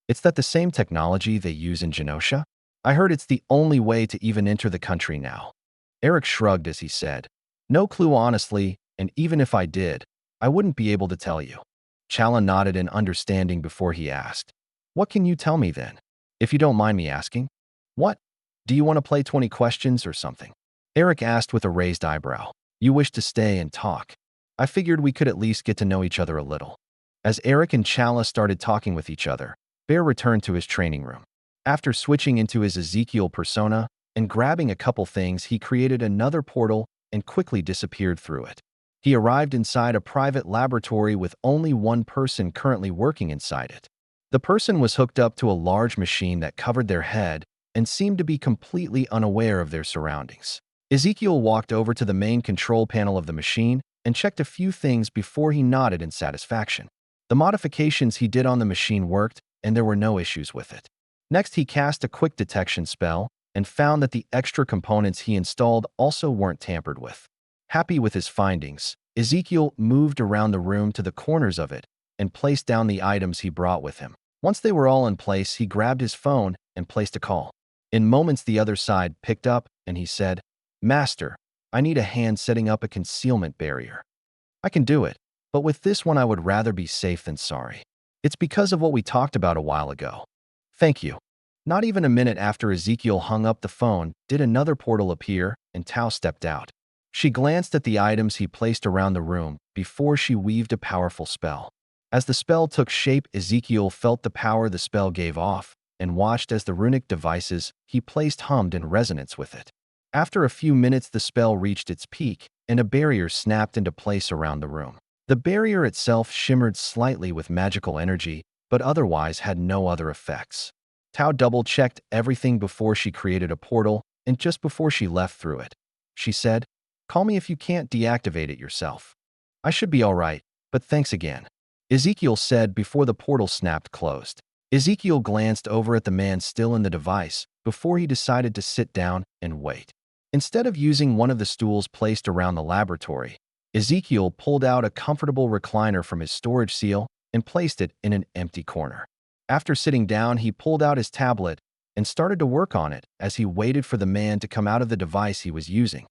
It's that the same technology they use in Genosha? I heard it's the only way to even enter the country now." Eric shrugged as he said, "No clue honestly, and even if I did, I wouldn't be able to tell you." Chala nodded in understanding before he asked, "What can you tell me then? If you don't mind me asking." "What? Do you want to play 20 questions or something?" Eric asked with a raised eyebrow. "You wish to stay and talk. I figured we could at least get to know each other a little." As Eric and Chala started talking with each other, Bear returned to his training room. After switching into his Ezekiel persona and grabbing a couple things, he created another portal and quickly disappeared through it. He arrived inside a private laboratory with only one person currently working inside it. The person was hooked up to a large machine that covered their head and seemed to be completely unaware of their surroundings. Ezekiel walked over to the main control panel of the machine and checked a few things before he nodded in satisfaction. The modifications he did on the machine worked, and there were no issues with it. Next, he cast a quick detection spell and found that the extra components he installed also weren't tampered with. Happy with his findings, Ezekiel moved around the room to the corners of it and placed down the items he brought with him. Once they were all in place, he grabbed his phone and placed a call. In moments, the other side picked up and he said, "Master, I need a hand setting up a concealment barrier." "I can do it, but with this one I would rather be safe than sorry. It's because of what we talked about a while ago. Thank you." Not even a minute after Ezekiel hung up the phone did another portal appear and Tao stepped out. She glanced at the items he placed around the room before she weaved a powerful spell. As the spell took shape, Ezekiel felt the power the spell gave off and watched as the runic devices he placed hummed in resonance with it. After a few minutes, the spell reached its peak and a barrier snapped into place around the room. The barrier itself shimmered slightly with magical energy, but otherwise had no other effects. Tao double-checked everything before she created a portal, and just before she left through it, she said, "Call me if you can't deactivate it yourself." "I should be all right, but thanks again," Ezekiel said before the portal snapped closed. Ezekiel glanced over at the man still in the device before he decided to sit down and wait. Instead of using one of the stools placed around the laboratory, Ezekiel pulled out a comfortable recliner from his storage seal and placed it in an empty corner. After sitting down, he pulled out his tablet and started to work on it as he waited for the man to come out of the device he was using.